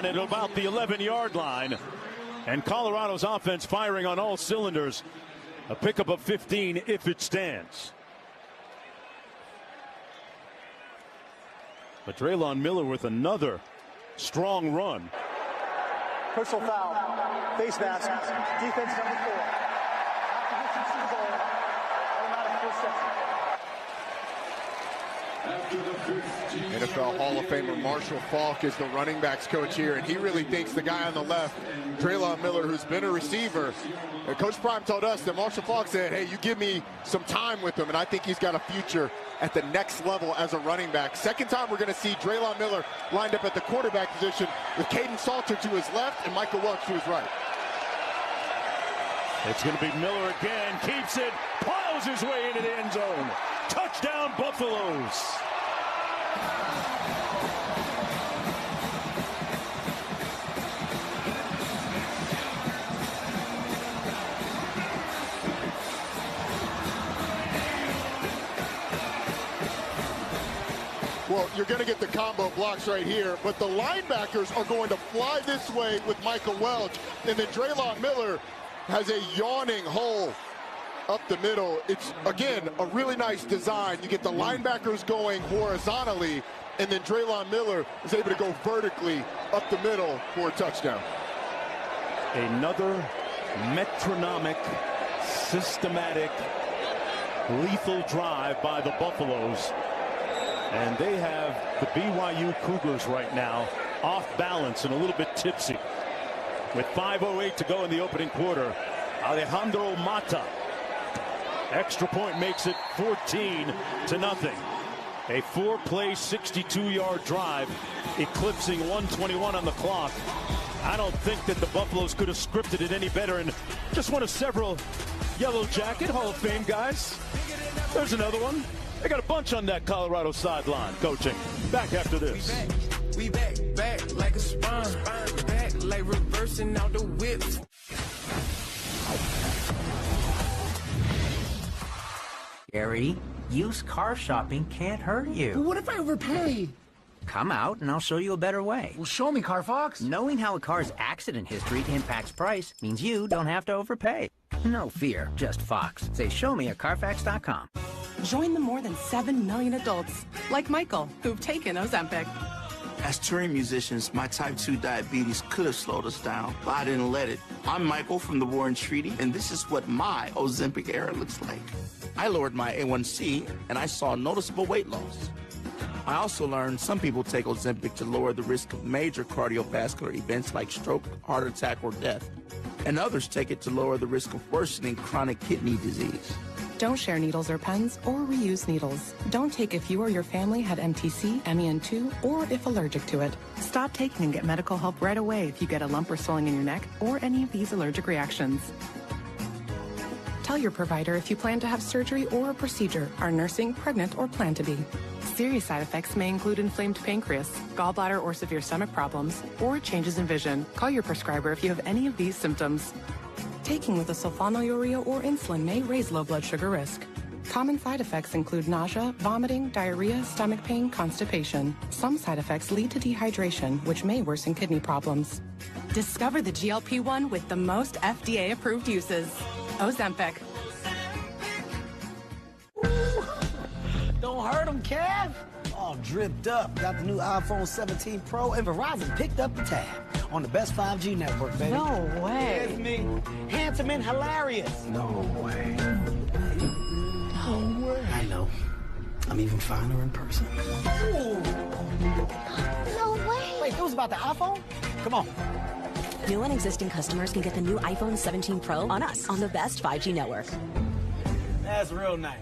on at about the 11-yard line. And Colorado's offense firing on all cylinders. A pickup of 15 if it stands. But Draylon Miller with another strong run. Personal foul. Face mask. Defense number 4. Opposition to the goal. Automatic first down. NFL Hall of Famer Marshall Faulk is the running backs coach here, and he really thinks the guy on the left, Draylon Miller, who's been a receiver. And Coach Prime told us that Marshall Faulk said, hey, you give me some time with him, and I think he's got a future at the next level as a running back. Second time we're going to see Draylon Miller lined up at the quarterback position with Caden Salter to his left and Michael Welch to his right. It's going to be Miller again. Keeps it. Plows his way into the end zone. Touchdown, Buffaloes. Well, you're going to get the combo blocks right here, but the linebackers are going to fly this way with Michael Welch, and then Draylon Miller has a yawning hole up the middle. It's, again, a really nice design. You get the linebackers going horizontally, and then Draylon Miller is able to go vertically up the middle for a touchdown. Another metronomic, systematic, lethal drive by the Buffaloes. And they have the BYU Cougars right now off balance and a little bit tipsy. With 5:08 to go in the opening quarter, Alejandro Mata. Extra point makes it 14-0. A 4-play, 62-yard drive, eclipsing 1:21 on the clock. I don't think that the Buffaloes could have scripted it any better, and just one of several Yellow Jacket Hall of Fame guys. There's another one. They got a bunch on that Colorado sideline coaching. Back after this. We back like a spine. Back like reversing out the whips. Gary, used car shopping can't hurt you. Well, what if I overpay? Come out and I'll show you a better way. Well, show me, Carfox. Knowing how a car's accident history impacts price means you don't have to overpay. No fear, just Fox. Say show me at Carfax.com. Join the more than 7 million adults, like Michael, who've taken Ozempic. As touring musicians, my type 2 diabetes could have slowed us down, but I didn't let it. I'm Michael from the Warren Treaty, and this is what my Ozempic era looks like. I lowered my A1C, and I saw noticeable weight loss. I also learned some people take Ozempic to lower the risk of major cardiovascular events like stroke, heart attack, or death. And others take it to lower the risk of worsening chronic kidney disease. Don't share needles or pens or reuse needles. Don't take if you or your family had MTC, MEN2, or if allergic to it. Stop taking and get medical help right away if you get a lump or swelling in your neck or any of these allergic reactions. Tell your provider if you plan to have surgery or a procedure, are nursing, pregnant, or plan to be. Serious side effects may include inflamed pancreas, gallbladder or severe stomach problems, or changes in vision. Call your prescriber if you have any of these symptoms. Taking with a sulfonylurea or insulin may raise low blood sugar risk. Common side effects include nausea, vomiting, diarrhea, stomach pain, constipation. Some side effects lead to dehydration, which may worsen kidney problems. Discover the GLP-1 with the most FDA-approved uses. Ozempic. Don't hurt him, Kev. All dripped up. Got the new iPhone 17 Pro, and Verizon picked up the tab on the best 5G network, baby. No way. It's me. Handsome and hilarious. No way. No way. I know. I'm even finer in person. Ooh. No way. Wait, it was about the iPhone? Come on. New and existing customers can get the new iPhone 17 Pro on us on the best 5G network. That's real nice.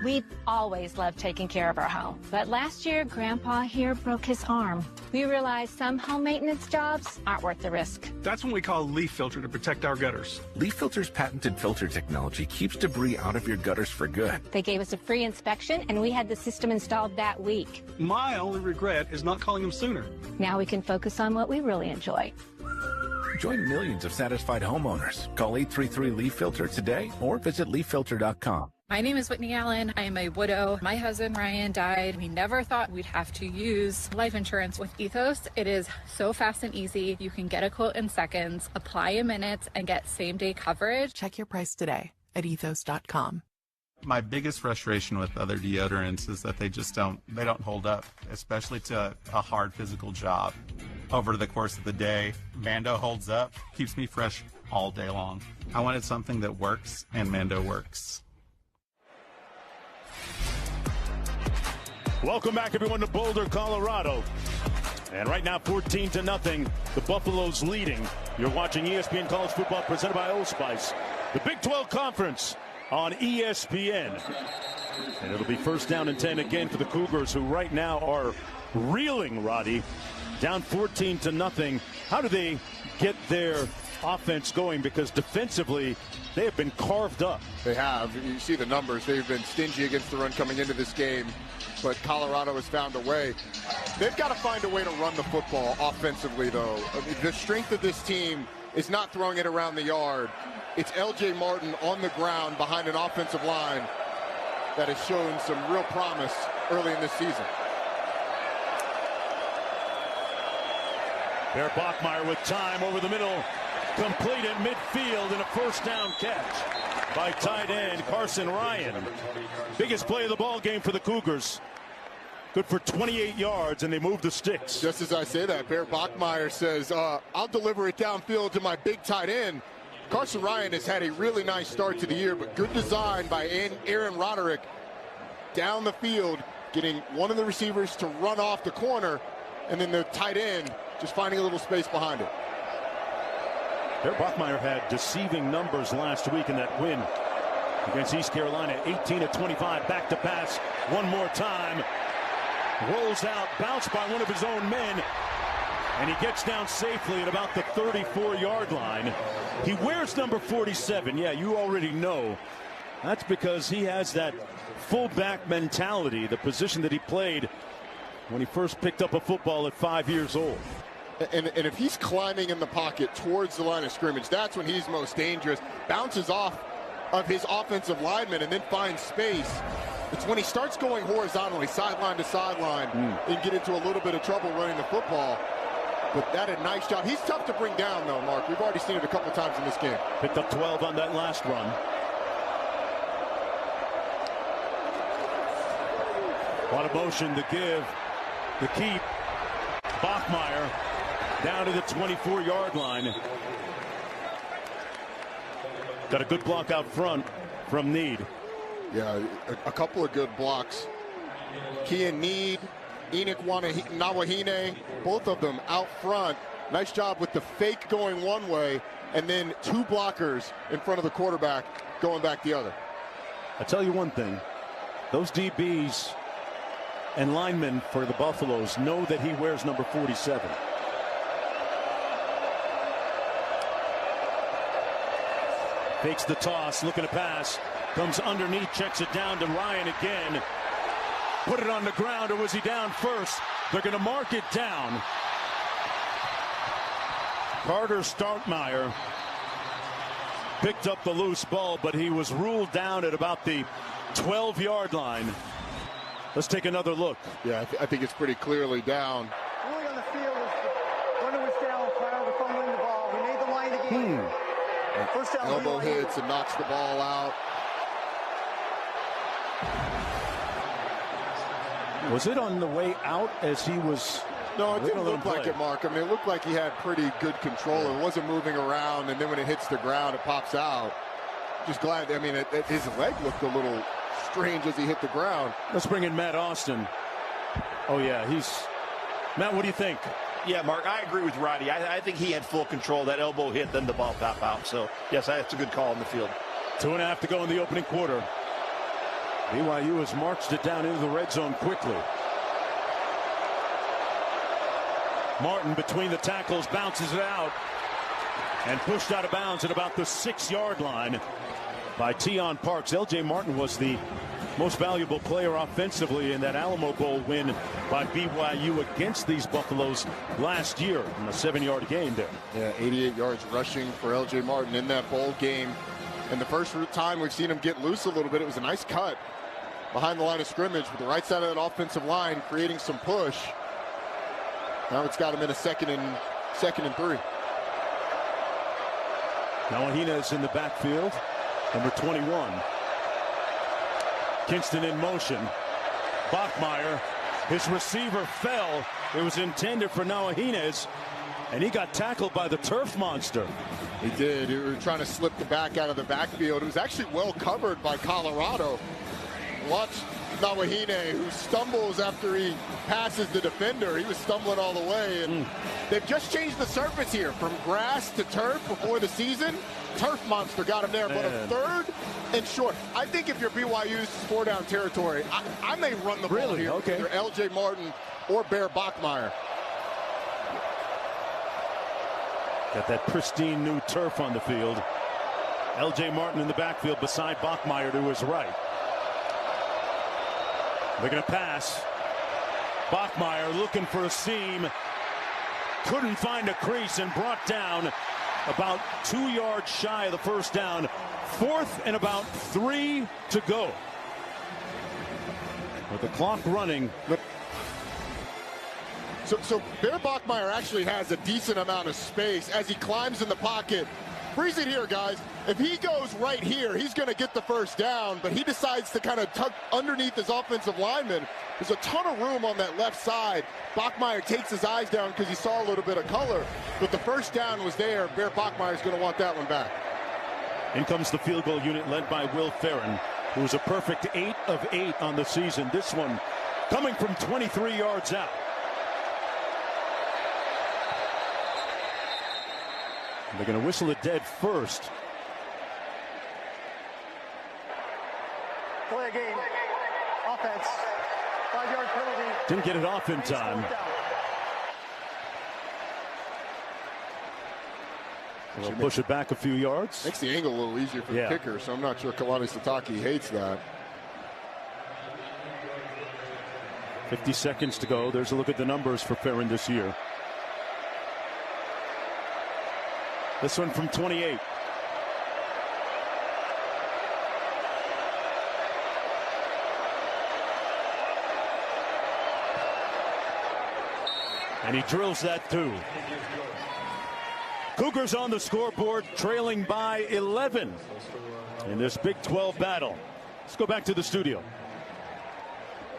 We've always loved taking care of our home, but last year Grandpa here broke his arm. We realized some home maintenance jobs aren't worth the risk. That's when we call Leaf Filter to protect our gutters. Leaf Filter's patented filter technology keeps debris out of your gutters for good. They gave us a free inspection and we had the system installed that week. My only regret is not calling them sooner. Now we can focus on what we really enjoy. Join millions of satisfied homeowners. Call 833-LEAF-FILTER today or visit leaffilter.com. My name is Whitney Allen. I am a widow. My husband, Ryan, died. We never thought we'd have to use life insurance. With Ethos, it is so fast and easy. You can get a quote in seconds, apply in minutes, and get same-day coverage. Check your price today at ethos.com. My biggest frustration with other deodorants is that they don't hold up, especially to a hard physical job. Over the course of the day, Mando holds up, keeps me fresh all day long. I wanted something that works, and Mando works. Welcome back, everyone, to Boulder, Colorado. And right now, 14-0, the Buffaloes leading. You're watching ESPN College Football presented by Old Spice. The Big 12 Conference on ESPN. And it'll be 1st down and 10 again for the Cougars, who right now are reeling, Roddy. Down 14-0. How do they get their offense going? Because defensively, they have been carved up. They have. You see the numbers. They've been stingy against the run coming into this game. But Colorado has found a way. They've got to find a way to run the football offensively, though. I mean, the strength of this team is not throwing it around the yard. It's L.J. Martin on the ground behind an offensive line that has shown some real promise early in this season. Bear Bachmeier with time over the middle. Complete at midfield and a 1st down catch by tight end Carson Ryan. Biggest play of the ball game for the Cougars. Good for 28 yards, and they move the sticks. Just as I say that, Bear Bachmeier says, I'll deliver it downfield to my big tight end. Carson Ryan has had a really nice start to the year, but good design by Aaron Roderick down the field, getting one of the receivers to run off the corner, and then the tight end just finding a little space behind it. Bear Bachmeier had deceiving numbers last week in that win against East Carolina. 18-25, back to pass one more time. Rolls out, bounced by one of his own men, and he gets down safely at about the 34-yard line. He wears number 47. Yeah, you already know. That's because he has that fullback mentality, the position that he played when he first picked up a football at 5 years old. And if he's climbing in the pocket towards the line of scrimmage, that's when he's most dangerous. Bounces off of his offensive lineman and then finds space. It's when he starts going horizontally, sideline to sideline, and get into a little bit of trouble running the football. But that a nice job. He's tough to bring down, though, Mark. We've already seen it a couple times in this game. Picked up 12 on that last run. A lot of motion to give. The keep. Bachmeier down to the 24-yard line. Got a good block out front from Need. Yeah, a couple of good blocks. Kean Need, Enoch Nawahine, both of them out front. Nice job with the fake going one way, and then 2 blockers in front of the quarterback going back the other. I'll tell you one thing. Those DBs and linemen for the Buffaloes know that he wears number 47. Fakes the toss, looking to pass. Comes underneath, checks it down to Ryan again. Put it on the ground, or was he down first? They're going to mark it down. Carter Starkmeyer picked up the loose ball, but he was ruled down at about the 12-yard line. Let's take another look. Yeah, I think it's pretty clearly down. Ruling on the field is the runner was down prior to fumbling the ball. We made the line again. First down. Elbow hits and knocks the ball out. Was it on the way out as he was? No, it didn't look like it, Mark. I mean, it looked like he had pretty good control. It wasn't moving around, and then when it hits the ground, it pops out. Just glad. I mean, his leg looked a little strange as he hit the ground. Let's bring in Matt Austin. Oh, yeah, Matt, what do you think? Yeah, Mark, I agree with Roddy. I think he had full control. That elbow hit, then the ball pop out. So, yes, that's a good call in the field. 2.5 to go in the opening quarter. BYU has marched it down into the red zone quickly. Martin between the tackles bounces it out and pushed out of bounds at about the 6-yard line by Tion Parks. L.J. Martin was the most valuable player offensively in that Alamo Bowl win by BYU against these Buffaloes last year in a 7-yard game there. Yeah, 88 yards rushing for L.J. Martin in that bowl game. And the first time we've seen him get loose a little bit, it was a nice cut behind the line of scrimmage with the right side of that offensive line creating some push. Now it's got him in a second and 3. Nawahina is in the backfield, number 21. Kinston in motion. Bachmeier, his receiver fell. It was intended for Nawahina, and he got tackled by the turf monster. He did. He was trying to slip the back out of the backfield. It was actually well covered by Colorado. Watch Nawahine, who stumbles after he passes the defender. He was stumbling all the way. And they've just changed the surface here from grass to turf before the season. Turf monster got him there, but a 3rd and short. I think if you're BYU's 4-down territory, I may run the ball here. Okay. Either L.J. Martin or Bear Bachmeier. Got that pristine new turf on the field. L.J. Martin in the backfield beside Bachmeier to his right. They're going to pass. Bachmeier looking for a seam. Couldn't find a crease and brought down about 2 yards shy of the first down. 4th and about 3 to go. With the clock running. So Bear Bachmeier actually has a decent amount of space as he climbs in the pocket. Freeze it here, guys. If he goes right here, he's going to get the first down, but he decides to kind of tuck underneath his offensive lineman. There's a ton of room on that left side. Bachmeier takes his eyes down because he saw a little bit of color, but the first down was there. Bear Bachmeier is going to want that one back. In comes the field goal unit led by Will Ferrin, who was a perfect 8 of 8 on the season. This one coming from 23 yards out. They're going to whistle it dead first. Play a game. Offense. 5-yard penalty. Didn't get it off in time. They'll push it back a few yards. Makes the angle a little easier for the kicker, so I'm not sure Kalani Sitake hates that. 50 seconds to go. There's a look at the numbers for Ferrin this year. This one from 28. And he drills that too. Cougars on the scoreboard, trailing by 11 in this Big 12 battle. Let's go back to the studio.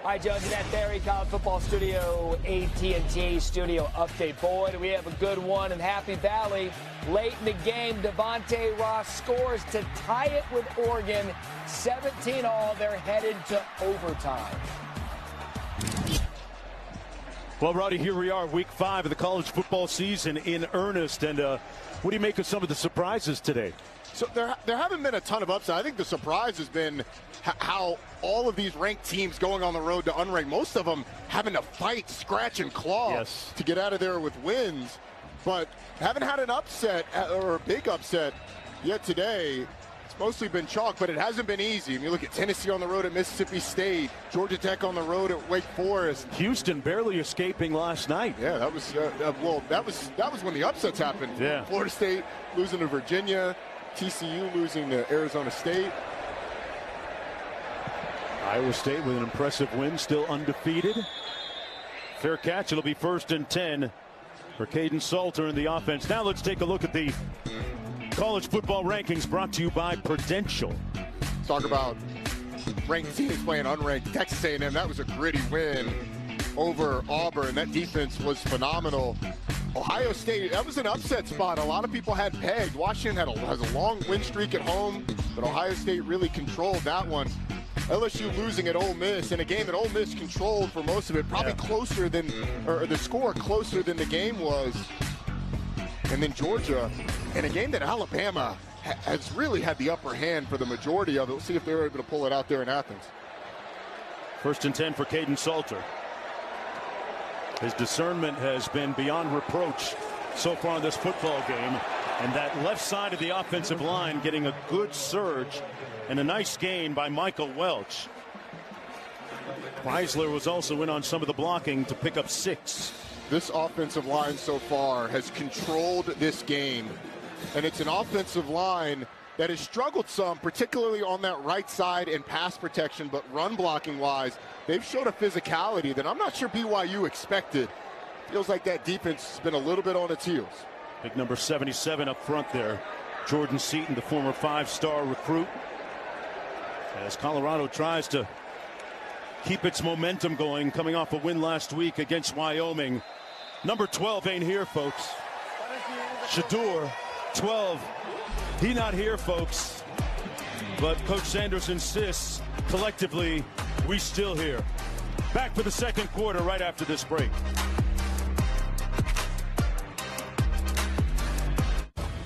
All right, Jones, and that Barry College Football Studio, AT&T Studio update. Boy, do we have a good one in Happy Valley. Late in the game, Devontae Ross scores to tie it with Oregon. 17-all, they're headed to overtime. Well, Roddy, here we are, week 5 of the college football season in earnest. And what do you make of some of the surprises today? So there haven't been a ton of upside. I think the surprise has been how all of these ranked teams going on the road to unranked, most of them having to fight, scratch, and claw to get out of there with wins. But haven't had an upset or a big upset yet today. It's mostly been chalk, but it hasn't been easy. I mean, look at Tennessee on the road at Mississippi State, Georgia Tech on the road at Wake Forest. Houston barely escaping last night. Yeah, that was that was when the upsets happened. Yeah. Florida State losing to Virginia, TCU losing to Arizona State. Iowa State with an impressive win, still undefeated. Fair catch. It'll be 1st and 10 for Caden Salter in the offense. Now let's take a look at the college football rankings brought to you by Prudential. Let's talk about ranked teams playing unranked. Texas A&M, that was a gritty win over Auburn. That defense was phenomenal. Ohio State, that was an upset spot. A lot of people had pegged. Washington has a long win streak at home, but Ohio State really controlled that one. LSU losing at Ole Miss in a game that Ole Miss controlled for most of it, probably closer than, or the score closer than the game was. And then Georgia in a game that Alabama has really had the upper hand for the majority of it. We'll see if they're able to pull it out there in Athens. 1st and 10 for Caden Salter. His discernment has been beyond reproach so far in this football game. And that left side of the offensive line getting a good surge and a nice gain by Michael Welch. Chrysler was also in on some of the blocking to pick up 6. This offensive line so far has controlled this game. And it's an offensive line that has struggled some, particularly on that right side in pass protection, but run blocking wise, they've showed a physicality that I'm not sure BYU expected. Feels like that defense has been a little bit on its heels. Big number 77 up front there. Jordan Seaton, the former 5-star recruit. As Colorado tries to keep its momentum going, coming off a win last week against Wyoming. Number 12 ain't here, folks. Shador, 12. He not here, folks. But Coach Sanders insists, collectively, we still here. Back for the second quarter right after this break.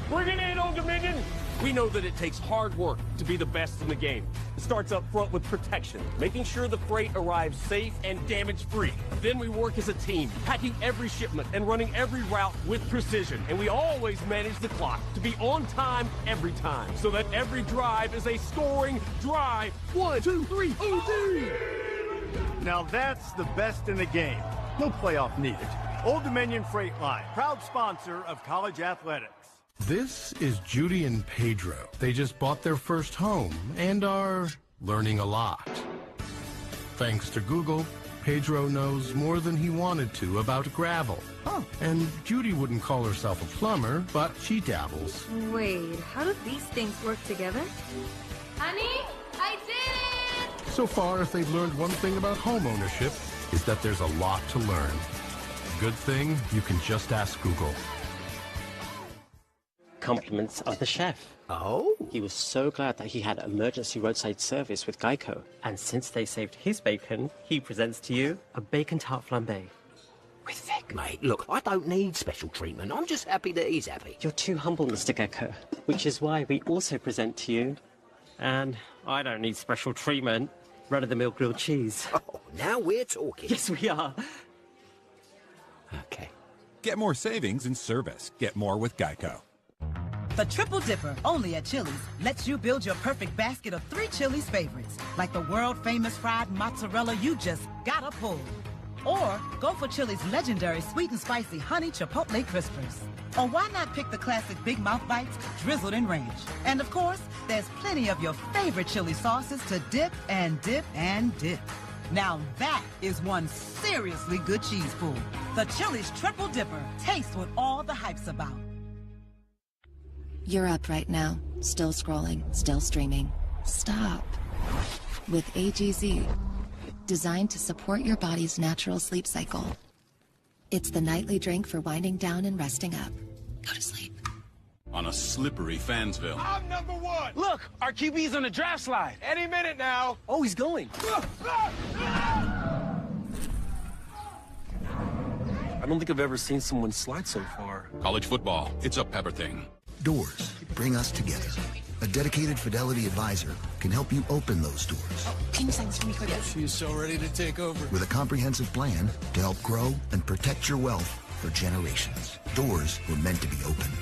Bring it in, Old Dominion. We know that it takes hard work to be the best in the game. It starts up front with protection, making sure the freight arrives safe and damage-free. Then we work as a team, packing every shipment and running every route with precision. And we always manage the clock to be on time every time, so that every drive is a scoring drive. 1, 2, 3, OD! Now that's the best in the game. No playoff needed. Old Dominion Freight Line, proud sponsor of college athletics. This is Judy and Pedro. They just bought their first home and are learning a lot. Thanks to Google, Pedro knows more than he wanted to about gravel. And Judy wouldn't call herself a plumber, but she dabbles. Wait, how do these things work together? Honey, I did it! So far, if they've learned one thing about home ownership, is that there's a lot to learn. Good thing you can just ask Google. Compliments of the chef. Oh? He was so glad that he had emergency roadside service with Geico. And since they saved his bacon, he presents to you a bacon tart flambe. With Vic, mate, look, I don't need special treatment. I'm just happy that he's happy. You're too humble, Mr. Gecko, which is why we also present to you, and I don't need special treatment, run-of-the-mill grilled cheese. Oh, now we're talking. Yes, we are. Okay. Get more savings in service. Get more with Geico. The Triple Dipper, only at Chili's, lets you build your perfect basket of 3 Chili's favorites, like the world-famous fried mozzarella you just gotta pull. Or go for Chili's legendary sweet and spicy honey chipotle crispers. Or why not pick the classic Big Mouth Bites drizzled in ranch? And of course, there's plenty of your favorite chili sauces to dip and dip and dip. Now that is one seriously good cheese pool. The Chili's Triple Dipper. Taste what all the hype's about. You're up right now, still scrolling, still streaming. Stop. With AGZ, designed to support your body's natural sleep cycle. It's the nightly drink for winding down and resting up. Go to sleep. On a slippery Fansville. I'm number 1. Look, our QB's on the draft slide. Any minute now. Oh, he's going. I don't think I've ever seen someone slide so far. College football, it's a Pepper thing. Doors bring us together. A dedicated Fidelity advisor can help you open those doors. Can you sign this for me quickly? She's so ready to take over. With a comprehensive plan to help grow and protect your wealth for generations. Doors were meant to be opened.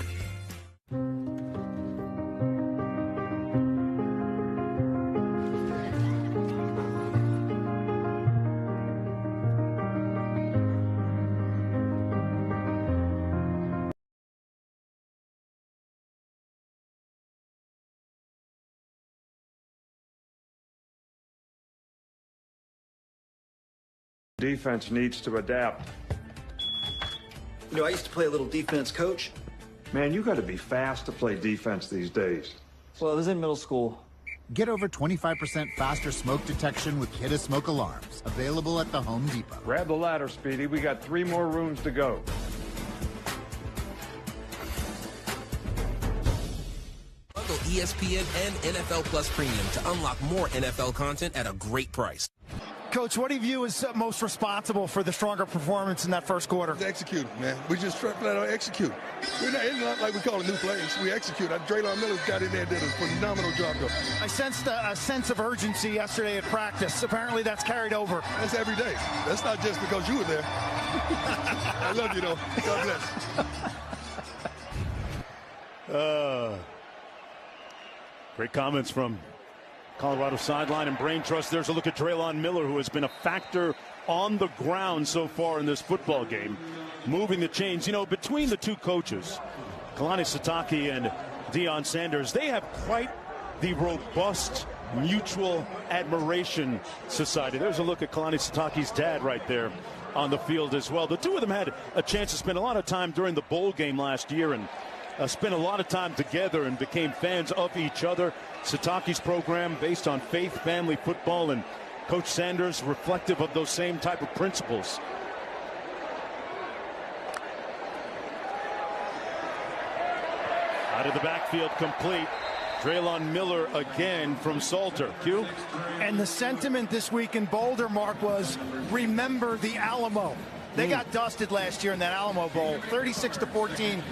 Defense needs to adapt. You know, I used to play a little defense, coach. Man, you got to be fast to play defense these days. Well, I was in middle school. Get over 25% faster smoke detection with Kidda Smoke Alarms. Available at the Home Depot. Grab the ladder, Speedy. We got 3 more rooms to go. Bundle ESPN and NFL Plus Premium to unlock more NFL content at a great price. Coach, what do you view as most responsible for the stronger performance in that first quarter? Execute, man. We just flat out execute. It's not like we call it new plays. We execute. Draylon Miller's got in there and did a phenomenal job, though. I sensed a sense of urgency yesterday at practice. Apparently that's carried over. That's every day. That's not just because you were there. I love you, though. God bless. Great comments from Colorado sideline and brain trust. There's a look at Draylon Miller, who has been a factor on the ground so far in this football game, moving the chains. You know, between the two coaches, Kalani Sitake and Deion Sanders. They have quite the robust mutual admiration society. There's a look at Kalani Sitake's dad right there on the field as well. The two of them had a chance to spend a lot of time during the bowl game last year and spent a lot of time together and became fans of each other. Sitake's program based on faith, family, football, and Coach Sanders reflective of those same type of principles. Out of the backfield, complete. Draylon Miller again from Salter. Q. And the sentiment this week in Boulder, Mark, was remember the Alamo. They got dusted last year in that Alamo Bowl, 36-14.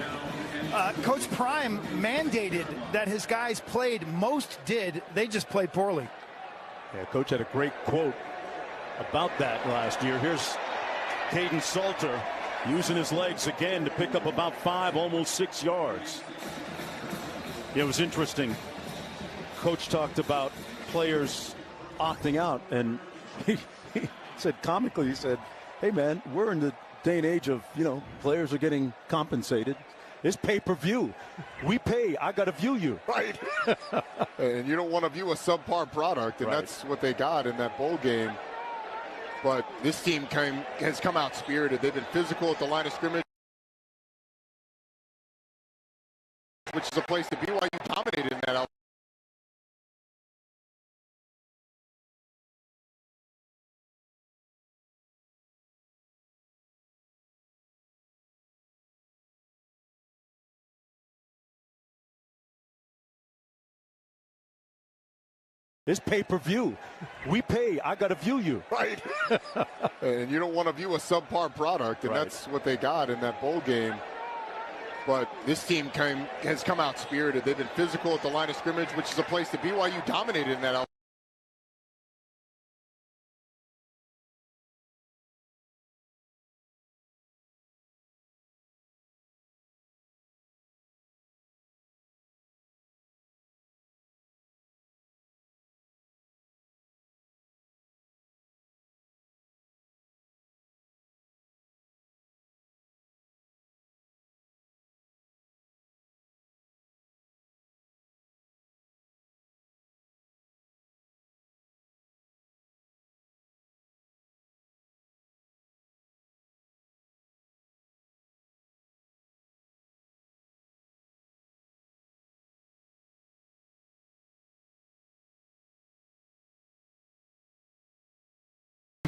Coach Prime mandated that his guys played. Most did. They just played poorly. Yeah, Coach had a great quote about that last year. Here's Caden Salter using his legs again to pick up about 5, almost 6 yards. Yeah, it was interesting. Coach talked about players opting out, and he said comically, he said, hey, man, we're in the day and age of, players are getting compensated. It's pay-per-view. We pay. I got to view you. Right. And you don't want to view a subpar product, and that's what they got in that bowl game. But this team has come out spirited. They've been physical at the line of scrimmage, which is a place that BYU dominated in that out. It's pay-per-view. We pay. I got to view you. Right. And you don't want to view a subpar product, and that's what they got in that bowl game. But this team has come out spirited. They've been physical at the line of scrimmage, which is a place that BYU dominated in that out.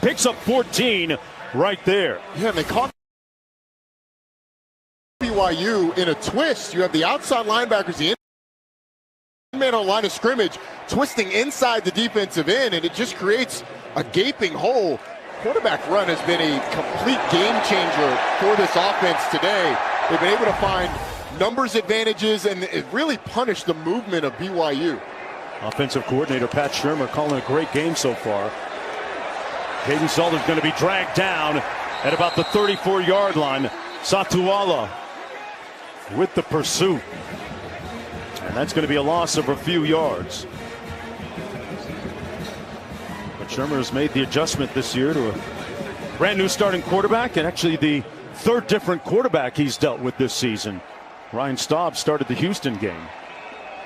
Picks up 14 right there. Yeah, and they caught BYU in a twist. You have the outside linebackers, the man on line of scrimmage, twisting inside the defensive end, and it just creates a gaping hole. Quarterback run has been a complete game changer for this offense today. They've been able to find numbers advantages, and it really punished the movement of BYU. Offensive coordinator Pat Shermer calling a great game so far. Caden Salter's going to be dragged down at about the 34-yard line. Satuala with the pursuit. And that's going to be a loss of a few yards. But Shermer has made the adjustment this year to a brand new starting quarterback, and actually the third different quarterback he's dealt with this season. Ryan Staub started the Houston game.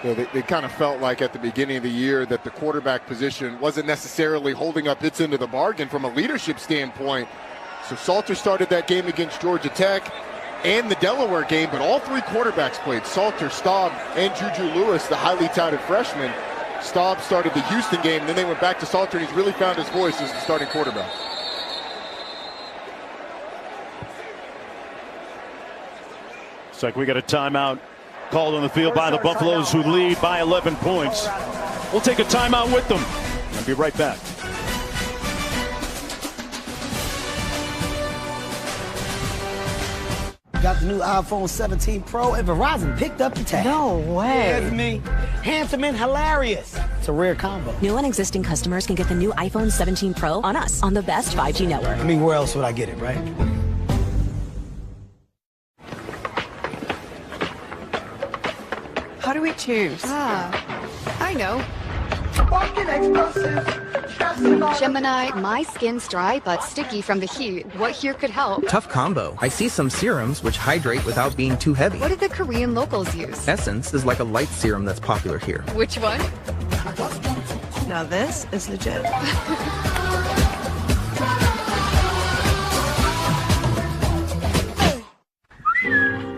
Yeah, they kind of felt like at the beginning of the year that the quarterback position wasn't necessarily holding up its end of the bargain from a leadership standpoint. So Salter started that game against Georgia Tech and the Delaware game, but all three quarterbacks played. Salter, Staub, and Juju Lewis, the highly touted freshman. Staub started the Houston game, and then they went back to Salter, and he's really found his voice as the starting quarterback. It's like we got a timeout called on the field by the Buffaloes, who lead by 11 points. We'll take a timeout with them and be right back. Got the new iPhone 17 Pro, and Verizon picked up the tab. No way. That's me. Handsome and hilarious. It's a rare combo. New and existing customers can get the new iPhone 17 Pro on us on the best 5G network. I mean, where else would I get it, right? How do we choose? I know. Walking explosive. Gemini, my skin's dry but sticky from the heat. What here could help? Tough combo. I see some serums which hydrate without being too heavy. What do the Korean locals use? Essence is like a light serum that's popular here. Which one? Now this is legit.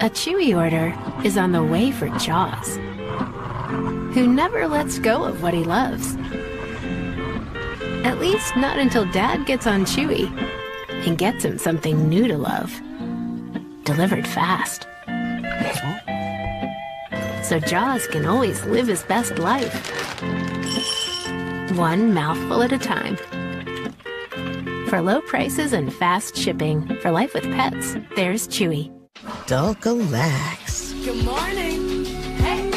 A Chewy order is on the way for Jaws, who never lets go of what he loves. At least not until Dad gets on Chewy and gets him something new to love. Delivered fast. So Jaws can always live his best life. One mouthful at a time. For low prices and fast shipping, for life with pets, there's Chewy. Dulcolax. Good morning. Hey.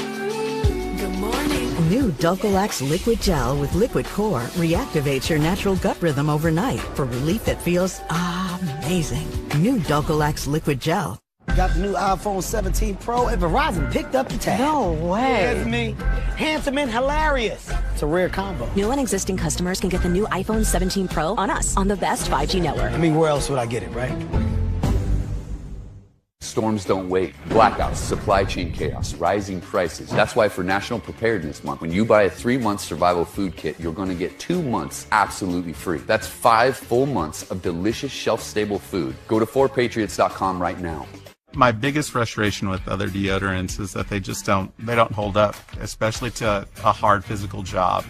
Good morning. New Dulcolax Liquid Gel with Liquid Core reactivates your natural gut rhythm overnight for relief that feels amazing. New Dulcolax Liquid Gel. Got the new iPhone 17 Pro and Verizon picked up the tab. No way. That's me. Handsome and hilarious. It's a rare combo. New and existing customers can get the new iPhone 17 Pro on us on the best 5G network. I mean, where else would I get it, right? Storms don't wait. Blackouts, supply chain chaos, rising prices. That's why for National Preparedness Month, when you buy a 3-month survival food kit, you're going to get 2 months absolutely free. That's 5 full months of delicious, shelf-stable food. Go to 4patriots.com right now. My biggest frustration with other deodorants is that they don't hold up, especially to a hard physical job.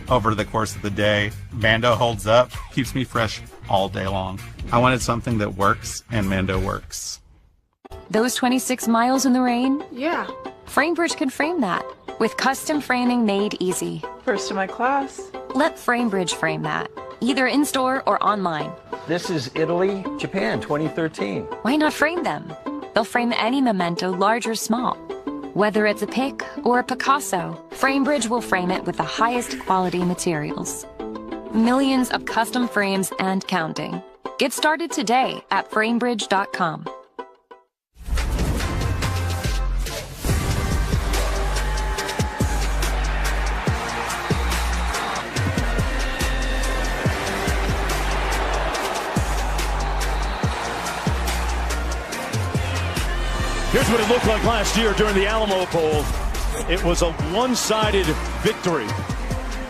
Over the course of the day, Mando holds up, keeps me fresh all day long. I wanted something that works, and Mando works. Those 26 miles in the rain? Yeah. FrameBridge can frame that with custom framing made easy. First in my class. Let FrameBridge frame that, either in-store or online. This is Italy, Japan, 2013. Why not frame them? They'll frame any memento, large or small. Whether it's a pic or a Picasso, FrameBridge will frame it with the highest quality materials. Millions of custom frames and counting. Get started today at framebridge.com. Here's what it looked like last year during the Alamo Bowl. It was a one-sided victory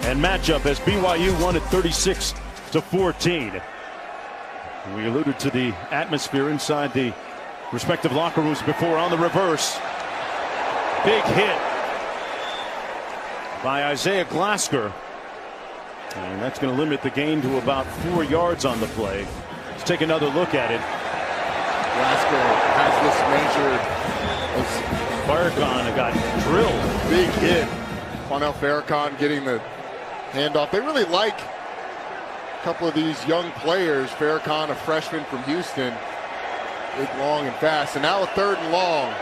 and matchup as BYU won it 36-14. We alluded to the atmosphere inside the respective locker rooms before. On the reverse, big hit by Isaiah Glasker, and that's going to limit the gain to about 4 yards on the play. Let's take another look at it. Glasker has this measured. Farrakhan got drilled. Big hit. Cornell Farrakhan getting the handoff. They really like a couple of these young players. Farrakhan, a freshman from Houston. Big, long, and fast. And now a 3rd and long.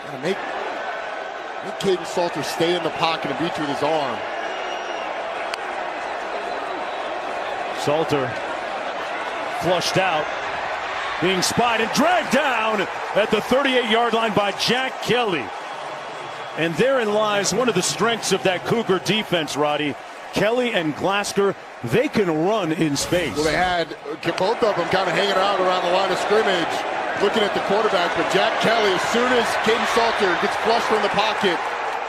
Gotta make Caden Salter stay in the pocket and beat you with his arm. Salter flushed out, being spied and dragged down at the 38-yard line by Jack Kelly. And therein lies one of the strengths of that Cougar defense, Roddy. Kelly and Glasker, they can run in space. Well, they had both of them kind of hanging out around the line of scrimmage, looking at the quarterback. But Jack Kelly, as soon as Caden Salter gets flushed from the pocket,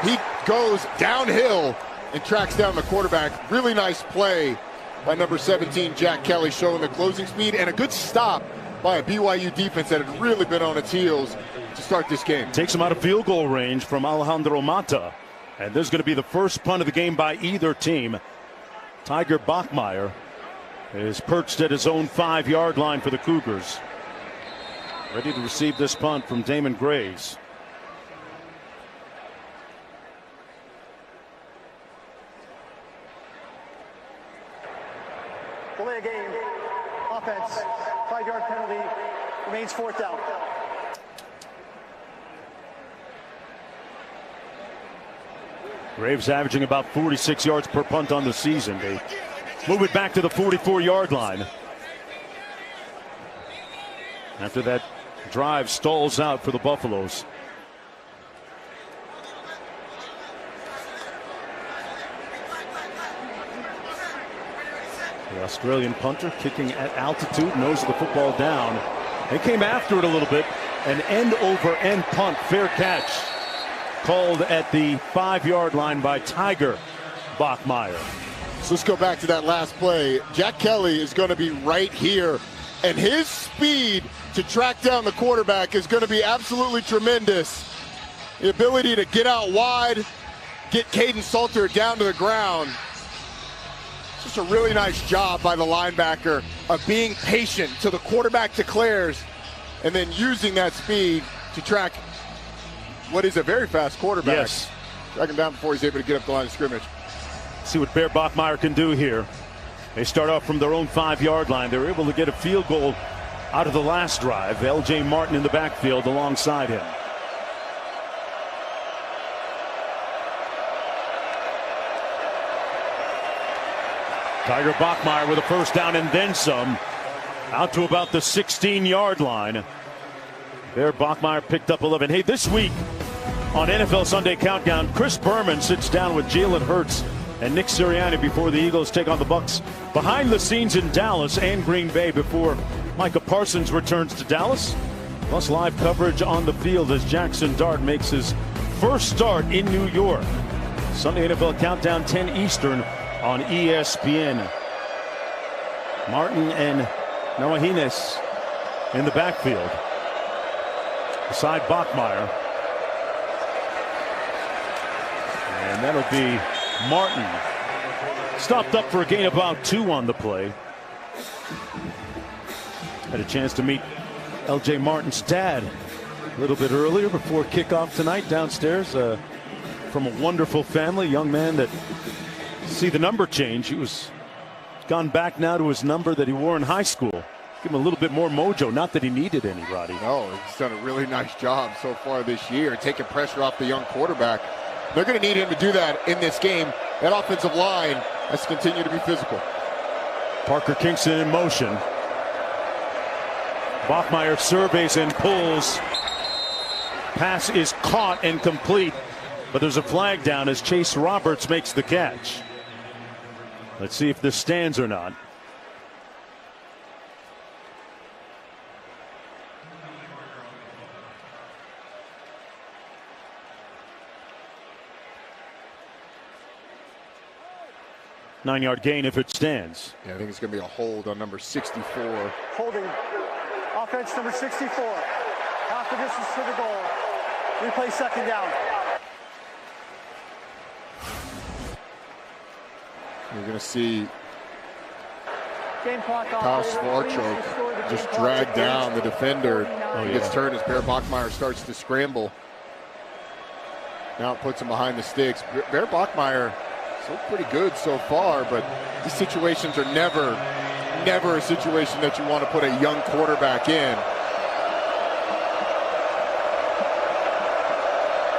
he goes downhill and tracks down the quarterback. Really nice play by number 17, Jack Kelly, showing the closing speed and a good stop by a BYU defense that had really been on its heels to start this game. Takes him out of field goal range from Alejandro Mata. And this is going to be the first punt of the game by either team. Tiger Bachmeier is perched at his own 5-yard line for the Cougars. Ready to receive this punt from Damon Graves. Delay a game. Offense. 5-yard penalty. Remains 4th down. Graves averaging about 46 yards per punt on the season. They move it back to the 44-yard line. After that drive stalls out for the Buffaloes. The Australian punter kicking at altitude, nose of the football down. They came after it a little bit. An end-over-end punt, fair catch, called at the 5-yard line by Tiger Bachmeier. So let's go back to that last play. Jack Kelly is going to be right here, and his speed to track down the quarterback is going to be absolutely tremendous. The ability to get out wide, get Caden Salter down to the ground. Just a really nice job by the linebacker of being patient till the quarterback declares, and then using that speed to track what is a very fast quarterback. Yes. Track him down before he's able to get up the line of scrimmage. See what Bear Bachmeier can do here. They start off from their own 5-yard line. They were able to get a field goal out of the last drive. L.J. Martin in the backfield alongside him. Tiger Bachmeier with a first down and then some. Out to about the 16-yard line. Bear Bachmeier picked up 11. Hey, this week on NFL Sunday Countdown, Chris Berman sits down with Jalen Hurts and Nick Sirianni before the Eagles take on the Bucs. Behind the scenes in Dallas and Green Bay before Micah Parsons returns to Dallas. Plus live coverage on the field as Jackson Dart makes his first start in New York. Sunday NFL Countdown, 10 Eastern on ESPN. Martin and Noah Hines in the backfield. Beside Bachmeier. And that'll be Martin. Stopped up for a gain of about 2 on the play. Had a chance to meet L.J. Martin's dad a little bit earlier before kickoff tonight downstairs from a wonderful family. Young man that, see the number change. He was gone back now to his number that he wore in high school. Give him a little bit more mojo. Not that he needed any, Roddy. No, he's done a really nice job so far this year, taking pressure off the young quarterback. They're going to need him to do that in this game. That offensive line has to continue to be physical. Parker Kingston in motion. Bachmeier surveys and pulls. Pass is caught and complete, but there's a flag down as Chase Roberts makes the catch. Let's see if this stands or not. Nine-yard gain if it stands. Yeah, I think it's going to be a hold on number 64. Holding. Offense number 64. Half the distance to the goal. Replay second down. You're going to see Game clock off. Kyle Swarchuk just drag down the defender. He gets turned as Bear Bachmeier starts to scramble. Now it puts him behind the sticks. Bear Bachmeier so pretty good so far, but these situations are never a situation that you want to put a young quarterback in.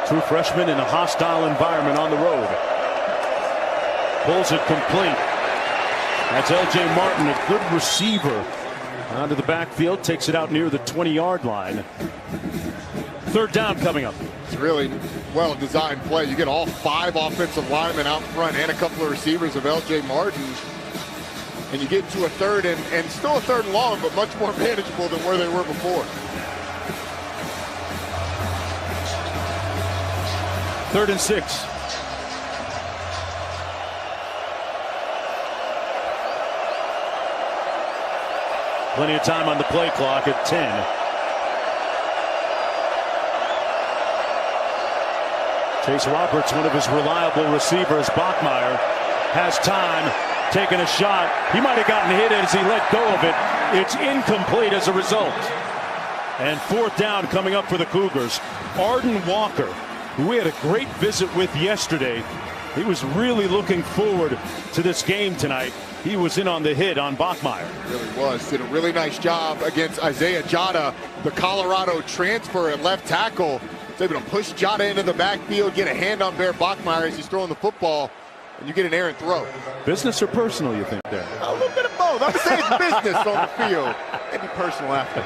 True freshman in a hostile environment on the road. Pulls it complete. That's L.J. Martin, a good receiver. Onto the backfield, takes it out near the 20-yard line. Third down coming up. It's really well-designed play. You get all 5 offensive linemen out front and a couple of receivers of L.J. Martin. And you get to a third and still a third and long, but much more manageable than where they were before. Third and 6. Plenty of time on the play clock at 10. Chase Roberts, one of his reliable receivers. Bachmeier has time, taking a shot. He might have gotten hit as he let go of it. It's incomplete as a result. And fourth down coming up for the Cougars. Arden Walker, who we had a great visit with yesterday. He was really looking forward to this game tonight. He was in on the hit on Bachmeier. Really was. Did a really nice job against Isaiah Jada, the Colorado transfer at left tackle. He's able to push Jada into the backfield, get a hand on Bear Bachmeier as he's throwing the football, and you get an errant throw. Business or personal, you think there? A little bit of both. I'm saying it's business on the field. Maybe personal after.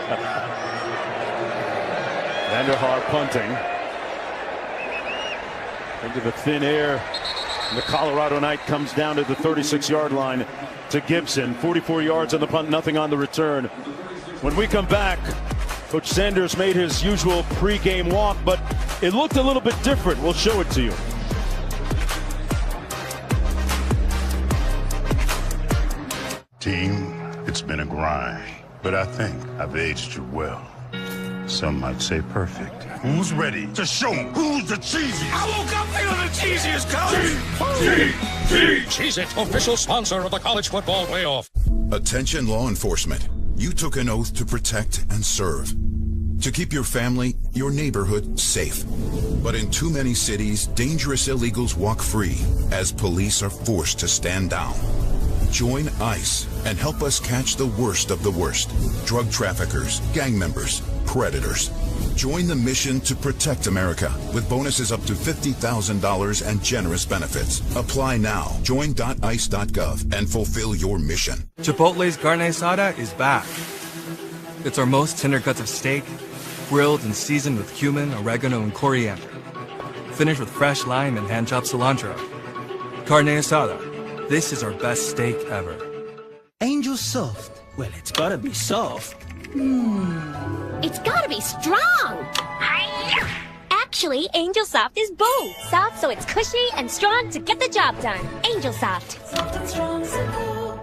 Vanderhaar punting. Into the thin air The Colorado Knight comes down to the 36-yard line to Gibson. 44 yards on the punt, nothing on the return. When we come back, Coach Sanders made his usual pregame walk, but it looked a little bit different. We'll show it to you. Team, it's been a grind, but I think I've aged you well. Some might say perfect. Who's ready to show 'em who's the cheesiest? I woke up feeling the cheesiest, Coach! Cheez-It, official sponsor of the college football playoff. Attention law enforcement. You took an oath to protect and serve. To keep your family, your neighborhood safe. But in too many cities, dangerous illegals walk free as police are forced to stand down. Join ICE and help us catch the worst of the worst. Drug traffickers, gang members, predators. Join the mission to protect America with bonuses up to $50,000 and generous benefits. Apply now. Join.ice.gov and fulfill your mission. Chipotle's carne asada is back. It's our most tender cuts of steak, grilled and seasoned with cumin, oregano, and coriander. Finished with fresh lime and hand-chopped cilantro. Carne asada. This is our best steak ever. Angel Soft. Well, it's gotta be soft. It's gotta be strong. Actually, Angel Soft is both. Soft so it's cushy and strong to get the job done. Angel Soft. Soft and strong as a pillow.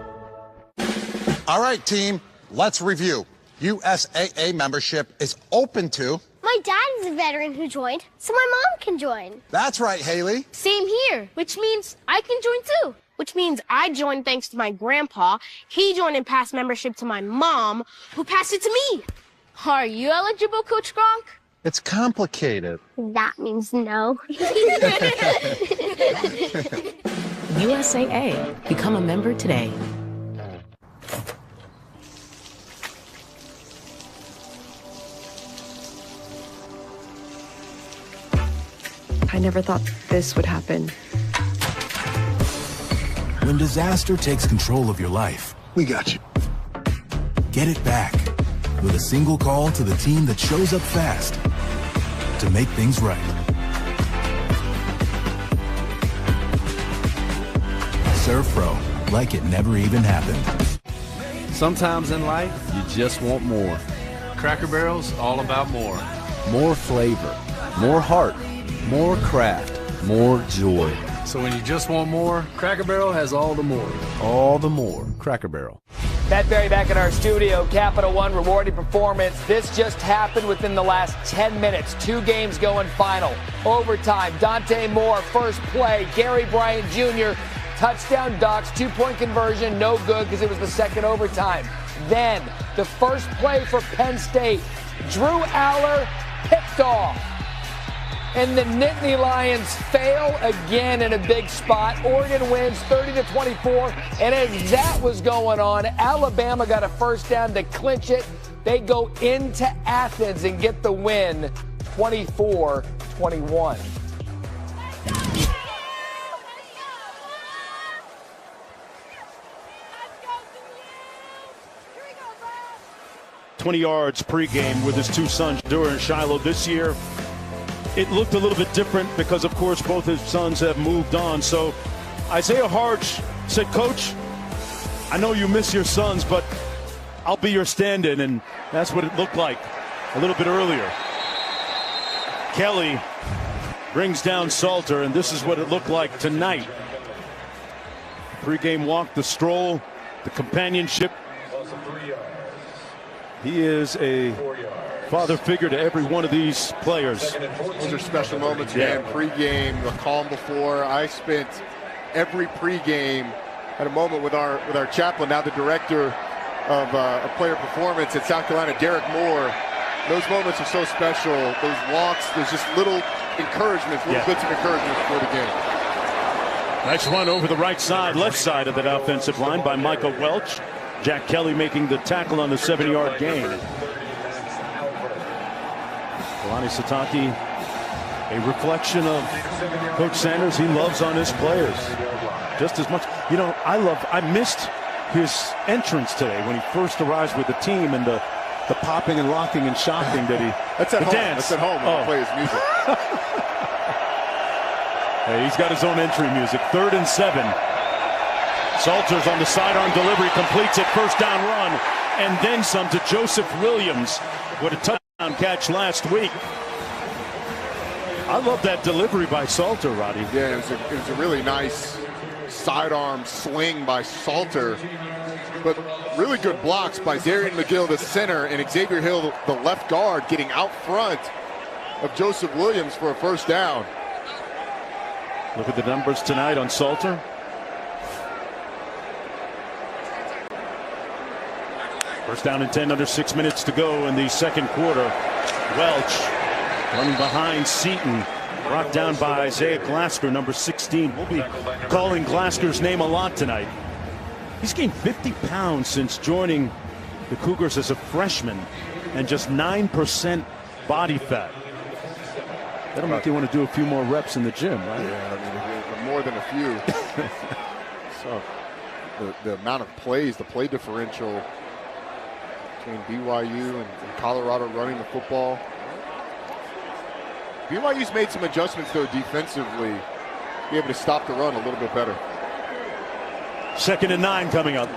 All right, team, let's review. USAA membership is open to... My dad is a veteran who joined, so my mom can join. That's right, Haley. Same here, which means I can join too. Which means I joined thanks to my grandpa. He joined and passed membership to my mom, who passed it to me. Are you eligible, Coach Gronk? It's complicated. That means no. USAA. Become a member today. I never thought this would happen. When disaster takes control of your life, We got you. get it back with a single call to the team that shows up fast to make things right. ServPro, like it never even happened. Sometimes in life, you just want more. Cracker Barrel's all about more. More flavor, more heart, more craft, more joy. So when you just want more, Cracker Barrel has all the more. All the more. Cracker Barrel. Matt Berry back in our studio. Capital One rewarding performance. This just happened within the last 10 minutes. 2 games going final. Overtime. Dante Moore, first play. Gary Bryant Jr., touchdown Ducks. 2-point conversion, no good because it was the second overtime. Then the first play for Penn State. Drew Aller picked off. And the Nittany Lions fail again in a big spot. Oregon wins 30-24. And as that was going on, Alabama got a first down to clinch it. They go into Athens and get the win 24-21. 20 yards pregame with his 2 sons, Dura and Shiloh, this year. It looked a little bit different because, of course, both his sons have moved on. So Isaiah Harge said, Coach, I know you miss your sons, but I'll be your stand-in. And that's what it looked like a little bit earlier. Kelly brings down Salter, and this is what it looked like tonight. Pre-game walk, the stroll, the companionship. He is a father figure to every one of these players. Those are special moments, man. Pre-game, the calm before. I spent every pre-game at a moment with our chaplain, now the director of player performance at South Carolina, Derek Moore. Those moments are so special. Those walks, there's just little encouragements, little bits of encouragement before the game. Nice run over the right side, left side of that offensive line by Michael Welch. Jack Kelly making the tackle on the 7-yard gain. Kalani Sitake, a reflection of Coach Sanders. He loves on his players just as much. You know, I missed his entrance today when he first arrives with the team and the popping and locking and shocking that he. That's at home. Dance. That's at home when he plays music. Hey, he's got his own entry music. 3rd and 7. Salters on the sidearm delivery, completes it, first down run, and then some to Joseph Williams with a touchdown catch last week. I love that delivery by Salter, Roddy. Yeah, it was a really nice sidearm sling by Salter, but really good blocks by Darian McGill, the center, and Xavier Hill, the left guard, getting out front of Joseph Williams for a first down. Look at the numbers tonight on Salter. First down and 10, under 6 minutes to go in the second quarter. Welch running behind Seaton, brought down by Isaiah Glasker, number 16. We'll be calling Glasker's name a lot tonight. He's gained 50 pounds since joining the Cougars as a freshman, and just 9% body fat. That'll make you want to do a few more reps in the gym, right? Yeah, I mean, more than a few. So the amount of plays, the play differential between BYU and Colorado running the football. BYU's made some adjustments, though, defensively, be able to stop the run a little bit better. 2nd and 9 coming up.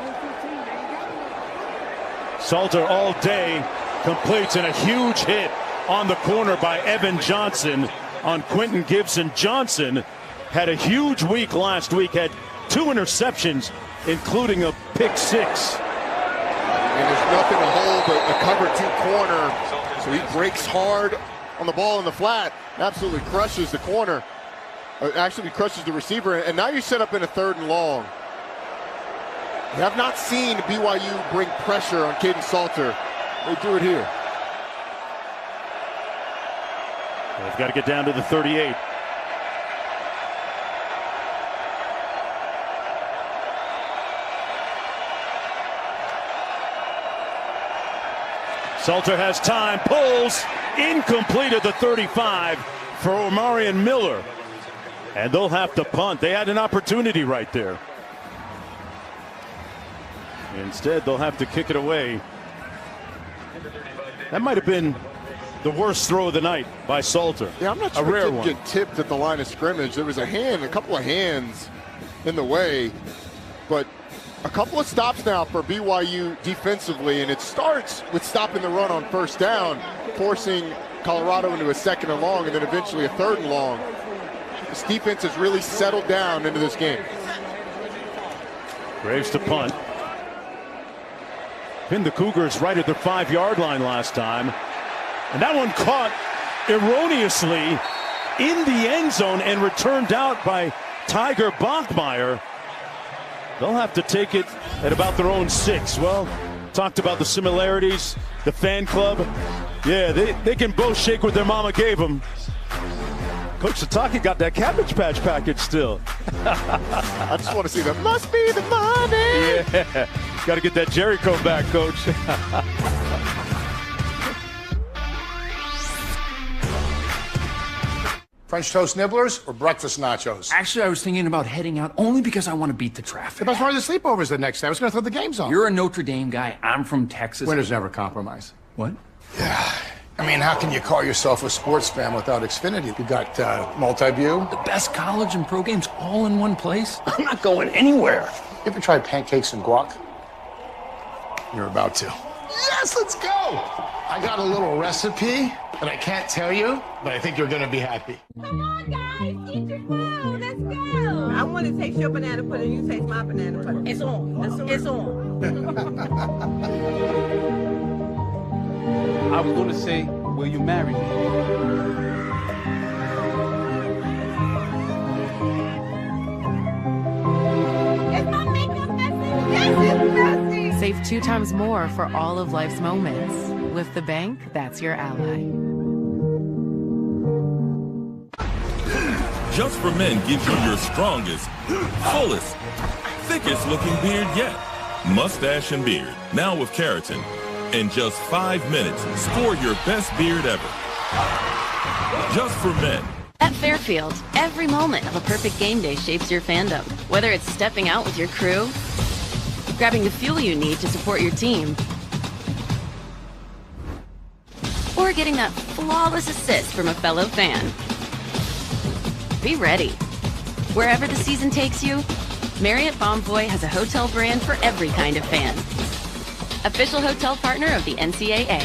Salter all day completes, and a huge hit on the corner by Evan Johnson on Quentin Gibson. Johnson had a huge week last week, had 2 interceptions, including a pick 6. And there's nothing to hold the cover 2 corner, so he breaks hard on the ball in the flat, absolutely crushes the corner, actually crushes the receiver, and now you're set up in a 3rd and long. You have not seen BYU bring pressure on Caden Salter. They do it here. They've got to get down to the 38. Salter has time, pulls, incomplete at the 35 for Omarion Miller. And they'll have to punt. They had an opportunity right there. Instead, they'll have to kick it away. That might have been the worst throw of the night by Salter. Yeah, I'm not sure a rare it one. Get tipped at the line of scrimmage. There was a couple of hands in the way, but a couple of stops now for BYU defensively, and it starts with stopping the run on first down, forcing Colorado into a 2nd and long, and then eventually a 3rd and long. This defense has really settled down into this game. Graves to punt. Pinned the Cougars right at their 5-yard line last time. And that one caught erroneously in the end zone and returned out by Tiger Bachmeier. They'll have to take it at about their own 6. Well, talked about the similarities, the fan club. Yeah, they can both shake what their mama gave them. Coach Satake got that Cabbage Patch package still. I just want to see the must be the money. Yeah, got to get that Jericho back, Coach. French toast nibblers or breakfast nachos? Actually, I was thinking about heading out only because I want to beat the traffic. The best part of the sleepovers the next day. I was going to throw the games on. You're a Notre Dame guy. I'm from Texas. Winners never compromise. What? Yeah. I mean, how can you call yourself a sports fan without Xfinity? You got Multi-View. The best college and pro games all in one place? I'm not going anywhere. You ever tried pancakes and guac? You're about to. Yes, let's go! I got a little recipe that I can't tell you, but I think you're going to be happy. Come on, guys, eat your food. Let's go. I want to taste your banana pudding. You taste my banana pudding. It's on. It's on. I was going to say, will you marry me? Is my makeup messy? Yes, it's messy. Save 2 times more for all of life's moments. With the bank that's your ally. Just for Men gives you your strongest, fullest, thickest looking beard yet. Mustache and beard, now with keratin. In just 5 minutes, score your best beard ever. Just for Men. At Fairfield, every moment of a perfect game day shapes your fandom. Whether it's stepping out with your crew, grabbing the fuel you need to support your team, or getting that flawless assist from a fellow fan. Be ready. Wherever the season takes you, Marriott Bonvoy has a hotel brand for every kind of fan. Official hotel partner of the NCAA.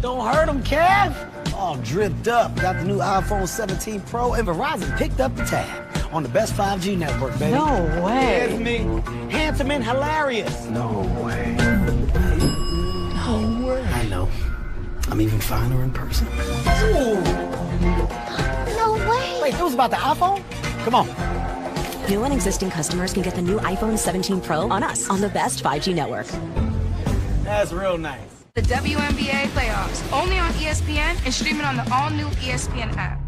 Don't hurt him, Kev. All dripped up. Got the new iPhone 17 Pro, and Verizon picked up the tab on the best 5G network, baby. No way. It's me. Handsome and hilarious. No way. No way. I know. I'm even finer in person. Ooh. No way. Wait, it was about the iPhone? Come on. New and existing customers can get the new iPhone 17 Pro on us on the best 5G network. That's real nice. The WNBA playoffs, only on ESPN and streaming on the all-new ESPN app.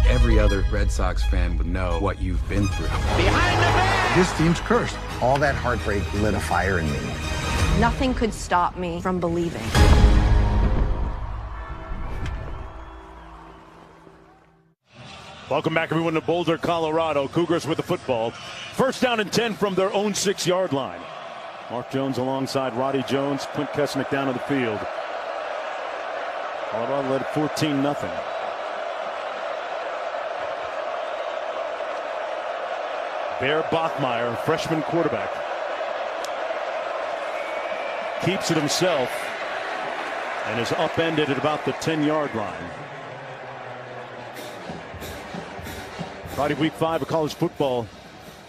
Every other Red Sox fan would know what you've been through. Behind the back! This team's cursed. All that heartbreak lit a fire in me. Nothing could stop me from believing. Welcome back, everyone, to Boulder, Colorado. Cougars with the football. First down and 10 from their own 6-yard line. Mark Jones alongside Roddy Jones. Quint Kesnick down to the field. Colorado led 14-0. Bear Bachmeier, freshman quarterback, keeps it himself and is upended at about the 10-yard line. Friday, week 5 of college football.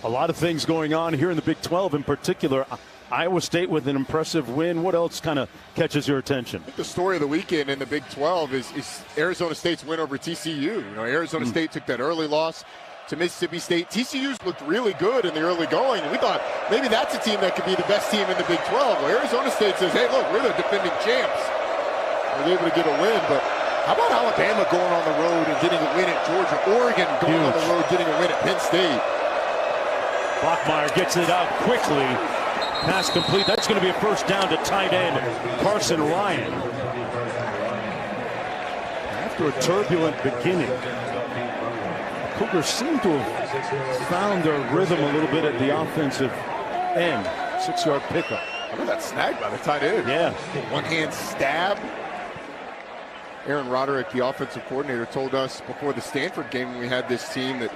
A lot of things going on here in the Big 12 in particular. Iowa State with an impressive win. What else kind of catches your attention? I think the story of the weekend in the Big 12 is Arizona State's win over TCU. You know, Arizona State took that early loss to Mississippi State. TCU's looked really good in the early going, and we thought maybe that's a team that could be the best team in the Big 12. Well, Arizona State says, hey, look, we're the defending champs. We're able to get a win, but how about Alabama going on the road and getting a win at Georgia? Oregon going on the road, getting a win at Penn State. Bachmeier gets it out quickly. Pass complete. That's going to be a first down to tight end Carson Ryan. After a turbulent beginning, the Cougars seem to have found their rhythm a little bit at the offensive end. 6-yard pickup. How about that snag by the tight end? Yeah. One-hand stab. Aaron Roderick, the offensive coordinator, told us before the Stanford game when we had this team that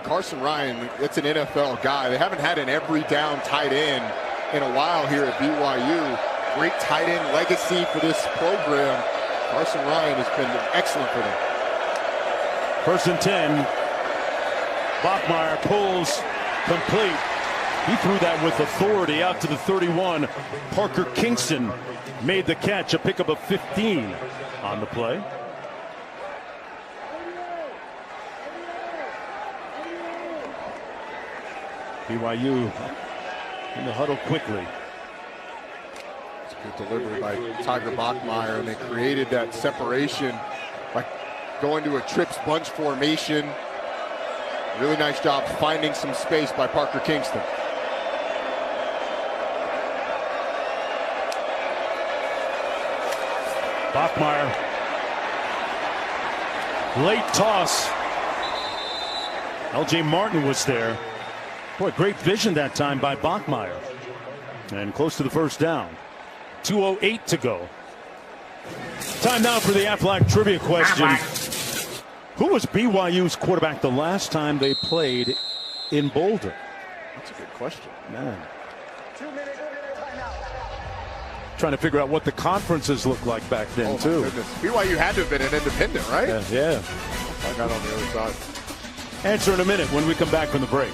Carson Ryan, that's an NFL guy. They haven't had an every down tight end in a while here at BYU. Great tight end legacy for this program. Carson Ryan has been excellent for them. First and 10. Bachmeier pulls complete. He threw that with authority out to the 31. Parker Kingston made the catch, a pickup of 15 on the play. BYU in the huddle quickly. It's a good delivery by Tiger Bachmeier, and they created that separation by going to a trips bunch formation. Really nice job finding some space by Parker Kingston. Bachmeier, late toss. LJ Martin was there. Boy, great vision that time by Bachmeier. And close to the first down. 2:08 to go. Time now for the Aflac trivia question. Who was BYU's quarterback the last time they played in Boulder? That's a good question. Man. Trying to figure out what the conferences looked like back then, too. BYU had to have been an independent, right? Yeah. I got on the other side. Answer in a minute when we come back from the break.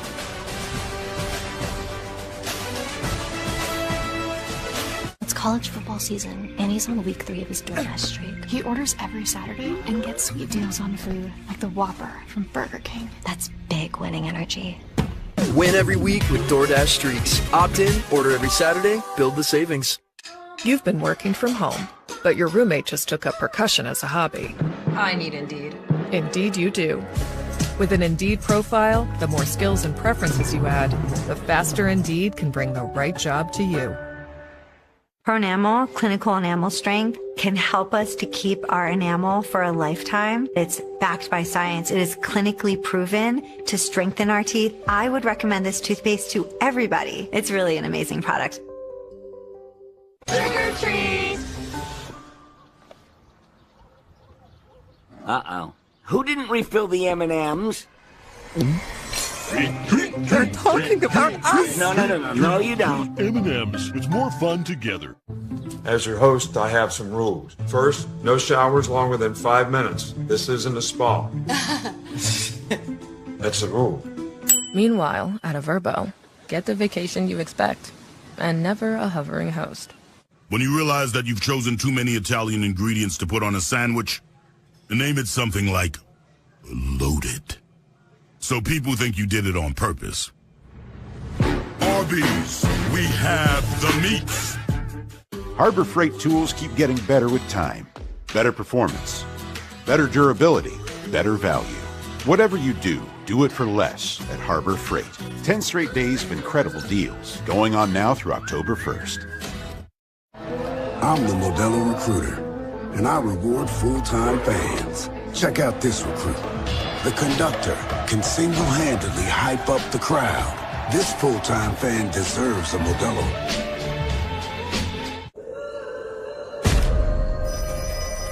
It's college football season, and he's on week 3 of his DoorDash streak. He orders every Saturday and gets sweet deals on food, like the Whopper from Burger King. That's big winning energy. Win every week with DoorDash streaks. Opt in, order every Saturday, build the savings. You've been working from home, but your roommate just took up percussion as a hobby. I need Indeed. Indeed you do. With an Indeed profile, the more skills and preferences you add, the faster Indeed can bring the right job to you. Pronamel, clinical enamel strength, can help us to keep our enamel for a lifetime. It's backed by science. It is clinically proven to strengthen our teeth. I would recommend this toothpaste to everybody. It's really an amazing product. Trick or treat! Uh-oh. Who didn't refill the M&Ms? They're talking about us. No, you don't. M&M's. It's more fun together. As your host, I have some rules. First, no showers longer than 5 minutes. This isn't a spa. That's a rule. Meanwhile, at a Verbo, get the vacation you expect, and never a hovering host. When you realize that you've chosen too many Italian ingredients to put on a sandwich, name it something like loaded. So people think you did it on purpose. Arby's, we have the meats. Harbor Freight tools keep getting better with time. Better performance, better durability, better value. Whatever you do, do it for less at Harbor Freight. 10 straight days of incredible deals, going on now through October 1st. I'm the Modelo Recruiter, and I reward full-time fans. Check out this recruit. The conductor can single-handedly hype up the crowd. This full-time fan deserves a Modelo.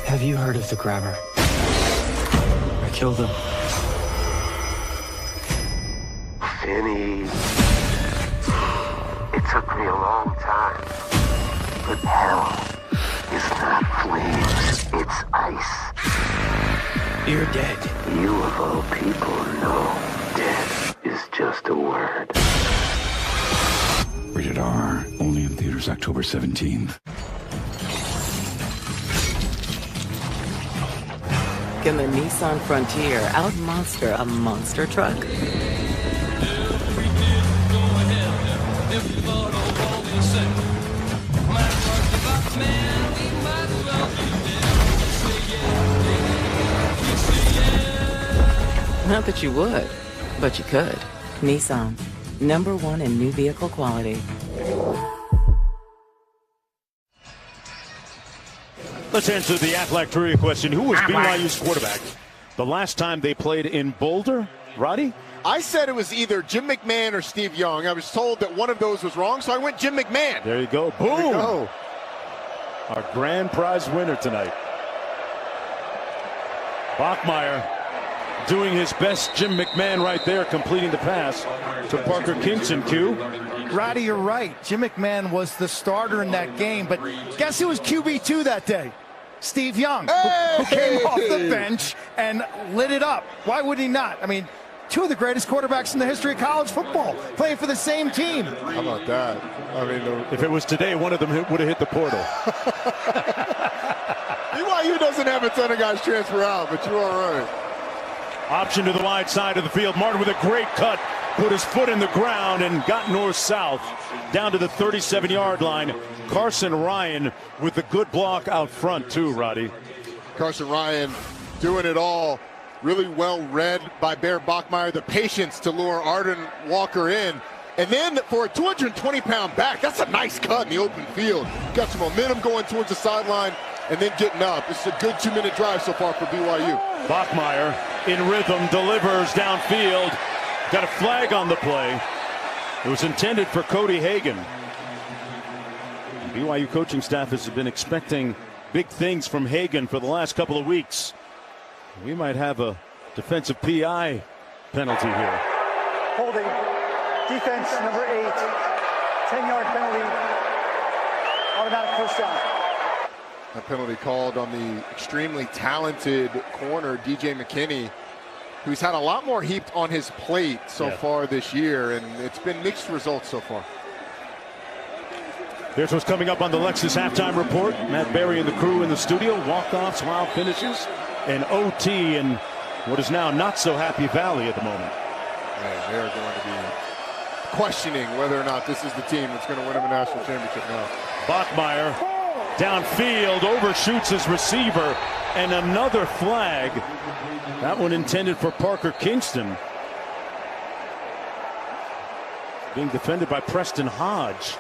Have you heard of the grabber? I killed him. Finny. It took me a long time. But hell is not flames, it's ice. You're dead. You of all people know death is just a word. Rated R. Only in theaters October 17th. Can the Nissan Frontier out-monster a monster truck? Not that you would, but you could. Nissan, #1 in new vehicle quality. Let's answer the Aflac trivia question. Who was BYU's quarterback the last time they played in Boulder? Roddy? I said it was either Jim McMahon or Steve Young. I was told that one of those was wrong, so I went Jim McMahon. There you go. Boom! You go. Our grand prize winner tonight. Bachmeier doing his best Jim McMahon right there, completing the pass to Parker Kingston. Q. Roddy, you're right. Jim McMahon was the starter in that game, but guess who was QB2 that day? Steve Young, who came off the bench and lit it up. Why would he not? I mean, two of the greatest quarterbacks in the history of college football playing for the same team. How about that? I mean, if it was today, one of them would have hit the portal. BYU doesn't have a ton of guys transfer out, but you are right. Option to the wide side of the field. Martin with a great cut. Put his foot in the ground and got north-south down to the 37-yard line. Carson Ryan with the good block out front too, Roddy. Carson Ryan doing it all. Really well read by Bear Bachmeier. The patience to lure Arden Walker in. And then for a 220-pound back, that's a nice cut in the open field. Got some momentum going towards the sideline and then getting up. It's a good 2-minute drive so far for BYU. Bachmeier in rhythm, delivers downfield. Got a flag on the play. It was intended for Cody Hagan. The BYU coaching staff has been expecting big things from Hagan for the last couple of weeks. We might have a defensive PI penalty here. Holding. Defense number 8. 10-yard penalty. Automatic first down. A penalty called on the extremely talented corner, DJ McKinney, who's had a lot more heaped on his plate so far this year, and it's been mixed results so far. Here's what's coming up on the Lexus halftime report. Matt Berry and the crew in the studio. Walk-offs, wild finishes, and OT in what is now not so happy Valley at the moment. Man, they're going to be questioning whether or not this is the team that's going to win them a national championship now. Bachmeier downfield, overshoots his receiver, and another flag. That one intended for Parker Kingston. Being defended by Preston Hodge.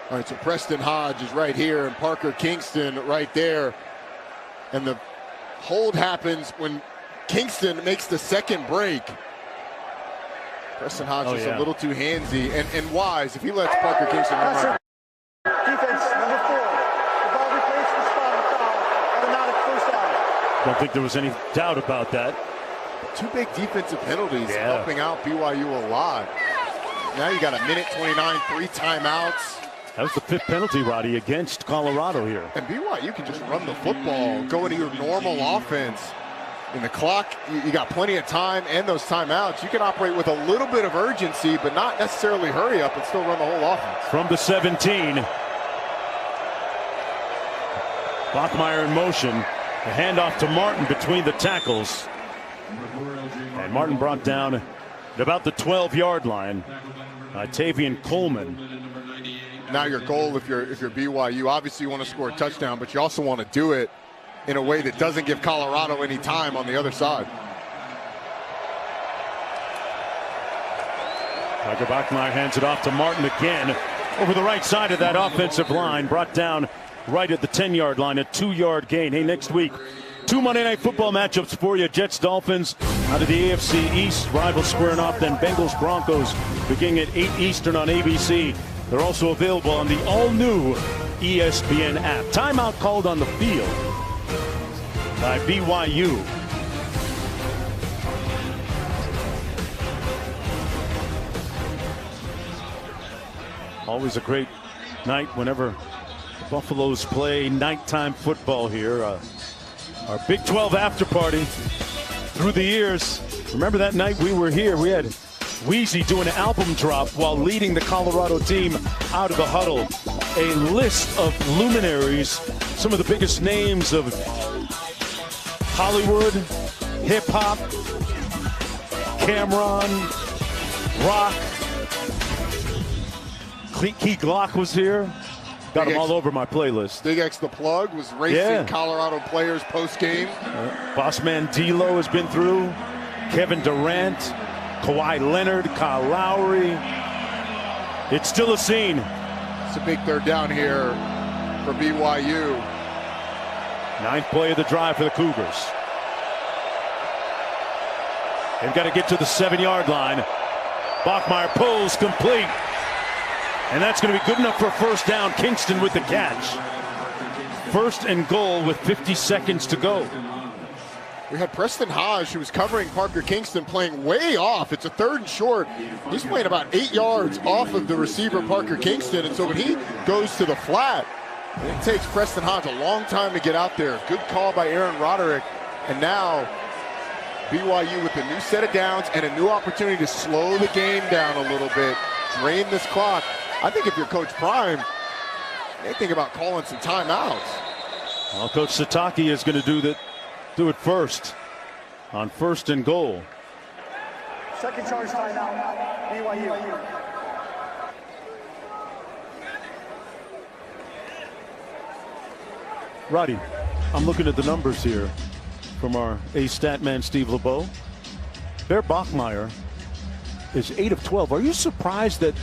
All right, so Preston Hodge is right here and Parker Kingston right there. And the hold happens when Kingston makes the second break. Preston Hodge is a little too handsy and wise if he lets Parker Kingston run right. Defense, number 4. The ball replaced the spot of the foul. Automatic first down. Don't think there was any doubt about that. 2 big defensive penalties helping out BYU a lot. Now you got a minute 29, 3 timeouts. That was the 5th penalty, Roddy, against Colorado here. And BYU can just run the football, go into your normal offense. In the clock, you got plenty of time and those timeouts. You can operate with a little bit of urgency, but not necessarily hurry up and still run the whole offense. From the 17. Bachmeier in motion. The handoff to Martin between the tackles. And Martin brought down at about the 12-yard line. Tavian Coleman. Now your goal, if you're BYU, obviously you want to score a touchdown, but you also want to do it in a way that doesn't give Colorado any time on the other side. Tiger Bachmeier hands it off to Martin again over the right side of that offensive line, brought down right at the 10-yard line, a 2-yard gain. Hey, next week, 2 Monday Night Football matchups for you. Jets Dolphins out of the AFC East, rivals squaring off, then Bengals Broncos beginning at 8 Eastern on ABC. They're also available on the all-new ESPN app. Timeout called on the field by BYU. Always a great night whenever the Buffaloes play nighttime football here. Our Big 12 after party through the years. Remember that night we were here? We had Weezy doing an album drop while leading the Colorado team out of the huddle. A list of luminaries, some of the biggest names of Hollywood, hip-hop, Cameron, rock. Key Glock was here. Got them all over my playlist. Big X the Plug was racing Colorado players post-game. Bossman D'Lo has been through. Kevin Durant, Kawhi Leonard, Kyle Lowry. It's still a scene. It's a big third down here for BYU. 9th play of the drive for the Cougars. They've got to get to the 7-yard line. Bachmeier pulls complete. And that's going to be good enough for a first down. Kingston with the catch. 1st and goal with 50 seconds to go. We had Preston Hodge, who was covering Parker Kingston, playing way off. It's a 3rd and short. He's playing about 8 yards off of the receiver, Parker Kingston. And so when he goes to the flat, it takes Preston Hodge a long time to get out there. Good call by Aaron Roderick. And now BYU with a new set of downs and a new opportunity to slow the game down a little bit, drain this clock. I think if you're Coach Prime, they think about calling some timeouts. Well, Coach Satake is going to do it first on 1st and goal. Second charge timeout, BYU. Roddy, I'm looking at the numbers here from our A-stat man, Steve LeBeau. Bear Bachmeier is 8 of 12. Are you surprised that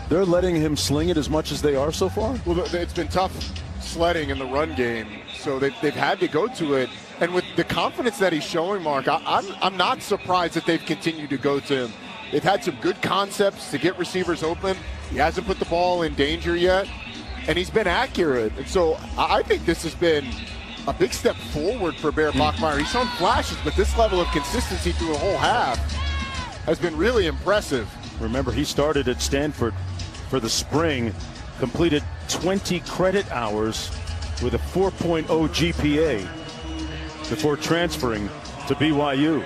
they're letting him sling it as much as they are so far? Well, it's been tough sledding in the run game, so they've had to go to it. And with the confidence that he's showing, Mark, I'm not surprised that they've continued to go to him. They've had some good concepts to get receivers open. He hasn't put the ball in danger yet, and he's been accurate. And so I think this has been a big step forward for Bear Bachmeier. He's shown flashes, but this level of consistency through a whole half has been really impressive. Remember, he started at Stanford for the spring, completed 20 credit hours with a 4.0 GPA before transferring to BYU.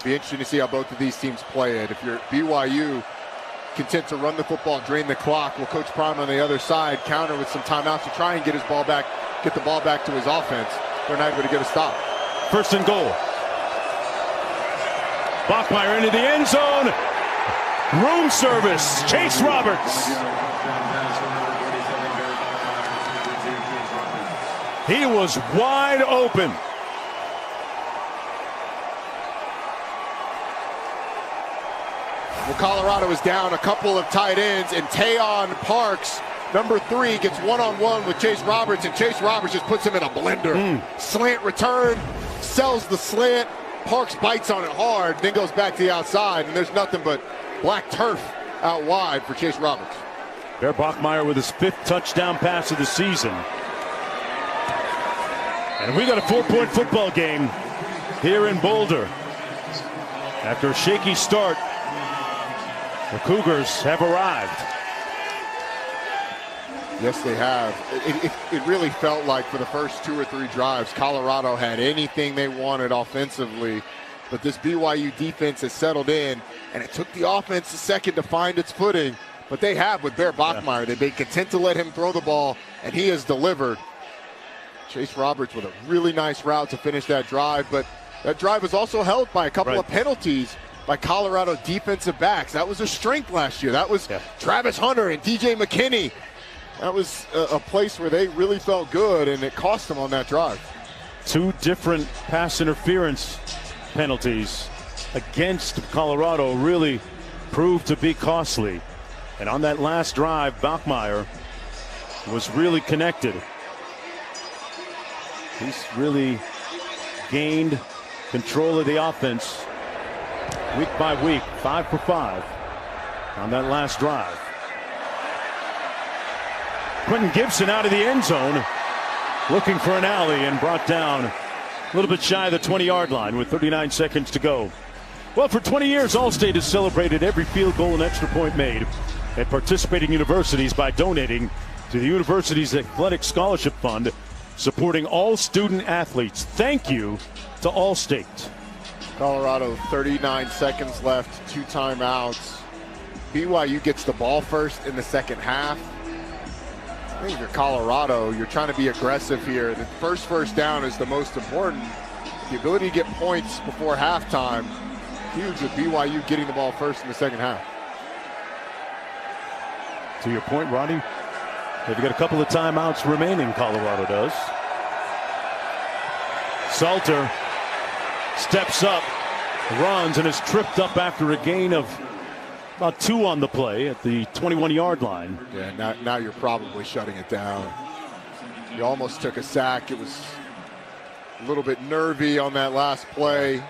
Be interesting to see how both of these teams play it. If you're BYU, content to run the football, drain the clock, will Coach Prime on the other side counter with some timeouts to try and get his ball back, get the ball back to his offense. They're not able to get a stop. 1st and goal. Bachmeier into the end zone. Room service, Chase Roberts. He was wide open. Well, Colorado is down a couple of tight ends, and Tayon Parks, number 3, gets one-on-one with Chase Roberts, and Chase Roberts just puts him in a blender. Slant return, sells the slant, Parks bites on it hard, then goes back to the outside, and there's nothing but black turf out wide for Chase Roberts. Bear Bachmeier with his 5th touchdown pass of the season. And we got a 4-point football game here in Boulder. After a shaky start, the Cougars have arrived. Yes, they have. It really felt like for the first 2 or 3 drives, Colorado had anything they wanted offensively. But this BYU defense has settled in, and it took the offense a second to find its footing. But they have with Bear Bachmeier. Yeah. They've been content to let him throw the ball, and he has delivered. Chase Roberts with a really nice route to finish that drive. But that drive was also helped by a couple of penalties by Colorado defensive backs. That was a strength last year. That was Travis Hunter and DJ McKinney. That was a place where they really felt good, and it cost them on that drive. 2 different pass interference penalties against Colorado really proved to be costly. And on that last drive, Bachmeier was really connected. He's really gained control of the offense week by week, 5 for 5 on that last drive. Quentin Gibson out of the end zone, looking for an alley, and brought down a little bit shy of the 20-yard line with 39 seconds to go. Well, for 20 years, Allstate has celebrated every field goal and extra point made at participating universities by donating to the university's athletic scholarship fund, supporting all student athletes. Thank you to Allstate. Colorado, 39 seconds left, 2 timeouts. BYU gets the ball first in the second half. I think if you're Colorado, you're trying to be aggressive here. The first down is the most important. The ability to get points before halftime, huge with BYU getting the ball first in the second half. To your point, Ronnie, they've got a couple of timeouts remaining, Colorado does. Salter steps up, runs, and is tripped up after a gain of about 2 on the play at the 21-yard line. Yeah, now you're probably shutting it down. You almost took a sack. It was a little bit nervy on that last play.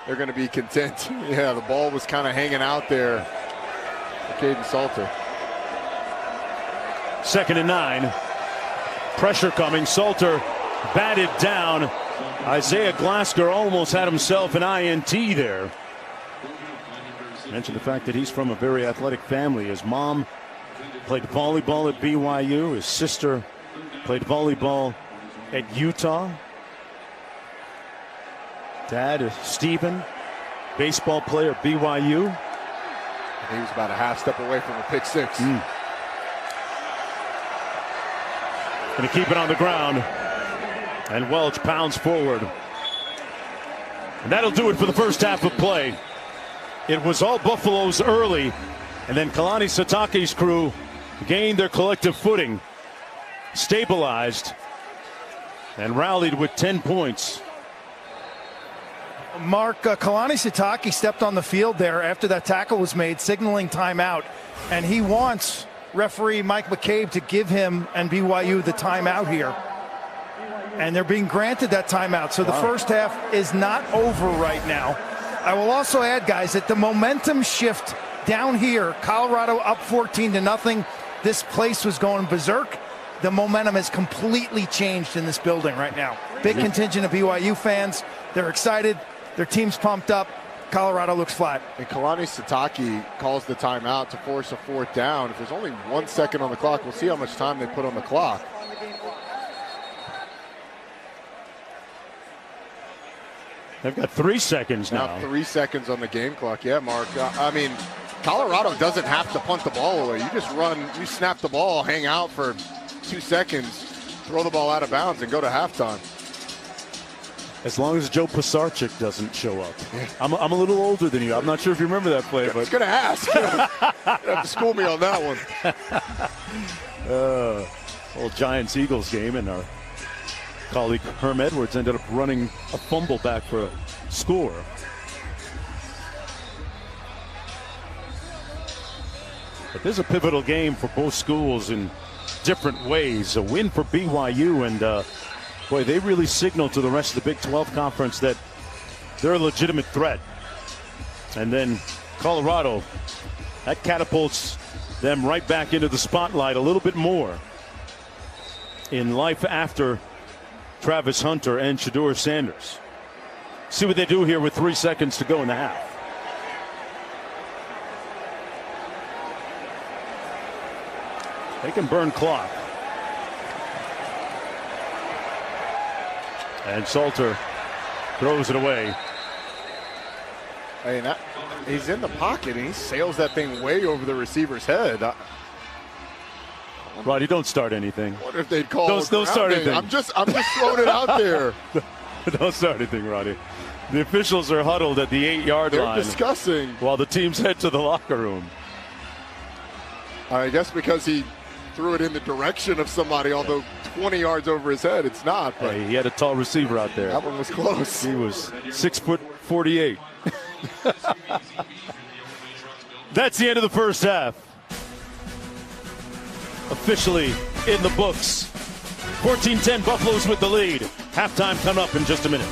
They're going to be content. Yeah, the ball was kind of hanging out there for Caden Salter. 2nd and 9. Pressure coming. Salter batted down. Isaiah Glasker almost had himself an INT there. Mentioned the fact that he's from a very athletic family. His mom played volleyball at BYU. His sister played volleyball at Utah. Dad is Stephen, baseball player at BYU. He was about a half step away from a pick 6. Going to keep it on the ground. And Welch pounds forward. And that'll do it for the first half of play. It was all Buffaloes early, and then Kalani Sitake's crew gained their collective footing, stabilized, and rallied with 10 points. Mark, Kalani Sitake stepped on the field there after that tackle was made, signaling timeout, and he wants referee Mike McCabe to give him and BYU the timeout here. And they're being granted that timeout, so the first half is not over right now. I will also add, guys, that the momentum shift down here, Colorado up 14-0. This place was going berserk. The momentum has completely changed in this building right now. Big contingent of BYU fans. They're excited. Their team's pumped up. Colorado looks flat. And Kalani Sitake calls the timeout to force a 4th down. If there's only 1 second on the clock, we'll see how much time they put on the clock. They've got 3 seconds now. 3 seconds on the game clock. Yeah, Mark. I mean, Colorado doesn't have to punt the ball away. You just run, you snap the ball, hang out for 2 seconds, throw the ball out of bounds, and go to halftime. As long as Joe Pisarcik doesn't show up. Yeah. I'm a little older than you. I'm not sure if you remember that play. I was going to ask. You have to school me on that one. Old Giants-Eagles game, and our colleague Herm Edwards ended up running a fumble back for a score. But this is a pivotal game for both schools in different ways. A win for BYU, and boy, they really signal to the rest of the Big 12 Conference that they're a legitimate threat. And then Colorado, that catapults them right back into the spotlight a little bit more in life after Travis Hunter and Shedeur Sanders. See what they do here with 3 seconds to go in the half. They can burn clock. And Salter throws it away. I mean, he's in the pocket and he sails that thing way over the receiver's head. Roddy, don't start anything. What if they'd call? Don't start anything. I'm just throwing it out there. Don't start anything, Roddy. The officials are huddled at the 8-yard line. They're discussing while the teams head to the locker room. I guess because he threw it in the direction of somebody, although 20 yards over his head, it's not. But hey, he had a tall receiver out there. That one was close. He was 6'48". That's the end of the first half. Officially in the books. 14-10 Buffaloes with the lead. Halftime coming up in just a minute.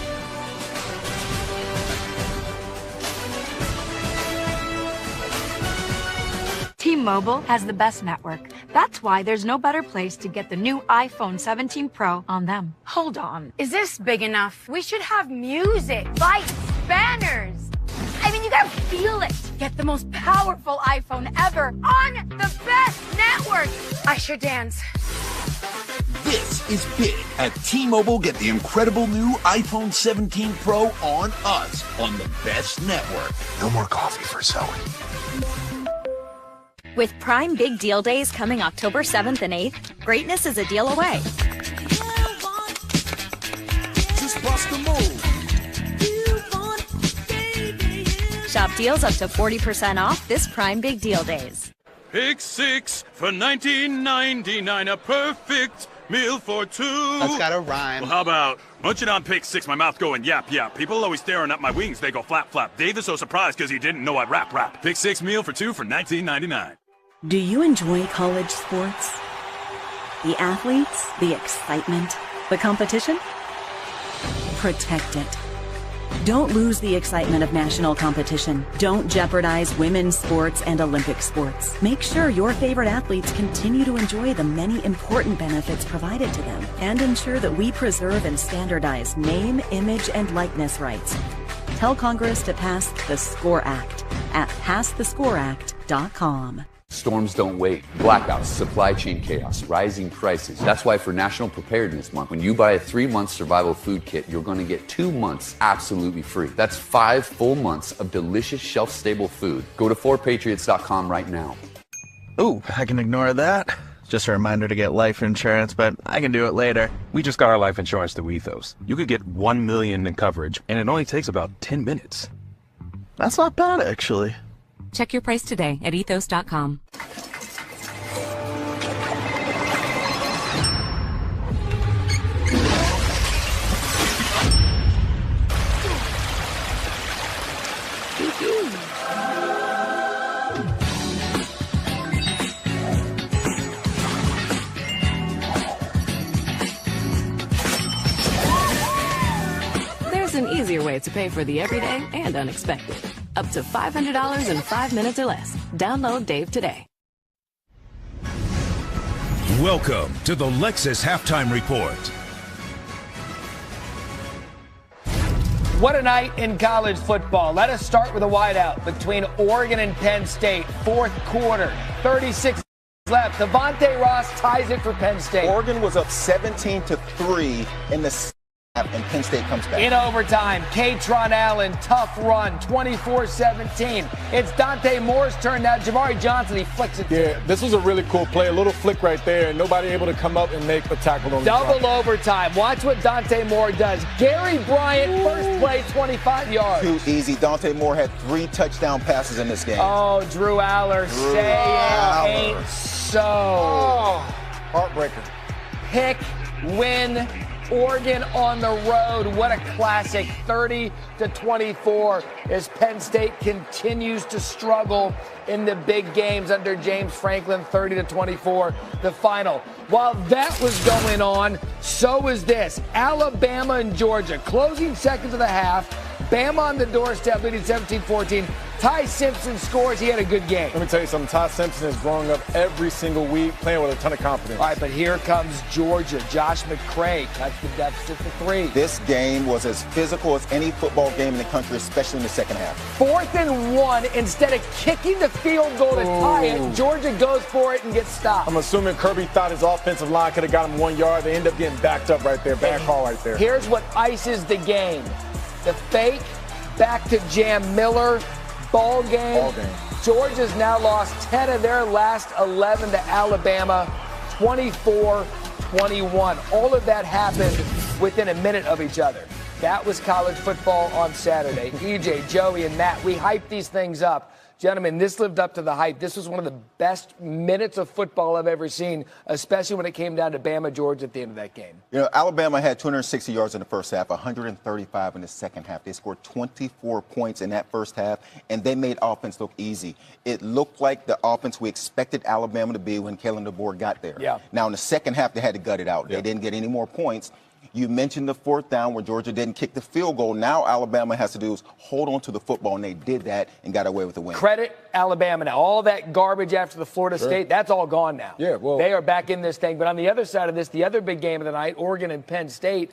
T-Mobile has the best network. That's why there's no better place to get the new iPhone 17 Pro on them. Hold on. Is this big enough? We should have music, lights, banners. I mean, you gotta feel it. Get the most powerful iPhone ever on the best network. I sure dance. This is big. At T-Mobile, get the incredible new iPhone 17 Pro on us on the best network. No more coffee for Zoe. With Prime Big Deal Days coming October 7th and 8th, greatness is a deal away. Just bust the move. Shop deals up to 40% off this Prime Big Deal Days. Pick 6 for $19.99, a perfect meal for two. That's gotta rhyme. Well, how about munching on Pick 6, my mouth going yap yap. People always staring at my wings, they go flap flap. Dave is so surprised because he didn't know I'd rap. Pick 6 meal for two for $19.99. Do you enjoy college sports? The athletes, the excitement, the competition? Protect it. Don't lose the excitement of national competition. Don't jeopardize women's sports and Olympic sports. Make sure your favorite athletes continue to enjoy the many important benefits provided to them, and ensure that we preserve and standardize name, image, and likeness rights. Tell Congress to pass the SCORE Act at passthescoreact.com. Storms don't wait. Blackouts, supply chain chaos, rising prices. That's why for National Preparedness Month, when you buy a 3-month survival food kit, you're going to get 2 months absolutely free. That's 5 full months of delicious, shelf-stable food. Go to 4patriots.com right now. Ooh, I can ignore that. Just a reminder to get life insurance, but I can do it later. We just got our life insurance through Ethos. You could get $1 million in coverage, and it only takes about 10 minutes. That's not bad, actually. Check your price today at ethos.com. There's an easier way to pay for the everyday and unexpected. Up to $500 in 5 minutes or less. Download Dave today. Welcome to the Lexus Halftime Report. What a night in college football. Let us start with a wideout between Oregon and Penn State. Fourth quarter, 36 left. Devontae Ross ties it for Penn State. Oregon was up 17-3 in the and Penn State comes back. In overtime, Katron Allen, tough run, 24-17. It's Dante Moore's turn now. Jamari Johnson, he flicks it. Yeah, this was a really cool play. A little flick right there, and nobody able to come up and make a tackle on the double overtime. Watch what Dante Moore does. Gary Bryant, first play, 25 yards. Too easy. Dante Moore had 3 touchdown passes in this game. Oh, Drew Aller, say it ain't so. Oh, heartbreaker. Pick, win. Oregon on the road. What a classic. 30-24 as Penn State continues to struggle in the big games under James Franklin. 30-24, the final. While that was going on, so was this. Alabama and Georgia. Closing seconds of the half. Bama on the doorstep, leading 17-14. Ty Simpson scores. He had a good game. Let me tell you something. Ty Simpson is growing up every single week, playing with a ton of confidence. All right, but here comes Georgia. Josh McCray cuts the deficit to 3. This game was as physical as any football game in the country, especially in the second half. 4th and 1. Instead of kicking the field goal to tie it, Georgia goes for it and gets stopped. I'm assuming Kirby thought his offensive line could have got him 1 yard. They end up getting backed up right there. Bad call right there. Here's what ices the game. The fake, back to Jam Miller. Ball game. Georgia's now lost 10 of their last 11 to Alabama, 24-21. All of that happened within a minute of each other. That was college football on Saturday. EJ, Joey, and Matt, we hyped these things up. Gentlemen, this lived up to the hype. This was one of the best minutes of football I've ever seen, especially when it came down to Bama, Georgia at the end of that game. You know, Alabama had 260 yards in the first half, 135 in the second half. They scored 24 points in that first half, and they made offense look easy. It looked like the offense we expected Alabama to be when Kalen DeBoer got there. Yeah. Now, in the second half, they had to gut it out. Yeah. They didn't get any more points. You mentioned the 4th down where Georgia didn't kick the field goal. Now Alabama has to do is hold on to the football, and they did that and got away with the win. Credit Alabama now. All that garbage after the Florida State, that's all gone now. Yeah, well, they are back in this thing. But on the other side of this, the other big game of the night, Oregon and Penn State.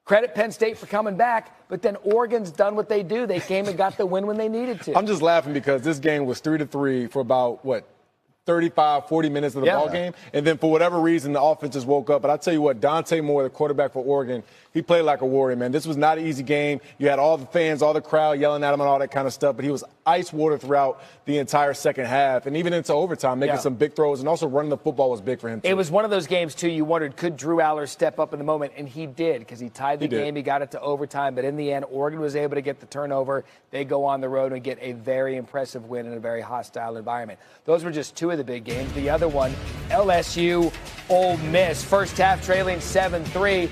Credit Penn State for coming back, but then Oregon's done what they do. They came and got the win when they needed to. I'm just laughing because this game was 3-3 for about, 35, 40 minutes of the ball game. And then for whatever reason, the offense just woke up. But I tell you what, Dante Moore, the quarterback for Oregon, he played like a warrior, man. This was not an easy game. You had all the fans, all the crowd yelling at him and all that kind of stuff. But he was ice water throughout the entire second half and even into overtime, making some big throws. And also running the football was big for him, too. It was one of those games, too, you wondered, could Drew Aller step up in the moment? And he did, because he tied the game. He got it to overtime. But in the end, Oregon was able to get the turnover. They go on the road and get a very impressive win in a very hostile environment. Those were just 2 of the big games. The other one, LSU, Ole Miss. First half trailing 7-3.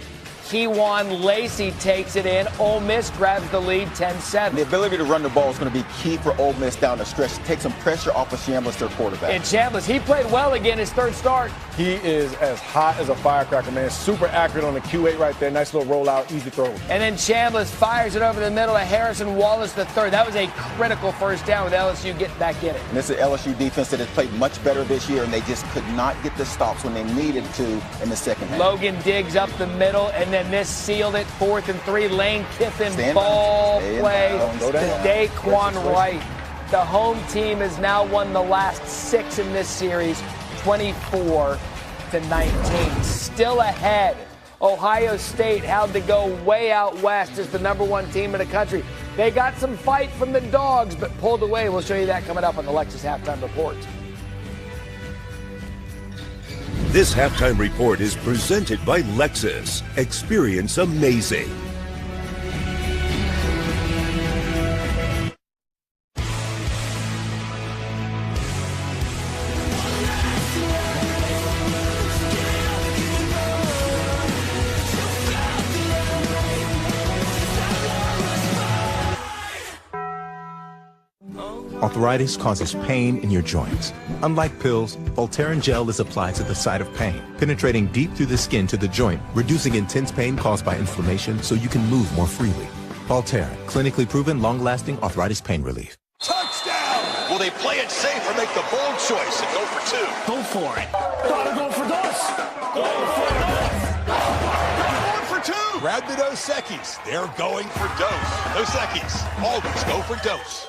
Kejuan Lacey takes it in. Ole Miss grabs the lead 10-7. The ability to run the ball is going to be key for Ole Miss down the stretch. Take some pressure off of Chambliss, their quarterback. And Chambliss, he played well again his third start. He is as hot as a firecracker, man. Super accurate on the Q8 right there. Nice little rollout, easy throw. And then Chambliss fires it over the middle to Harrison Wallace III. That was a critical first down with LSU getting back in it. And this is an LSU defense that has played much better this year, and they just could not get the stops when they needed to in the second half. Logan Diggs up the middle, and then this sealed it. 4th and 3. Lane Kiffin ball play to Daquan Wright. The home team has now won the last 6 in this series, 24-19. Still ahead. Ohio State had to go way out west as the #1 team in the country. They got some fight from the Dogs, but pulled away. We'll show you that coming up on the Lexus Halftime Report. This halftime report is presented by Lexus. Experience amazing. Arthritis causes pain in your joints. Unlike pills, Voltaren gel is applied to the site of pain, penetrating deep through the skin to the joint, reducing intense pain caused by inflammation so you can move more freely. Voltaren, clinically proven long-lasting arthritis pain relief. Touchdown! Will they play it safe or make the bold choice and go for 2? Go for it. Gotta go for dos. Go for it. Going for 2. Grab the Dos Equis. They're going for Dos. Dos Equis. Always go for Dos.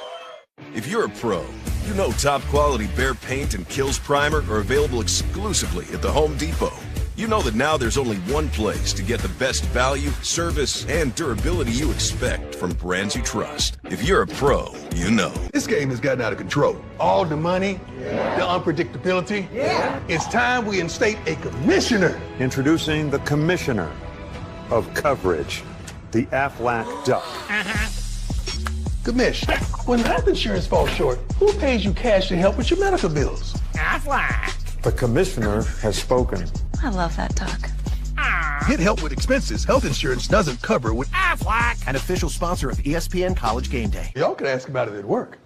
If you're a pro, you know top quality Behr paint and Kills primer are available exclusively at the Home Depot. You know that now there's only one place to get the best value, service, and durability you expect from brands you trust. If you're a pro, you know. This game has gotten out of control. All the money, the unpredictability. It's time we instate a commissioner. Introducing the commissioner of coverage, the Aflac Duck. Commish, when health insurance falls short, who pays you cash to help with your medical bills? Aflac. The commissioner has spoken. I love that duck. Get help with expenses health insurance doesn't cover with Aflac, an official sponsor of ESPN College Game Day. Y'all can ask about it at work.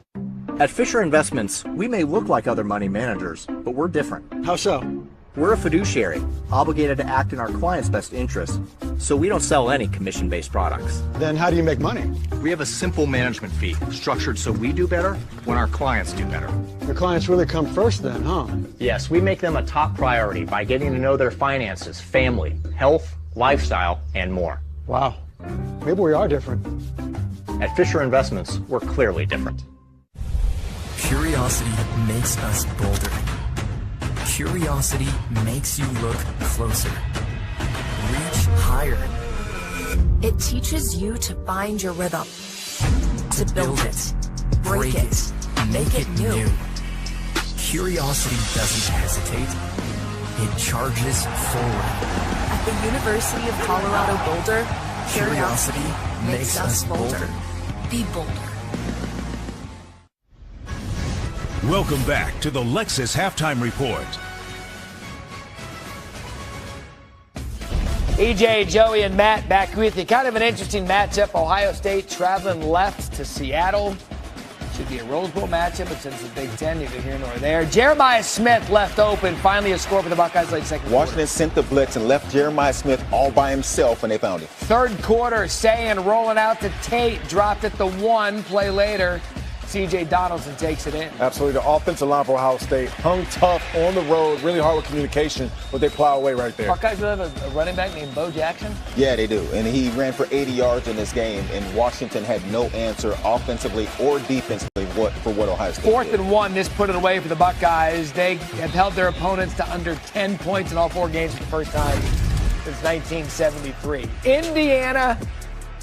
At Fisher Investments, we may look like other money managers, but we're different. How so? We're a fiduciary, obligated to act in our clients' best interest, so we don't sell any commission-based products. Then how do you make money? We have a simple management fee, structured so we do better when our clients do better. The clients really come first then, huh? Yes, we make them a top priority by getting to know their finances, family, health, lifestyle, and more. Wow. Maybe we are different. At Fisher Investments, we're clearly different. Curiosity makes us bolder. Curiosity makes you look closer. Reach higher. It teaches you to find your rhythm, to build it, break it, make it new. Curiosity doesn't hesitate. It charges forward. At the University of Colorado Boulder, Curiosity makes us bolder. Be bolder. Welcome back to the Lexus Halftime Report. EJ, Joey, and Matt back with you. Kind of an interesting matchup. Ohio State traveling left to Seattle. Should be a Rose Bowl matchup, but since the Big Ten, neither here nor there. Jeremiah Smith left open. Finally a score for the Buckeyes late second Washington quarter. sent the blitz and left Jeremiah Smith all by himself, and they found him. Third quarter, Sayin rolling out to Tate. Dropped at the 1. Play later. C.J. Donaldson takes it in. Absolutely. The offensive line for Ohio State hung tough on the road, really hard with communication, but they plow away right there. Buckeyes have a running back named Bo Jackson? Yeah, they do. And he ran for 80 yards in this game, and Washington had no answer offensively or defensively for what Ohio State Fourth did. and 1, this put it away for the Buckeyes. They have held their opponents to under 10 points in all 4 games for the first time since 1973. Indiana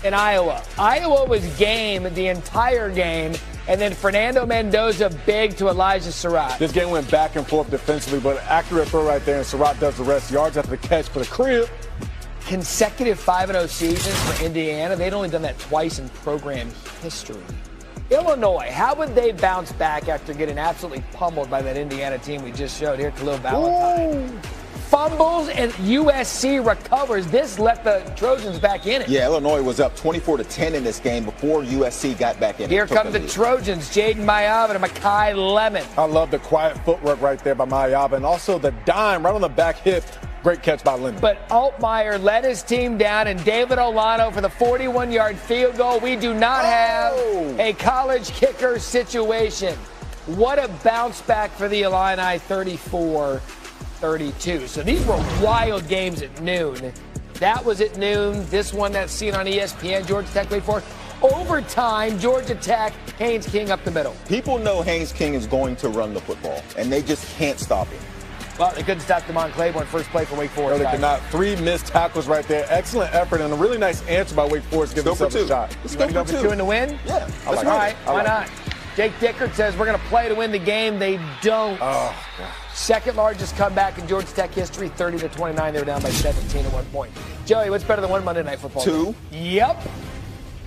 and Iowa. Iowa was game the entire game, and then Fernando Mendoza big to Elijah Surratt. This game went back and forth defensively, but accurate throw right there, and Surratt does the rest. Yards after the catch for the crib. Consecutive 5-0 seasons for Indiana. They'd only done that twice in program history. Illinois, how would they bounce back after getting absolutely pummeled by that Indiana team we just showed here? Khalil Valentine. Ooh. Fumbles and USC recovers. This let the Trojans back in it. Yeah, Illinois was up 24-10 in this game before USC got back in it. Here come the Trojans, Jaden Mayava and Makai Lemon. I love the quiet footwork right there by Mayava, and also the dime right on the back hip. Great catch by Lemon. But Altmaier led his team down, and David Olano for the 41-yard field goal. We do not have a college kicker situation. What a bounce back for the Illini, 34-32. So these were wild games at noon. That was at noon. This one that's seen on ESPN, Georgia Tech played for overtime. Georgia Tech, Haynes King up the middle. People know Haynes King is going to run the football, and they just can't stop him. Well, they couldn't stop Damon Claiborne, first play for Wake Forest. No, they could not. 3 missed tackles right there. Excellent effort and a really nice answer by Wake Forest giving themselves a shot. Let's go for 2 in the win? Yeah. All right, why not? Jake Dickert says we're going to play to win the game. They don't. Oh, God. Second largest comeback in Georgia Tech history, 30-29. They were down by 17 at one point. Joey, what's better than one Monday Night Football? 2. Yep.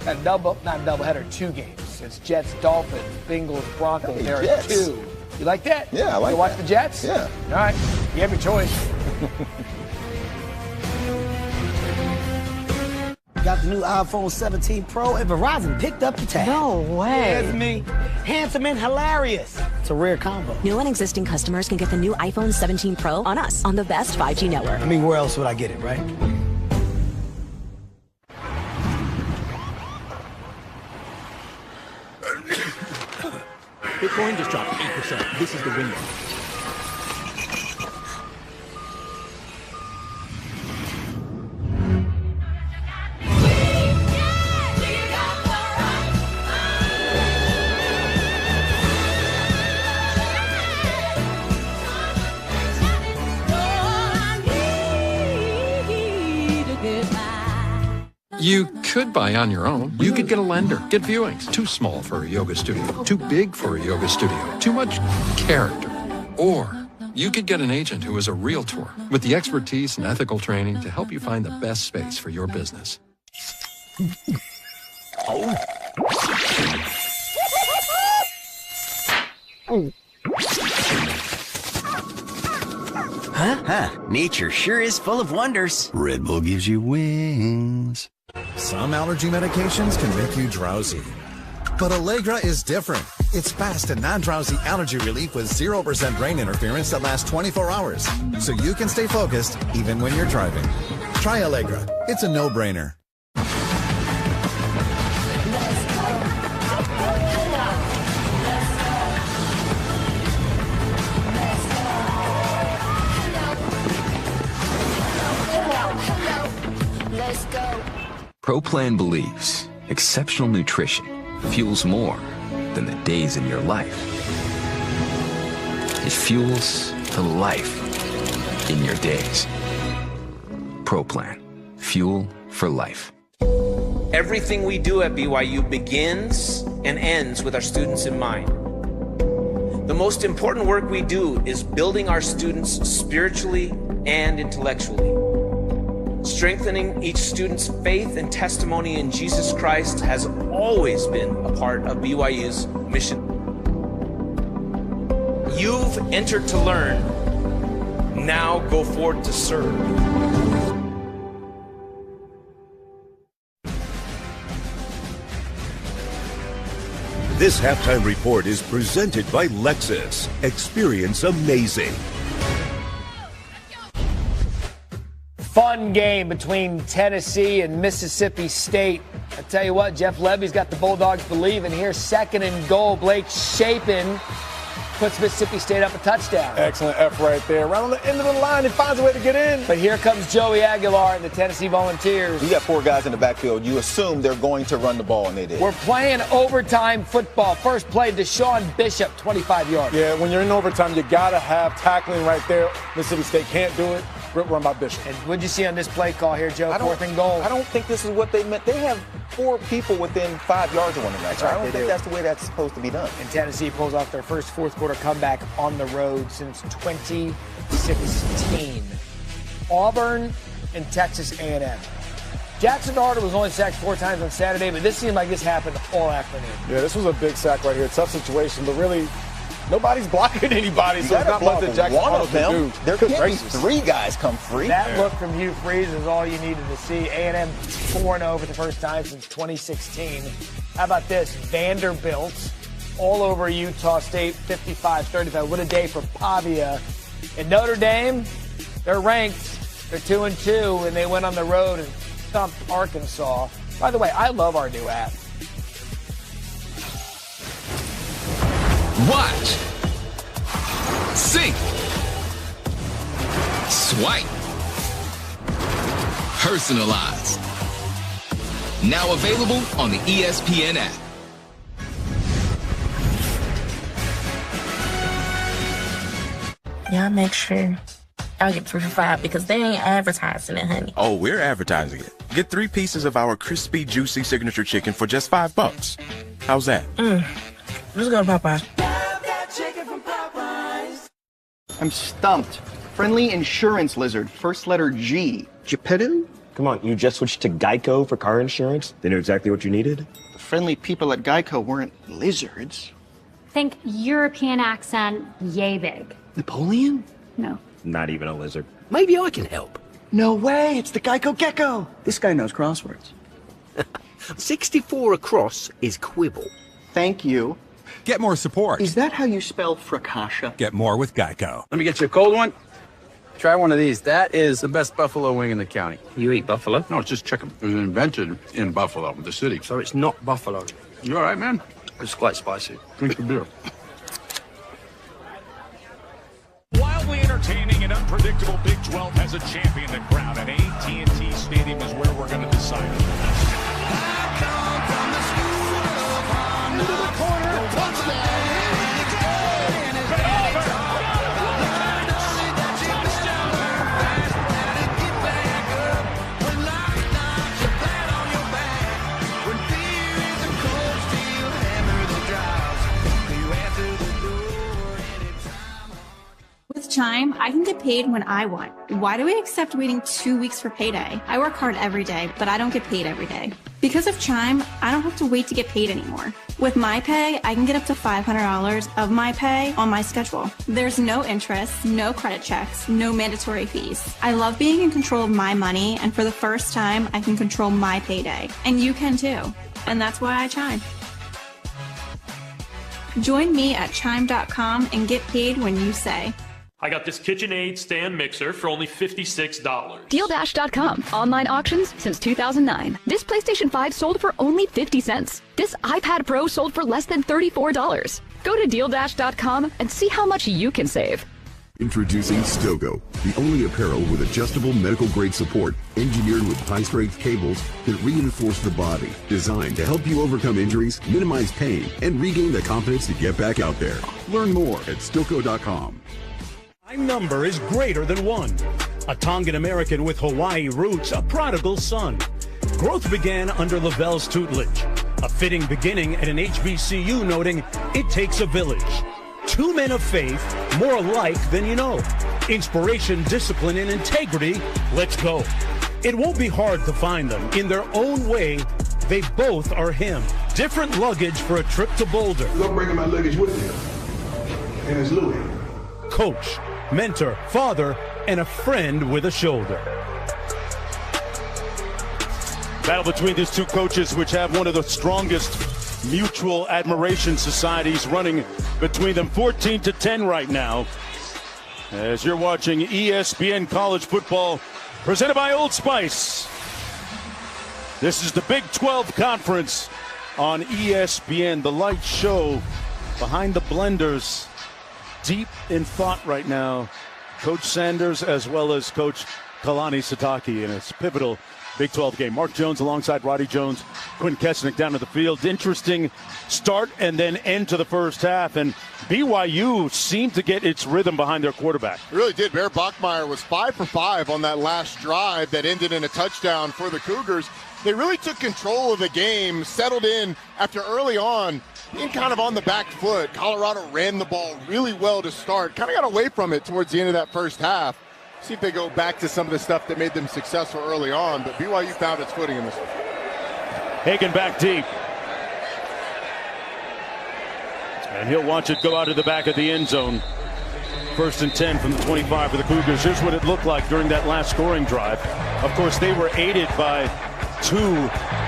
Not a doubleheader, 2 games. It's Jets, Dolphins, Bengals, Broncos. Hey, there are Jets. 2. You like that? Yeah, I like you watch the Jets? Yeah. All right. You have your choice. Got the new iPhone 17 Pro, and Verizon picked up the tab. No way. That's me. Handsome and hilarious. It's a rare combo. New and existing customers can get the new iPhone 17 Pro on us, on the best 5G network. I mean, where else would I get it, right? Bitcoin just dropped 8%. This is the window. You could buy on your own. You could get a lender, get viewings. Too small for a yoga studio. Too big for a yoga studio. Too much character. Or you could get an agent who is a realtor with the expertise and ethical training to help you find the best space for your business. Nature sure is full of wonders. Red Bull gives you wings. Some allergy medications can make you drowsy, but Allegra is different. It's fast and non-drowsy allergy relief with 0% brain interference that lasts 24 hours. So you can stay focused even when you're driving. Try Allegra. It's a no-brainer. ProPlan believes exceptional nutrition fuels more than the days in your life. It fuels the life in your days. ProPlan. Fuel for life. Everything we do at BYU begins and ends with our students in mind. The most important work we do is building our students spiritually and intellectually. Strengthening each student's faith and testimony in Jesus Christ has always been a part of BYU's mission. You've entered to learn. Now go forth to serve. This halftime report is presented by Lexus. Experience amazing. Fun game between Tennessee and Mississippi State. I tell you what, Jeff Levy's got the Bulldogs believing here. 2nd and goal. Blake Shapen puts Mississippi State up a touchdown. Excellent effort right there. Right on the end of the line, and finds a way to get in. But here comes Joey Aguilar and the Tennessee Volunteers. You got 4 guys in the backfield. You assume they're going to run the ball, and they did. We're playing overtime football. First play, Deshaun Bishop, 25 yards. Yeah, when you're in overtime, you got to have tackling right there. Mississippi State can't do it. Run by Bishop. And what'd you see on this play call here, Joe? 4th and goal. I don't think this is what they meant. They have 4 people within 5 yards of one another. I don't think that's the way that's supposed to be done. And Tennessee pulls off their first fourth quarter comeback on the road since 2016. Auburn and Texas A&M. Jackson Carter was only sacked 4 times on Saturday, but this seemed like this happened all afternoon. Yeah, this was a big sack right here. Tough situation, but really, nobody's blocking anybody, so it's not much that Jackson Carter can do. There can't be 3 guys come free. That look from Hugh Freeze is all you needed to see. A&M 4-0 for the first time since 2016. How about this? Vanderbilt all over Utah State, 55-35. What a day for Pavia. And Notre Dame, they're ranked. They're 2-2, and they went on the road and thumped Arkansas. By the way, I love our new app. Watch. Sync. Swipe. Personalize. Now available on the ESPN app. Y'all make sure y'all get 3 for $5 because they ain't advertising it, honey. Oh, we're advertising it. Get 3 pieces of our crispy, juicy signature chicken for just $5. How's that? Let's go to Popeye. I'm stumped. Friendly insurance lizard, first letter G. Geppetto? Come on, you just switched to Geico for car insurance? They knew exactly what you needed? The friendly people at Geico weren't lizards. Think European accent, yay big. Napoleon? No. Not even a lizard. Maybe I can help. No way, it's the Geico Gecko. This guy knows crosswords. 64 across is quibble. Thank you. Get more support. Is that how you spell fracascia? Get more with Geico. Let me get you a cold one. Try one of these. That is the best buffalo wing in the county. You eat buffalo? No, it's just chicken. It was invented in Buffalo, the city. So it's not buffalo. You all right, man? It's quite spicy. Drink the beer. Wildly entertaining and unpredictable Big 12 has a champion to crown, and AT&T Stadium is where we're going to decide it. Into the corner, touchdown. With Chime, I can get paid when I want. Why do we accept waiting 2 weeks for payday? I work hard every day, but I don't get paid every day. Because of Chime, I don't have to wait to get paid anymore. With my pay, I can get up to $500 of my pay on my schedule. There's no interest, no credit checks, no mandatory fees. I love being in control of my money, and for the first time, I can control my payday. And you can too. And that's why I Chime. Join me at chime.com and get paid when you say. I got this KitchenAid stand mixer for only $56. DealDash.com. Online auctions since 2009. This PlayStation 5 sold for only 50 cents. This iPad Pro sold for less than $34. Go to DealDash.com and see how much you can save. Introducing Stogo, the only apparel with adjustable medical-grade support, engineered with high-strength cables that reinforce the body, designed to help you overcome injuries, minimize pain, and regain the confidence to get back out there. Learn more at Stogo.com. My number is greater than 1. A Tongan American with Hawaii roots, a prodigal son. Growth began under Lavelle's tutelage. A fitting beginning at an HBCU, noting, "It takes a village." 2 men of faith, more alike than you know. Inspiration, discipline, and integrity. Let's go. It won't be hard to find them. In their own way, they both are him. Different luggage for a trip to Boulder. I'm bringing my luggage with me. And it's Louis. Coach, mentor, father, and a friend with a shoulder. Battle between these two coaches, which have one of the strongest mutual admiration societies running between them. 14-10 right now. As you're watching ESPN College Football, presented by Old Spice. This is the Big 12 Conference on ESPN. The light show behind the blenders. Deep in thought right now, Coach Sanders as well as Coach Kalani Sitake in its pivotal Big 12 game. Mark Jones alongside Roddy Jones, Quinn Kesnick down to the field. Interesting start and then end to the first half, and BYU seemed to get its rhythm behind their quarterback. It really did. Bear Bachmeier was 5 for 5 on that last drive that ended in a touchdown for the Cougars. They really took control of the game, settled in after early on being kind of on the back foot. Colorado ran the ball really well to start, kind of got away from it towards the end of that first half. See if they go back to some of the stuff that made them successful early on, but BYU found its footing in this one. Hagan back deep. And he'll watch it go out of the back of the end zone. 1st and 10 from the 25 for the Cougars. Here's what it looked like during that last scoring drive. Of course, they were aided by 2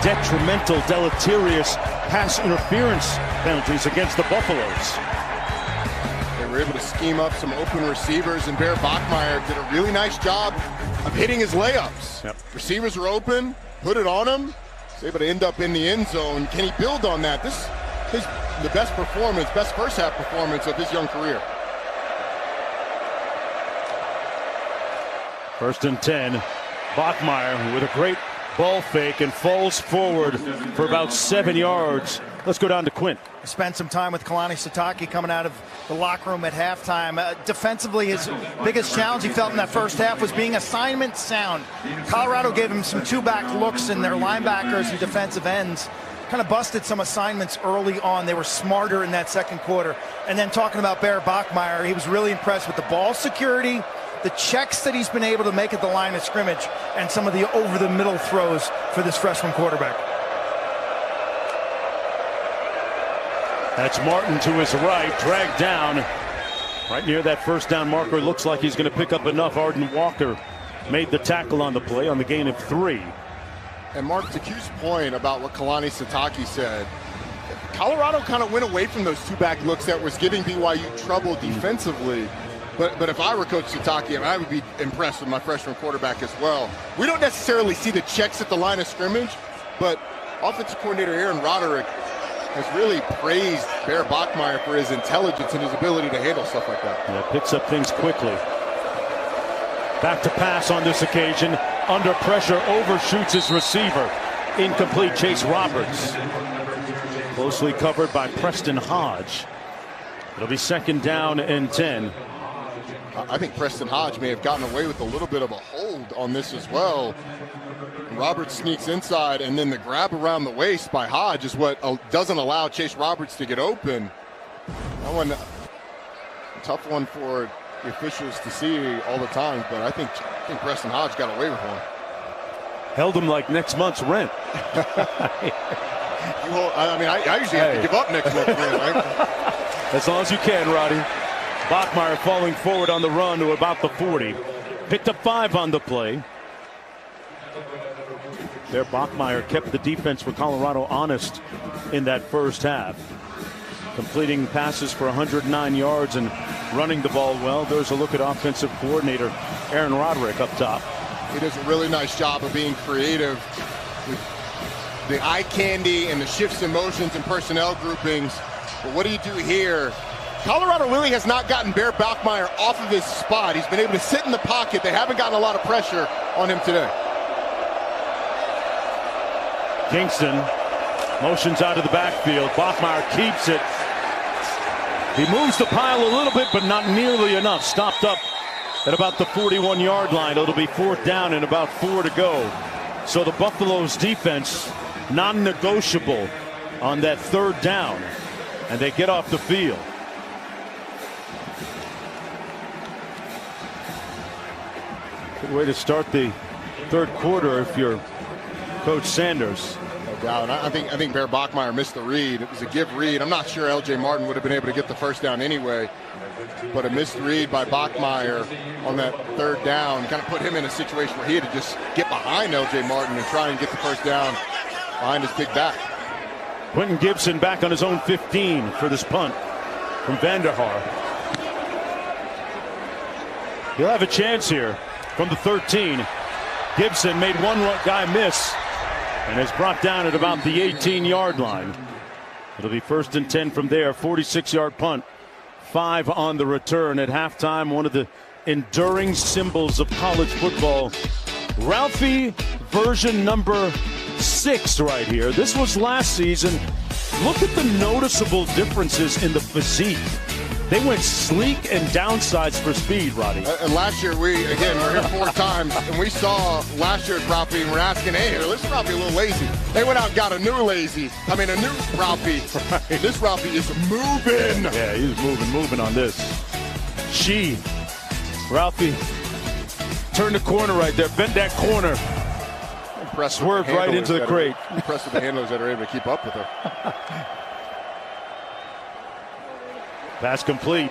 detrimental, deleterious pass interference penalties against the Buffaloes. They were able to scheme up some open receivers, and Bear Bachmeier did a really nice job of hitting his layups. Yep. Receivers were open, put it on him. He's able to end up in the end zone. Can he build on that? This is the best performance, best first half performance of his young career. 1st and 10. Bachmeier with a great ball fake and falls forward for about 7 yards. Let's go down to Quint. Spent some time with Kalani Sitake coming out of the locker room at halftime. Defensively, his biggest challenge he felt in that first half was being assignment sound. Colorado gave him some 2-back looks, and their linebackers and defensive ends kind of busted some assignments early on. They were smarter in that second quarter. And then talking about Bear Bachmeier, he was really impressed with the ball security, the checks that he's been able to make at the line of scrimmage, and some of the over-the-middle throws for this freshman quarterback. That's Martin to his right, dragged down right near that first down marker. Looks like he's going to pick up enough. Arden Walker made the tackle on the play on the gain of 3. And Mark, to Q's point about what Kalani Sitake said, Colorado kind of went away from those 2-back looks that was giving BYU trouble defensively. But if I were Coach Sitake, I would be impressed with my freshman quarterback as well. We don't necessarily see the checks at the line of scrimmage, but offensive coordinator Aaron Roderick has really praised Bear Bachmeier for his intelligence and his ability to handle stuff like that. Yeah, picks up things quickly. Back to pass on this occasion. Under pressure, overshoots his receiver. Incomplete. Chase Roberts. Closely covered by Preston Hodge. It'll be 2nd down and 10. I think Preston Hodge may have gotten away with a little bit of a hold on this as well. Roberts sneaks inside, and then the grab around the waist by Hodge is what doesn't allow Chase Roberts to get open. That one, a tough one for the officials to see all the time, but I think Preston Hodge got away with one. Held him like next month's rent. I usually have to give up next month's rent, right? As long as you can, Roddy. Bachmeier falling forward on the run to about the 40. Picked up 5 on the play. There, Bachmeier kept the defense for Colorado honest in that first half. completing passes for 109 yards and running the ball well. There's a look at offensive coordinator Aaron Roderick up top. He does a really nice job of being creative with the eye candy and the shifts in motions and personnel groupings. But what do you do here? Colorado really has not gotten Bear Bachmeier off of his spot. He's been able to sit in the pocket. They haven't gotten a lot of pressure on him today. Kingston motions out of the backfield. Bachmeier keeps it. He moves the pile a little bit, but not nearly enough. Stopped up at about the 41-yard line. It'll be 4th down and about 4 to go. So the Buffaloes defense non-negotiable on that 3rd down, and they get off the field. Good way to start the 3rd quarter if you're Coach Sanders. No doubt. I think Bear Bachmeier missed the read. It was a give read. I'm not sure L.J. Martin would have been able to get the 1st down anyway. But a missed read by Bachmeier on that 3rd down kind of put him in a situation where he had to just get behind L.J. Martin and try and get the 1st down behind his big back. Quentin Gibson back on his own 15 for this punt from Vanderhaar. He'll have a chance here from the 13. Gibson made one guy miss and is brought down at about the 18-yard line. It'll be 1st and 10 from there. 46-yard punt. 5 on the return at halftime. One of the enduring symbols of college football. Ralphie version number 6 right here. This was last season. Look at the noticeable differences in the physique. They went sleek and downsized for speed, Roddy. And last year, we're here 4 times, and we saw last year's Ralphie, and we're asking, hey, this Ralphie a little lazy. They went out and got a new Ralphie. Right. This Ralphie is moving. Yeah, he's moving on this. Ralphie, turn the corner right there, bent that corner. Swerved right into the crate. Impressed with the handlers that are able to keep up with her. Pass complete.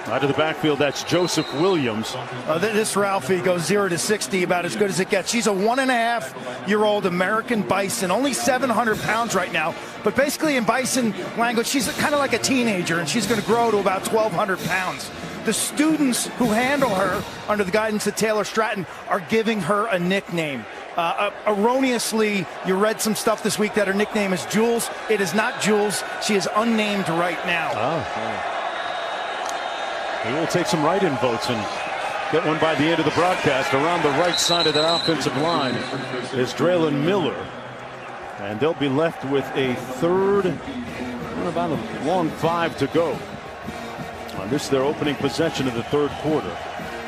Out of the backfield, that's Joseph Williams. This Ralphie goes 0 to 60 about as good as it gets. She's a 1.5-year-old American bison, only 700 pounds right now. But basically in bison language, she's kind of like a teenager, and she's going to grow to about 1,200 pounds. The students who handle her under the guidance of Taylor Stratton are giving her a nickname. Erroneously, you read some stuff this week that her nickname is Jules. It is not Jules. She is unnamed right now. Oh. We will take some write-in votes and get one by the end of the broadcast. Around the right side of that offensive line is Draylon Miller. And they'll be left with a 3rd, about a long 5 to go. On this, their opening possession of the 3rd quarter.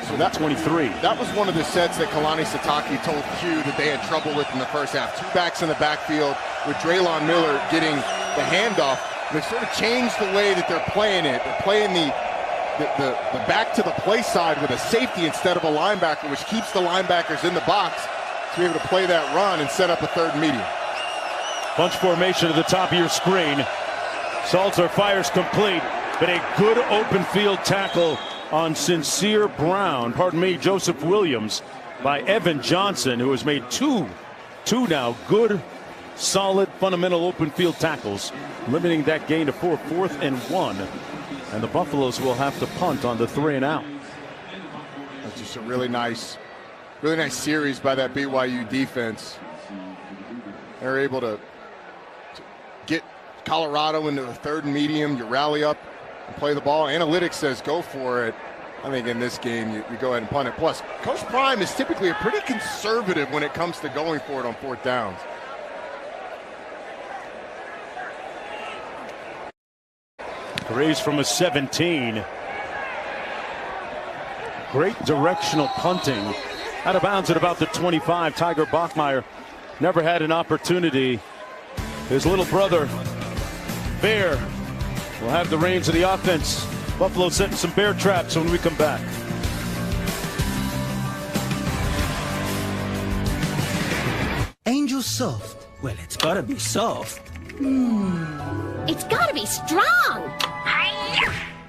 So that's 23. That was one of the sets that Kalani Sitake told Q that they had trouble with in the first half. 2 backs in the backfield with Draylon Miller getting the handoff. They've sort of changed the way that they're playing it. They're playing the back to the play side with a safety instead of a linebacker, which keeps the linebackers in the box to be able to play that run and set up a 3rd medium. Bunch formation at the top of your screen. Salter fires complete, but a good open field tackle on Joseph Williams by Evan Johnson, who has made two now good, solid, fundamental open field tackles, limiting that gain to 4. 4th and 1. And the Buffaloes will have to punt on the 3 and out. That's just a really nice series by that BYU defense. They're able to get Colorado into a 3rd and medium. You rally up and play the ball. Analytics says go for it. I think in this game, you go ahead and punt it. Plus, Coach Prime is typically pretty conservative when it comes to going for it on 4th downs. Raised from a 17. Great directional punting. Out of bounds at about the 25. Tiger Bachmeier never had an opportunity. His little brother, Bear, will have the reins of the offense. Buffalo setting some bear traps when we come back. Angel Soft. Well, it's gotta be soft. It's gotta be strong!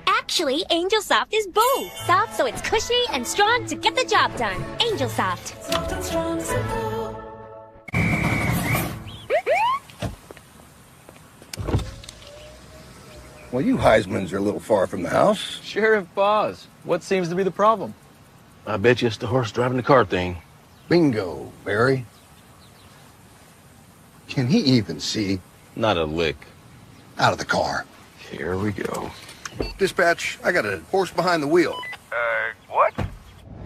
Actually, Angel Soft is both. Soft so it's cushy and strong to get the job done. Angel Soft. Soft and strong, simple. Well, you Heismans are a little far from the house. Sheriff Boz, what seems to be the problem? I bet you it's the horse driving the car thing. Bingo, Barry. Can he even see? Not a lick. Out of the car. Here we go. Dispatch, I got a horse behind the wheel. What?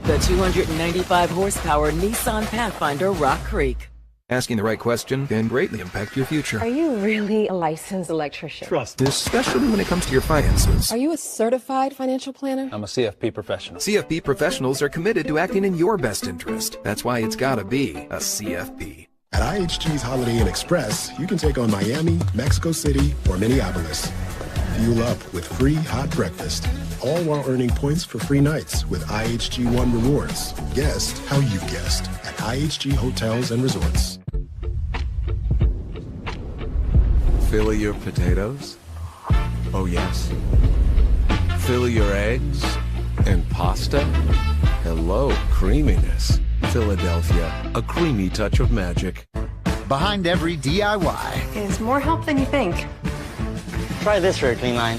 The 295 horsepower Nissan Pathfinder Rock Creek. Asking the right question can greatly impact your future. Are you really a licensed electrician? Trust, especially when it comes to your finances. Are you a certified financial planner? I'm a CFP professional. CFP professionals are committed to acting in your best interest. That's why it's gotta be a CFP. At IHG's Holiday Inn Express, you can take on Miami, Mexico City, or Minneapolis. Fuel up with free hot breakfast, all while earning points for free nights with IHG One Rewards. Guest how you guessed at IHG Hotels and Resorts. Fill your potatoes? Oh yes. Fill your eggs and pasta? Hello, creaminess. Philadelphia, a creamy touch of magic. Behind every DIY is more help than you think. Try this for a clean line.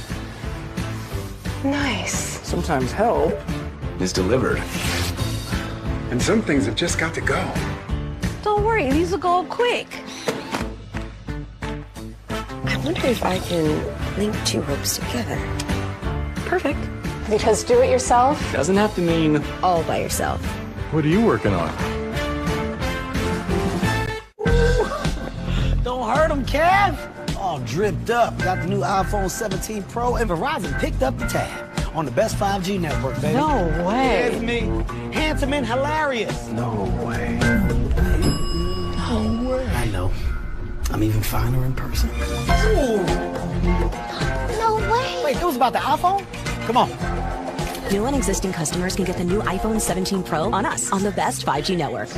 Nice. Sometimes help Is delivered. And some things have just got to go. Don't worry, these will go quick. I wonder if I can link two ropes together. Perfect. Because do it yourself Doesn't have to mean. all by yourself. What are you working on? Don't hurt him, Kev. All dripped up. Got the new iPhone 17 Pro, and Verizon picked up the tab on the best 5G network, baby. No way. It's me. Handsome and hilarious. No way. No way. I know. I'm even finer in person. No way. Wait, it was about the iPhone? Come on. New and existing customers can get the new iPhone 17 Pro on us on the best 5G network.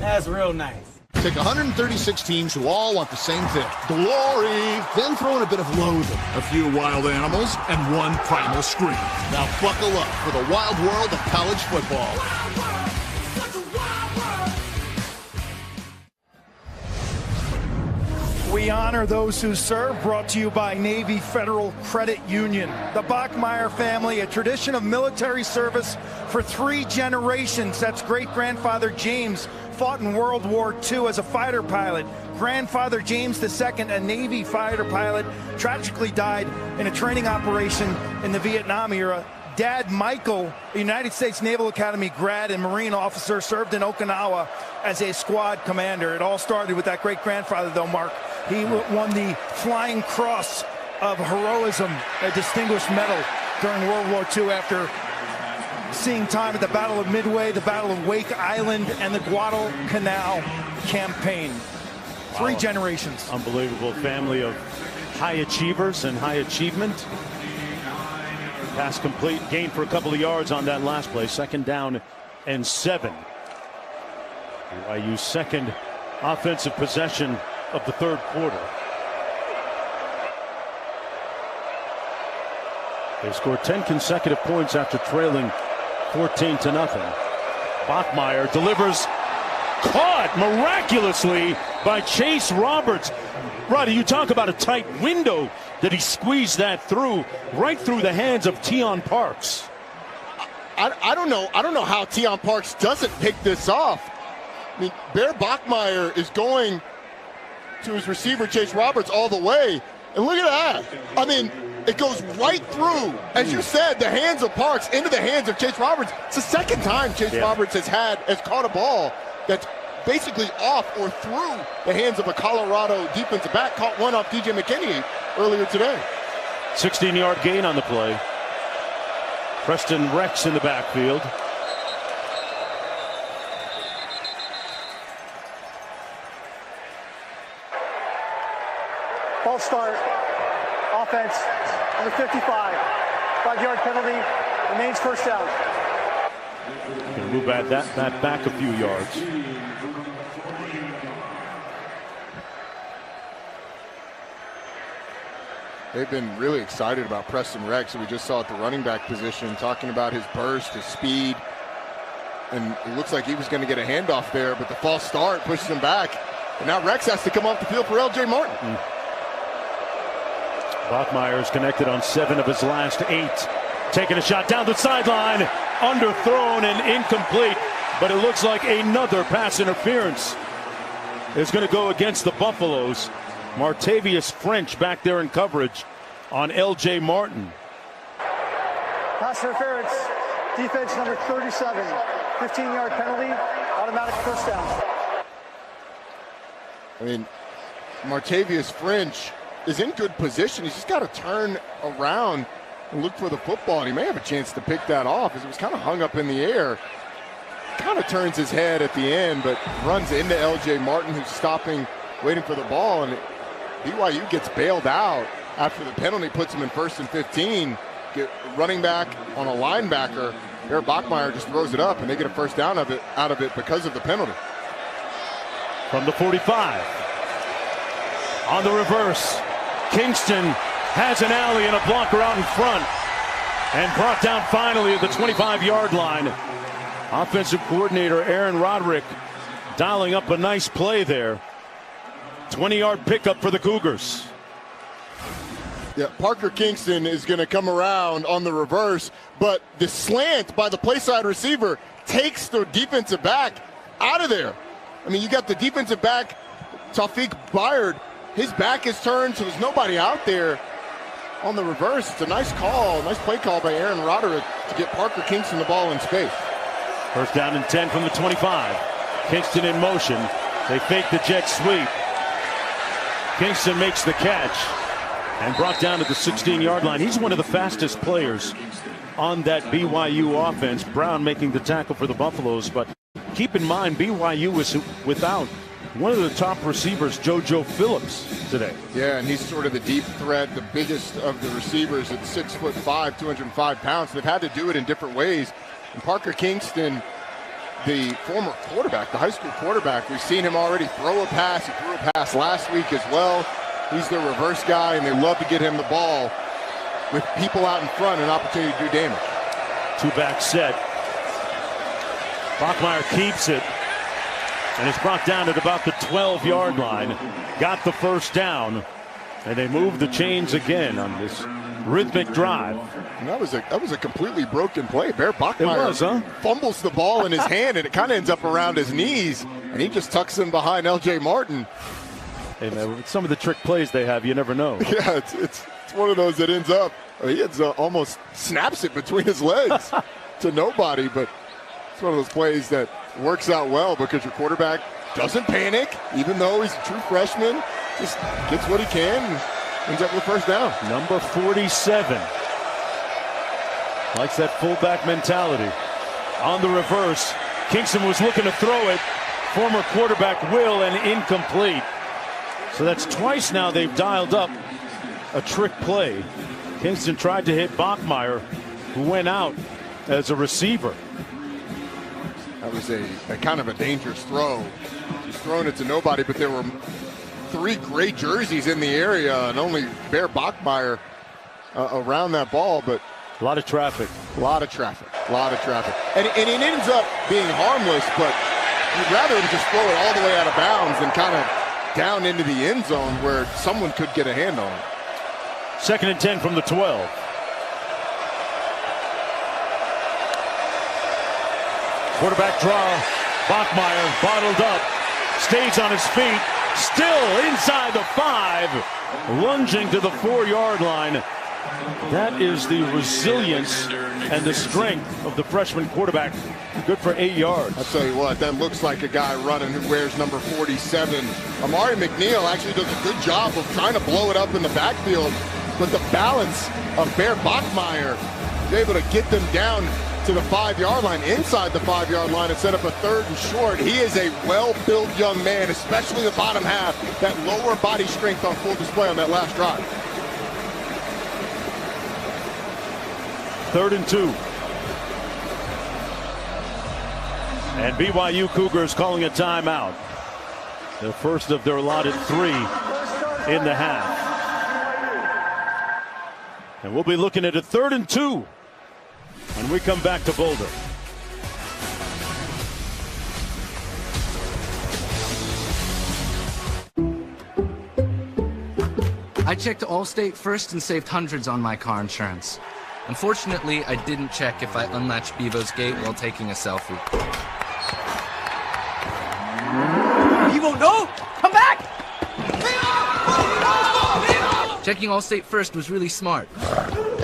That's real nice. Take 136 teams who all want the same thing. Glory! Then throw in a bit of loathing. A few wild animals and one primal scream. Now buckle up for the wild world of college football. We honor those who serve, brought to you by Navy Federal Credit Union. The Bachmeyer family, a tradition of military service for 3 generations. That's great-grandfather James fought in World War II as a fighter pilot. Grandfather James II, a Navy fighter pilot, tragically died in a training operation in the Vietnam era. Dad Michael, a United States Naval Academy grad and Marine officer, served in Okinawa as a squad commander. It all started with that great-grandfather, though, Mark. He won the Flying Cross of Heroism, a distinguished medal during World War II after seeing time at the Battle of Midway, the Battle of Wake Island, and the Guadalcanal campaign. 3 generations. Unbelievable family of high achievers and high achievement. Pass complete, gain for a couple of yards on that last play. 2nd down and 7. BYU's second offensive possession of the 3rd quarter. They scored 10 consecutive points after trailing 14-0. Bachmeyer delivers, caught miraculously by Chase Roberts. Roddy, you talk about a tight window that he squeezed that through, right through the hands of Tion Parks. I don't know how Tion Parks doesn't pick this off. I mean, Bear Bachmeyer is going to his receiver, Chase Roberts, all the way. And look at that. I mean, it goes right through, as you said, the hands of Parks into the hands of Chase Roberts. It's the 2nd time Chase Roberts has caught a ball that's basically off or through the hands of a Colorado defensive back. Caught one off DJ McKinney earlier today. 16-yard gain on the play. Preston Rex in the backfield. False start. Offense. Number 55. 5-yard penalty. Remains 1st down. Going to move that back a few yards. They've been really excited about Preston Rex, who we just saw at the running back position, talking about his burst, his speed. And it looks like he was going to get a handoff there, but the false start pushes him back. And now Rex has to come off the field for L.J. Martin. Bachmeier's connected on 7 of his last 8. Taking a shot down the sideline, underthrown and incomplete. But it looks like another pass interference is going to go against the Buffaloes. Martavius French back there in coverage on L.J. Martin. Pass interference, defense number 37, 15-yard penalty, automatic first down. I mean, Martavius French is in good position. He's just got to turn around and look for the football, and he may have a chance to pick that off as it was kind of hung up in the air. Kind of turns his head at the end, but runs into L.J. Martin, who's stopping, waiting for the ball, and BYU gets bailed out after the penalty puts him in 1st and 15. Running back on a linebacker, Bear Bachmeier just throws it up, and they get a first down out of it because of the penalty. From the 45. On the reverse, Kingston has an alley and a blocker out in front, and brought down finally at the 25-yard line. Offensive coordinator Aaron Roderick dialing up a nice play there. 20-yard pickup for the Cougars. Yeah, Parker Kingston is going to come around on the reverse, but the slant by the playside receiver takes the defensive back out of there. I mean, you got the defensive back, Taufik Bayard. His back is turned, so there's nobody out there on the reverse. It's a nice call, nice play call by Aaron Roderick to get Parker Kingston the ball in space. First down and 10 from the 25. Kingston in motion. They fake the jet sweep. Kingston makes the catch and brought down to the 16-yard line. He's one of the fastest players on that BYU offense. Brown making the tackle for the Buffaloes, but keep in mind BYU was without one of the top receivers, JoJo Phillips, today. Yeah, and he's sort of the deep threat, the biggest of the receivers at 6'5", 205 pounds. They've had to do it in different ways. And Parker Kingston, the former quarterback, the high school quarterback, we've seen him already throw a pass. He threw a pass last week as well. He's the reverse guy, and they love to get him the ball with people out in front, an opportunity to do damage. Two-back set. Bachmeier keeps it, and it's brought down at about the 12-yard line. Got the first down, and they move the chains again on this rhythmic drive. And that was a completely broken play. Bear Bachmeier fumbles the ball in his hand, and it kind of ends up around his knees, and he just tucks him behind L.J. Martin. Hey man, with some of the trick plays they have, you never know. Yeah, it's one of those that ends up, he almost snaps it between his legs to nobody, but it's one of those plays that works out well because your quarterback doesn't panic, even though he's a true freshman, just gets what he can and ends up with first down. Number 47 likes that fullback mentality. On the reverse, Kingston was looking to throw it. Former quarterback Will, and incomplete. So that's twice now they've dialed up a trick play. Kingston tried to hit Bachmeier, who went out as a receiver. That was a kind of a dangerous throw. Just throwing it to nobody, but there were 3 gray jerseys in the area, and only Bear Bachmeier around that ball, but a lot of traffic. A lot of traffic. And it ends up being harmless, but you'd rather him just throw it all the way out of bounds than kind of down into the end zone where someone could get a hand on it. 2nd and 10 from the 12. Quarterback draw. Bachmeier bottled up. Stays on his feet. Still inside the 5. Lunging to the 4-yard line. That is the resilience and the strength of the freshman quarterback. Good for 8 yards. I'll tell you what, that looks like a guy running who wears number 47. Amari McNeil actually does a good job of trying to blow it up in the backfield, but the balance of Bear Bachmeier is able to get them down to the 5-yard line, inside the 5-yard line, and set up a 3rd and short. He is a well-built young man, especially the bottom half. That lower body strength on full display on that last drive. 3rd and 2. And BYU Cougars calling a timeout. The first of their allotted 3 in the half. And we'll be looking at a 3rd and 2 when we come back to Boulder. I checked Allstate first and saved hundreds on my car insurance. Unfortunately, I didn't check if I unlatched Bevo's gate while taking a selfie. Bevo, no! Come back! Checking Allstate first was really smart.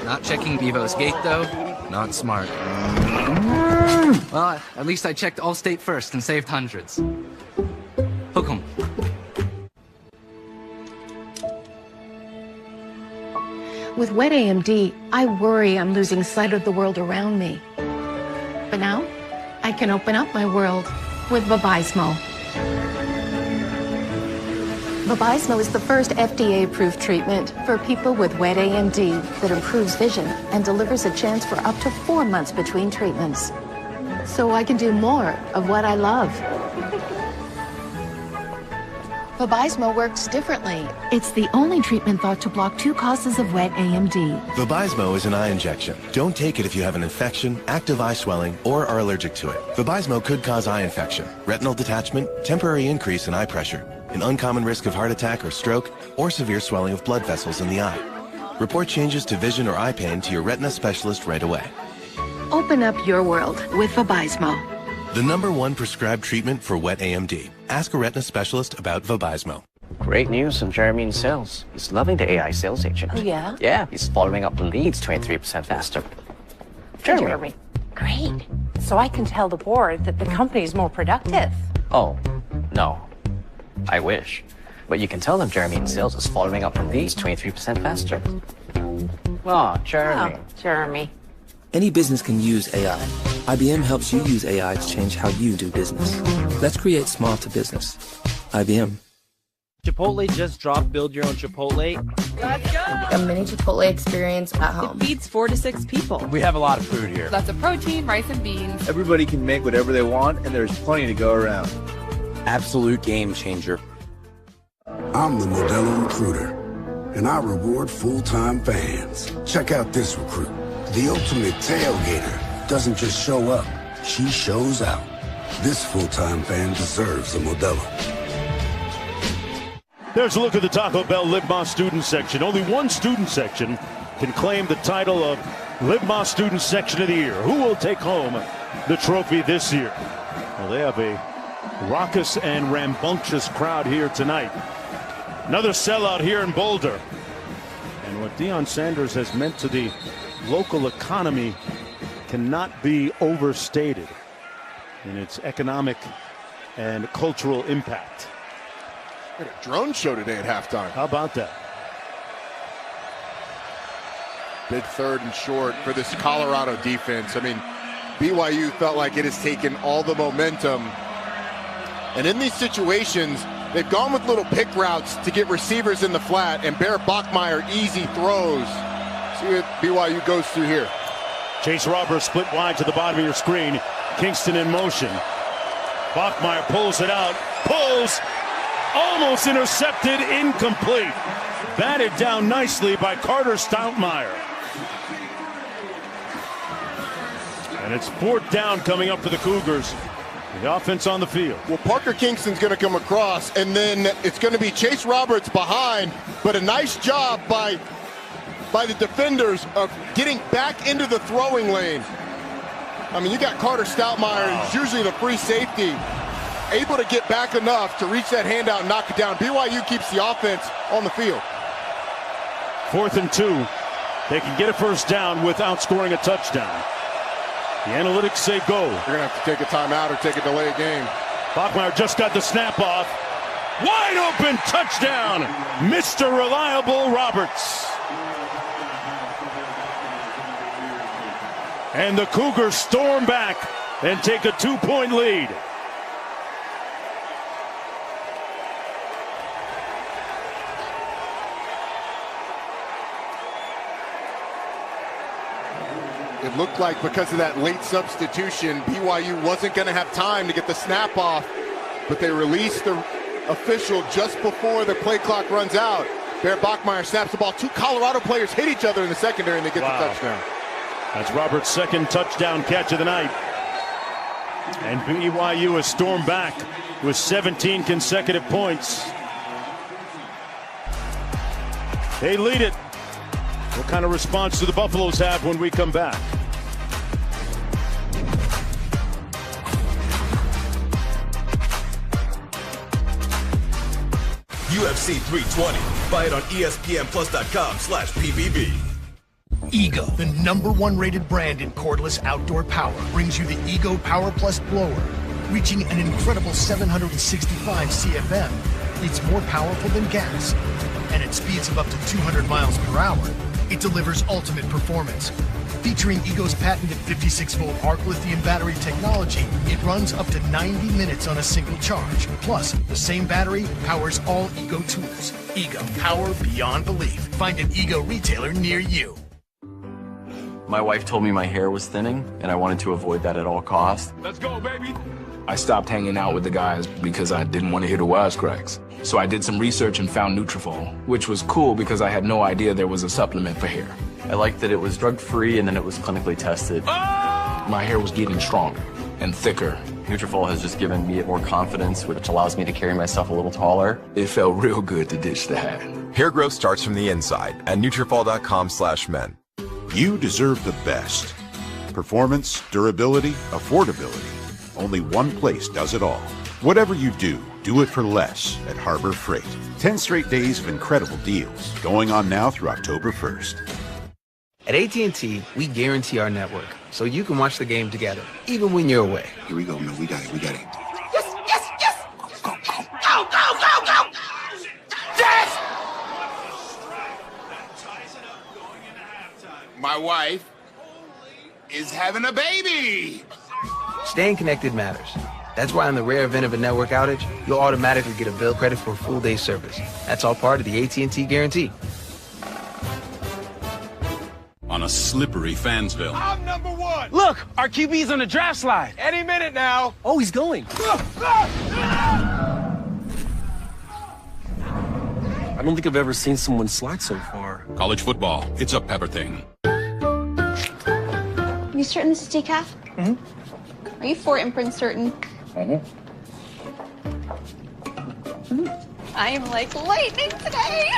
Not checking Bevo's gate, though, not smart. Well, at least I checked Allstate first and saved hundreds. Hook 'em. With wet AMD, I worry I'm losing sight of the world around me. But now, I can open up my world with Vabysmo. Vabysmo is the first FDA-approved treatment for people with wet AMD that improves vision and delivers a chance for up to 4 months between treatments. So I can do more of what I love. Vabysmo works differently. It's the only treatment thought to block 2 causes of wet AMD. Vabysmo is an eye injection. Don't take it if you have an infection, active eye swelling, or are allergic to it. Vabysmo could cause eye infection, retinal detachment, temporary increase in eye pressure, an uncommon risk of heart attack or stroke, or severe swelling of blood vessels in the eye. Report changes to vision or eye pain to your retina specialist right away. Open up your world with Vabysmo. The #1 prescribed treatment for wet AMD. Ask a retina specialist about Vabysmo. Great news from Jeremy in sales. He's loving the AI sales agent. Oh, yeah? Yeah, he's following up leads 23% faster. Jeremy. Great. So I can tell the board that the company's more productive. Oh, no. I wish. But you can tell them Jeremy in sales is following up leads 23% faster. Oh, Jeremy. Oh, Jeremy. Any business can use AI. IBM helps you use AI to change how you do business. Let's create small to business. IBM. Chipotle just dropped Build Your Own Chipotle. Let's go! A mini Chipotle experience at home. It feeds 4 to 6 people. We have a lot of food here. Lots of protein, rice and beans. Everybody can make whatever they want, and there's plenty to go around. Absolute game changer. I'm the Modelo Recruiter, and I reward full-time fans. Check out this recruit. The ultimate tailgater doesn't just show up, she shows out. This full-time fan deserves a Modelo. There's a look at the Taco Bell Live Más Student Section. Only one student section can claim the title of Live Más Student Section of the Year. Who will take home the trophy this year? Well, they have a raucous and rambunctious crowd here tonight. Another sellout here in Boulder. And what Deion Sanders has meant to the local economy cannot be overstated in its economic and cultural impact. We had a drone show today at halftime. How about that? Big 3rd and short for this Colorado defense. I mean, BYU felt like it has taken all the momentum. And in these situations, they've gone with little pick routes to get receivers in the flat, and Bear Bachmeier easy throws. See what BYU goes through here. Chase Roberts split wide to the bottom of your screen. Kingston in motion. Bachmeier pulls it out. Pulls. Almost intercepted. Incomplete. Batted down nicely by Carter Stoutmire. And it's 4th down coming up for the Cougars. The offense on the field. Well, Parker Kingston's going to come across, and then it's going to be Chase Roberts behind, but a nice job by the defenders of getting back into the throwing lane. I mean, you got Carter Stoutmire, who's usually the free safety, able to get back enough to reach that handout and knock it down. BYU keeps the offense on the field. 4th and 2. They can get a 1st down without scoring a touchdown. The analytics say go. You're going to have to take a timeout or take a delayed game. Bachmeier just got the snap off. Wide open touchdown, Mr. Reliable Roberts. And the Cougars storm back and take a 2-point lead. It looked like because of that late substitution, BYU wasn't going to have time to get the snap off, but they released the official just before the play clock runs out. Bear Bachmeier snaps the ball. 2 Colorado players hit each other in the secondary, and they get the touchdown. That's Roberts' 2nd touchdown catch of the night. And BYU has stormed back with 17 consecutive points. They lead it. What kind of response do the Buffaloes have when we come back? UFC 320. Buy it on ESPNplus.com/PBB. Ego, the #1 rated brand in cordless outdoor power, brings you the Ego Power Plus blower. Reaching an incredible 765 CFM, it's more powerful than gas. And at speeds of up to 200 miles per hour, it delivers ultimate performance. Featuring Ego's patented 56-volt arc lithium battery technology, it runs up to 90 minutes on a single charge. Plus, the same battery powers all Ego tools. Ego, power beyond belief. Find an Ego retailer near you. My wife told me my hair was thinning, and I wanted to avoid that at all costs. Let's go, baby! I stopped hanging out with the guys because I didn't want to hear the wisecracks. So I did some research and found Nutrafol, which was cool because I had no idea there was a supplement for hair. I liked that it was drug-free and then it was clinically tested. My hair was getting stronger and thicker. Nutrafol has just given me more confidence, which allows me to carry myself a little taller. It felt real good to ditch the hat. Hair growth starts from the inside at Nutrafol.com/men. You deserve the best. Performance, durability, affordability. Only one place does it all. Whatever you do, do it for less at Harbor Freight. 10 straight days of incredible deals, going on now through October 1st. At AT&T, we guarantee our network, so you can watch the game together, even when you're away. Here we go, man. We got it. Yes, yes, yes! Go, go, go! Go, go, go, go! Yes! My wife is having a baby. Staying connected matters. That's why in the rare event of a network outage, you'll automatically get a bill credit for a full day service. That's all part of the AT&T guarantee. On a slippery Fansville. I'm #1. Look, our QB's on the draft slide. Any minute now. Oh, he's going. I don't think I've ever seen someone slide so far. College football, it's a pepper thing. You certain this is decaf? Mm-hmm. Are you 4-imprint certain? Mm-hmm. I am like lightning today.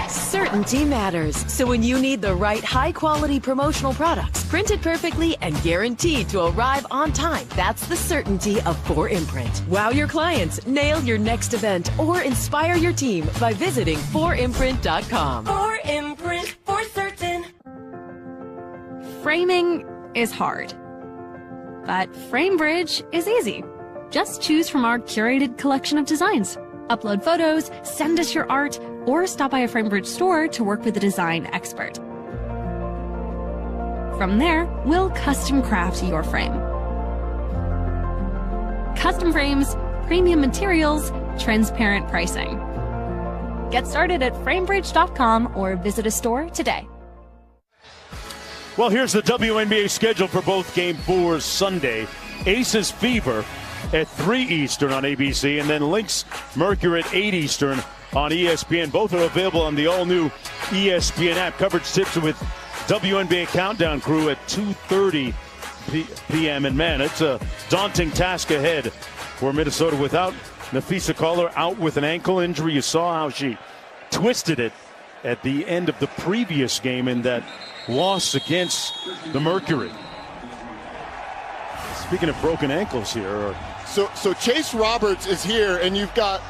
Certainty matters. So when you need the right high-quality promotional products, printed perfectly and guaranteed to arrive on time, that's the certainty of 4Imprint. Wow your clients, nail your next event, or inspire your team by visiting 4imprint.com. 4Imprint, for certain. Framing is hard, but FrameBridge is easy. Just choose from our curated collection of designs. Upload photos, send us your art, or stop by a FrameBridge store to work with a design expert. From there, we'll custom craft your frame. Custom frames, premium materials, transparent pricing. Get started at framebridge.com or visit a store today. Well, here's the WNBA schedule for both Game 4s Sunday. Aces Fever at 3 Eastern on ABC, and then Lynx Mercury at 8 Eastern on ESPN. Both are available on the all-new ESPN app. Coverage tips with WNBA Countdown crew at 2:30 p.m. And man, it's a daunting task ahead for Minnesota without Nafisa Collar, out with an ankle injury. You saw how she twisted it at the end of the previous game in that loss against the Mercury. Speaking of broken ankles here. So Chase Roberts is here, and you've got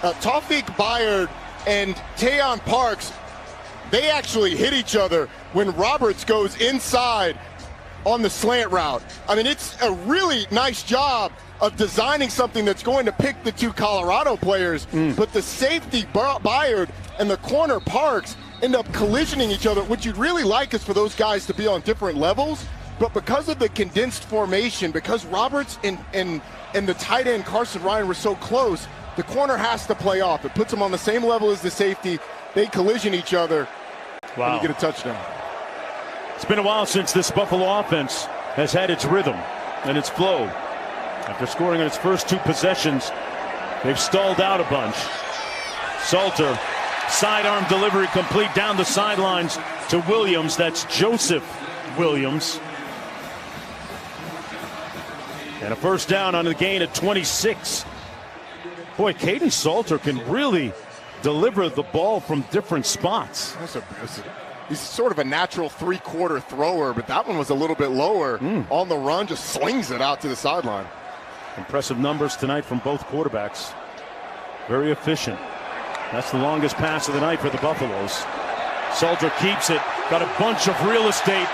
Tawfiq Bayard and Tayon Parks. They actually hit each other when Roberts goes inside on the slant route. I mean, it's a really nice job of designing something that's going to pick the two Colorado players, but the safety Bayard and the corner Parks end up collisioning each other. What you'd really like is for those guys to be on different levels, but because of the condensed formation, because Roberts and the tight end Carson Ryan were so close, the corner has to play off. It puts them on the same level as the safety. They collision each other. Wow. And you get a touchdown. It's been a while since this Buffalo offense has had its rhythm and its flow. After scoring on its first 2 possessions, they've stalled out a bunch. Salter, sidearm delivery complete down the sidelines to Williams. That's Joseph Williams. And a first down on the gain at 26. Boy, Caden Salter can really deliver the ball from different spots. He's sort of a natural three-quarter thrower, but that one was a little bit lower. On the run, just slings it out to the sideline. Impressive numbers tonight from both quarterbacks. Very efficient. That's the longest pass of the night for the Buffaloes. Salter keeps it. Got a bunch of real estate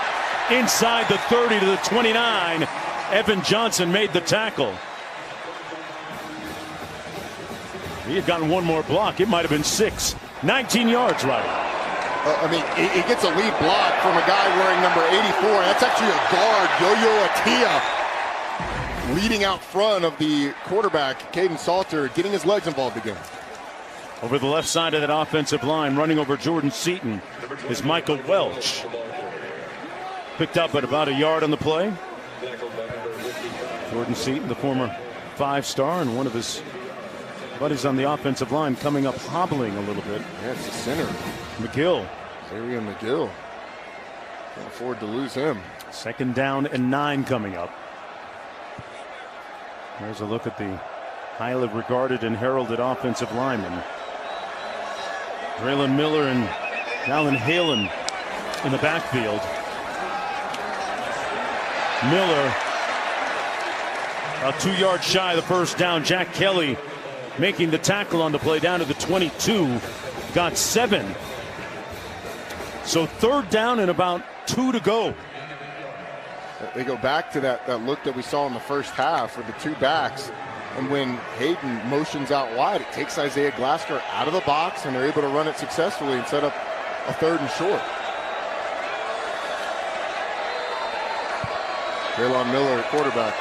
inside the 30 to the 29. Evan Johnson made the tackle. He had gotten one more block. It might have been 6. 19 yards, right? I mean, he gets a lead block from a guy wearing number 84. That's actually a guard, Yo-Yo Atia, leading out front of the quarterback, Caden Salter, getting his legs involved again. Over the left side of that offensive line, running over Jordan Seaton, is Michael Welch. Picked up at about a yard on the play. Jordan Seaton, the former 5-star, and one of his buddies on the offensive line coming up hobbling a little bit. Yeah, it's the center. McGill. Arian McGill. Can't afford to lose him. 2nd down and 9 coming up. There's a look at the highly regarded and heralded offensive linemen. Braylon Miller and Alan Halen in the backfield. Miller about 2 yards shy of the first down. Jack Kelly making the tackle on the play down to the 22. Got 7. So 3rd down and about 2 to go. They go back to that look that we saw in the first half with the 2 backs. And when Hayden motions out wide, it takes Isaiah Glasgow out of the box, and they're able to run it successfully and set up a 3rd and short. Braylon Miller at quarterback.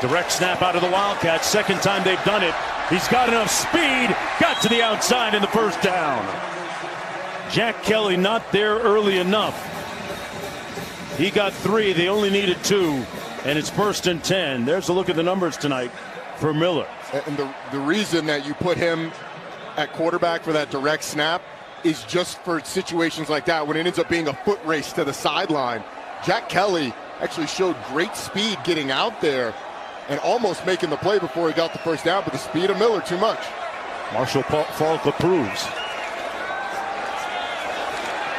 Direct snap out of the Wildcats. 2nd time they've done it. He's got enough speed. Got to the outside in the first down. Jack Kelly not there early enough. He got 3. They only needed 2. And it's 1st and 10. There's a look at the numbers tonight for Miller. And the reason that you put him at quarterback for that direct snap is just for situations like that when it ends up being a foot race to the sideline. Jack Kelly actually showed great speed getting out there and almost making the play before he got the first down, but the speed of Miller too much. Marshall Falk approves.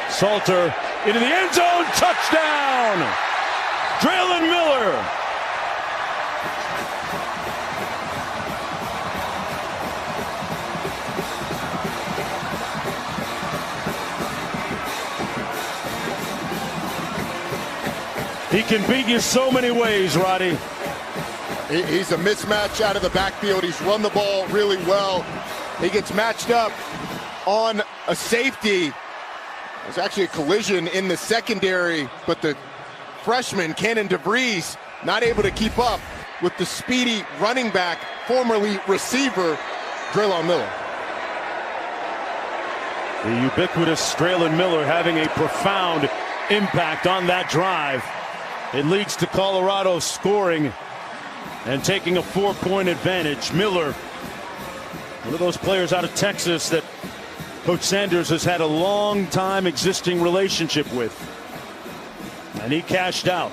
Salter into the end zone, touchdown! Braylon Miller. He can beat you so many ways, Roddy. He's a mismatch out of the backfield. He's run the ball really well. He gets matched up on a safety. There's actually a collision in the secondary, but the freshman, Cannon DeVries, not able to keep up with the speedy running back, formerly receiver, Braylon Miller. The ubiquitous Braylon Miller having a profound impact on that drive. It leads to Colorado scoring and taking a 4-point advantage. Miller, one of those players out of Texas that Coach Sanders has had a long time existing relationship with. And he cashed out.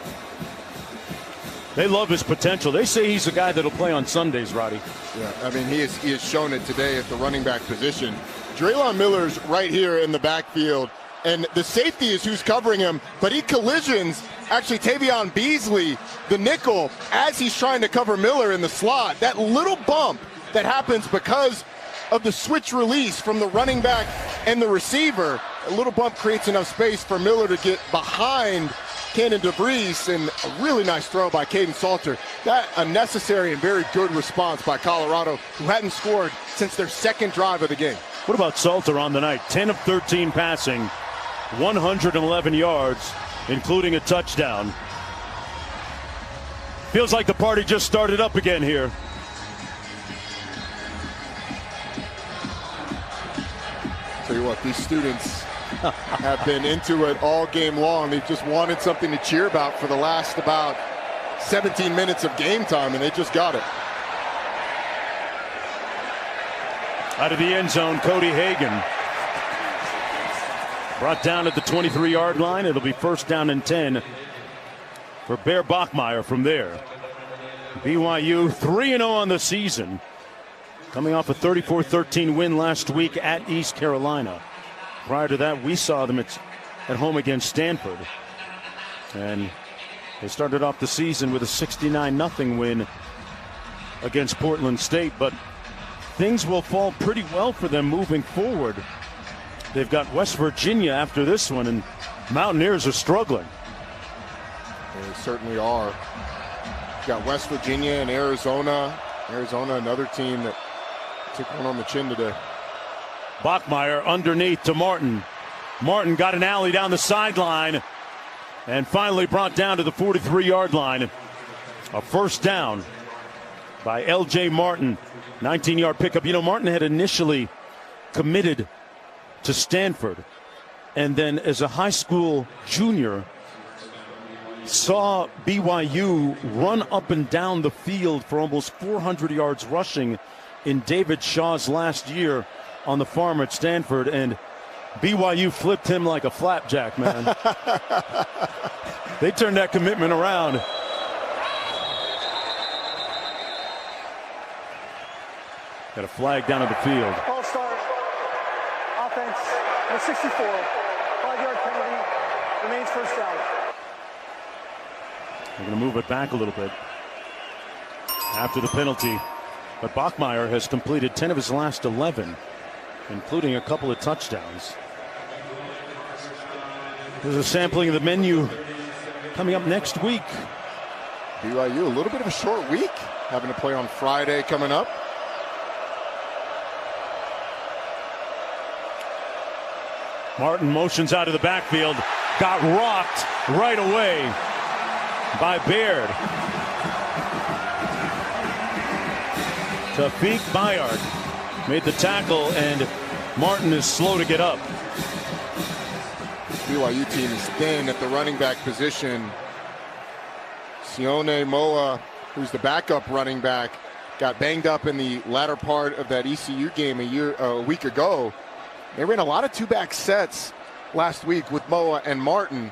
They love his potential. They say he's a guy that'll play on Sundays, Roddy. Yeah, I mean, he has shown it today at the running back position. Braylon Miller's right here in the backfield, and the safety is who's covering him, but he collisions actually Tavion Beasley, the nickel, as he's trying to cover Miller in the slot. That little bump that happens because of the switch release from the running back and the receiver, a little bump creates enough space for Miller to get behind Cannon DeVries, and a really nice throw by Caden Salter. That a necessary and very good response by Colorado, who hadn't scored since their 2nd drive of the game. What about Salter on the night? 10 of 13 passing, 111 yards, including a touchdown. Feels like the party just started up again here. Tell you what, these students have been into it all game long. They've just wanted something to cheer about for the last about 17 minutes of game time, and they just got it. Out of the end zone, Cody Hagan. Brought down at the 23-yard line. It'll be 1st down and 10 for Bear Bachmeier from there. BYU 3-0 on the season. coming off a 34-13 win last week at East Carolina. Prior to that, we saw them at home against Stanford. And they started off the season with a 69-0 win against Portland State. But things will fall pretty well for them moving forward. They've got West Virginia after this one, and Mountaineers are struggling. They certainly are. You've got West Virginia and Arizona. Arizona, another team that took one on the chin today. Bachmeier underneath to Martin. Martin got an alley down the sideline and finally brought down to the 43-yard line. A first down by L.J. Martin. 19-yard pickup. You know, Martin had initially committed to Stanford, and then as a high school junior saw BYU run up and down the field for almost 400 yards rushing in David Shaw's last year on the farm at Stanford, and BYU flipped him like a flapjack, man. They turned that commitment around. Got a flag down at the field. Ball start. Offense. The 64. 5-yard penalty. Remains first down. They're going to move it back a little bit after the penalty. But Bachmeier has completed 10 of his last 11, including a couple of touchdowns. There's a sampling of the menu coming up next week. BYU, a little bit of a short week, having to play on Friday coming up. Martin motions out of the backfield, got rocked right away by Baird. Tafik Bayard made the tackle, and Martin is slow to get up. BYU team is thin at the running back position. Sione Moa, who's the backup running back, got banged up in the latter part of that ECU game a week ago. They ran a lot of two-back sets last week with Moa and Martin.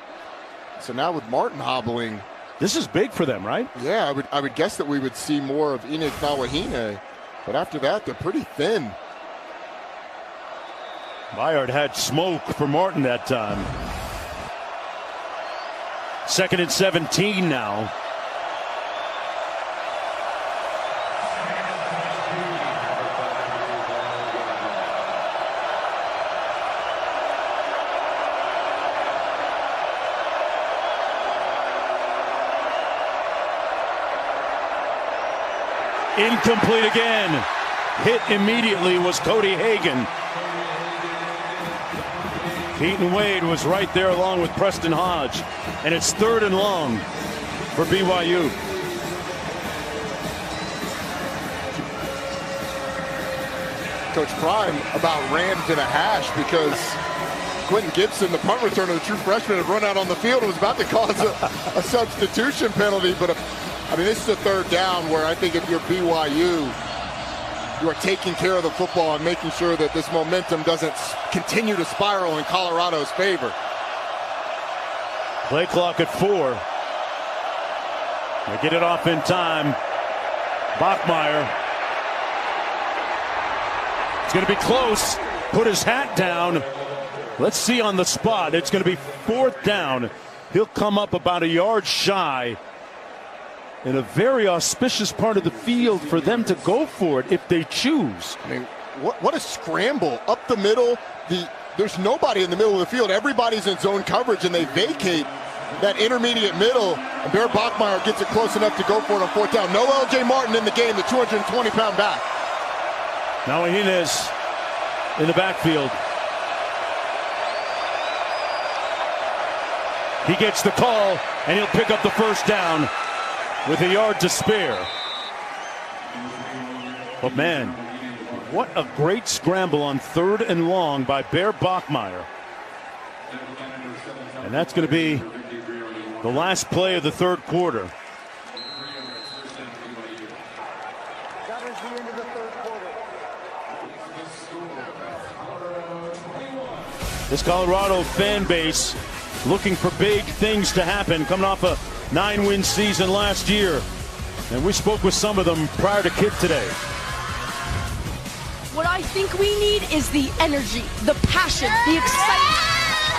So now with Martin hobbling, this is big for them, right? Yeah, I would guess that we would see more of Inig Nawahine, but after that, they're pretty thin. Bayard had smoke for Martin that time. 2nd and 17 now. Incomplete again. Hit immediately was Cody Hagan. Keaton Wade was right there along with Preston Hodge. And it's 3rd and long for BYU. Coach Prime about ran to the hash because Quentin Gibson, the punt returner, the true freshman, had run out on the field and was about to cause a substitution penalty. But I mean, this is a 3rd down where I think if you're BYU, you are taking care of the football and making sure that this momentum doesn't continue to spiral in Colorado's favor. Play clock at 4. They get it off in time. Bachmeier. It's going to be close. Put his hat down. Let's see on the spot. It's going to be 4th down. He'll come up about a yard shy. In a very auspicious part of the field for them to go for it if they choose. I mean, what a scramble up the middle. There's nobody in the middle of the field. Everybody's in zone coverage, and they vacate that intermediate middle. And Bear Bachmeier gets it close enough to go for it on 4th down. No L.J. Martin in the game, the 220-pound back. Now Hines in the backfield. He gets the call, and he'll pick up the first down with a yard to spare. But man, what a great scramble on 3rd and long by Bear Bachmeier. And that's going to be the last play of the 3rd quarter. That is the end of the 3rd quarter. This Colorado fan base looking for big things to happen, coming off a 9-win season last year. And we spoke with some of them prior to kick today. What I think we need is the energy, the passion, the excitement.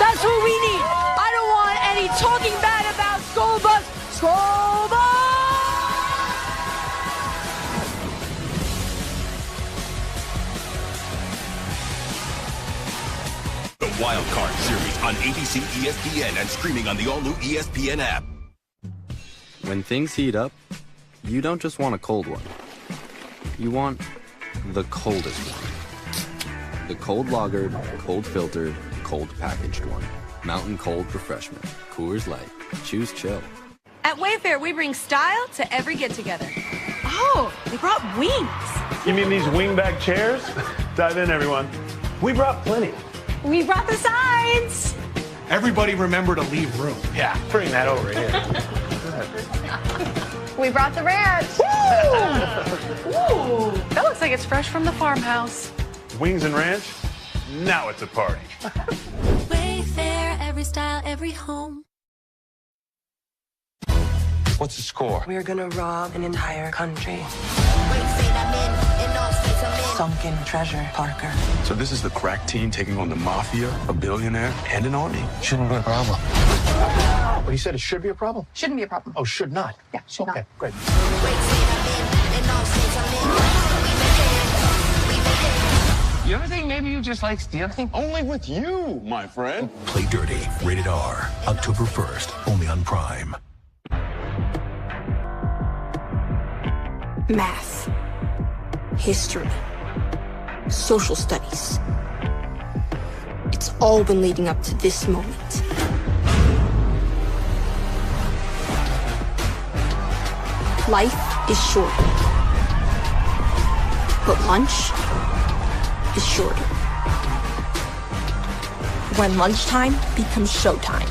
That's what we need. I don't want any talking bad about Skull Bus. Skull Bus! The Wild Card Series on ABC, ESPN, and streaming on the all-new ESPN app. When things heat up, you don't just want a cold one. You want the coldest one. The cold lagered, cold filtered, cold packaged one. Mountain Cold Refreshment. Coors Light. Choose chill. At Wayfair, we bring style to every get-together. Oh, they brought wings. You mean these wingback chairs? Dive in, everyone. We brought plenty. We brought the sides. Everybody remember to leave room. Yeah, bring that over here. We brought the ranch. Ooh, that looks like it's fresh from the farmhouse. Wings and ranch? Now it's a party. Wayfair, every style, every home. What's the score? We're gonna rob an entire country. Sunken treasure, Parker. So this is the crack team taking on the mafia, a billionaire, and an army. Shouldn't be a problem. But he said it should be a problem? Shouldn't be a problem. Oh, should not? Yeah, should okay, not. Great. You ever think maybe you just like stealing? Only with you, my friend. Play Dirty, rated R, October 1st, only on Prime. Math, history, social studies. It's all been leading up to this moment. Life is short, but lunch is shorter. When lunchtime becomes showtime.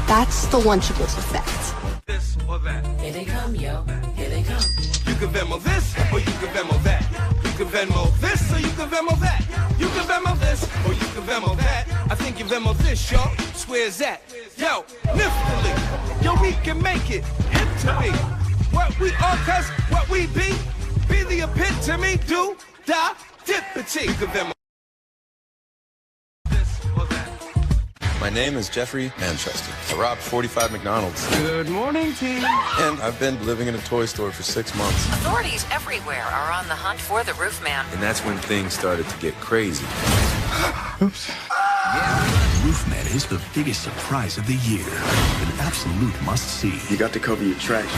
That's the Lunchables effect. This or that. Here they come, yo. Here they come. You can Venmo this, or you can Venmo that. You can Venmo this, or you can Venmo that. You can Venmo this, or you can Venmo that. I think you Venmo this, y'all. Swear's that. Yo, niftily. Yo, we can make it. Into me. What we are, cause what we be the epitome. Do, die, dippity. You can Venmo this or that. My name is Jeffrey Manchester. I robbed 45 McDonald's. Good morning, team. And I've been living in a toy store for 6 months. Authorities everywhere are on the hunt for the roof man. And that's when things started to get crazy. Oops. Roofman is the biggest surprise of the year. An absolute must-see. You got to cover your tracks.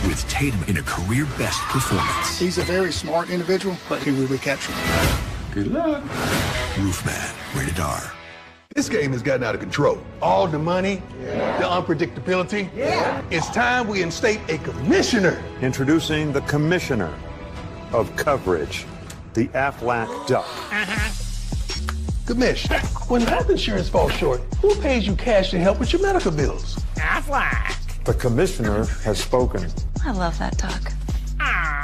With Tatum in a career-best performance. He's a very smart individual, but he will be captured. Good luck. Roofman, rated R. This game has gotten out of control. All the money, the unpredictability. It's time we instate a commissioner. Introducing the commissioner of coverage, the Aflac Duck. Commish, when health insurance falls short, who pays you cash to help with your medical bills? Aflac. The commissioner has spoken. I love that duck.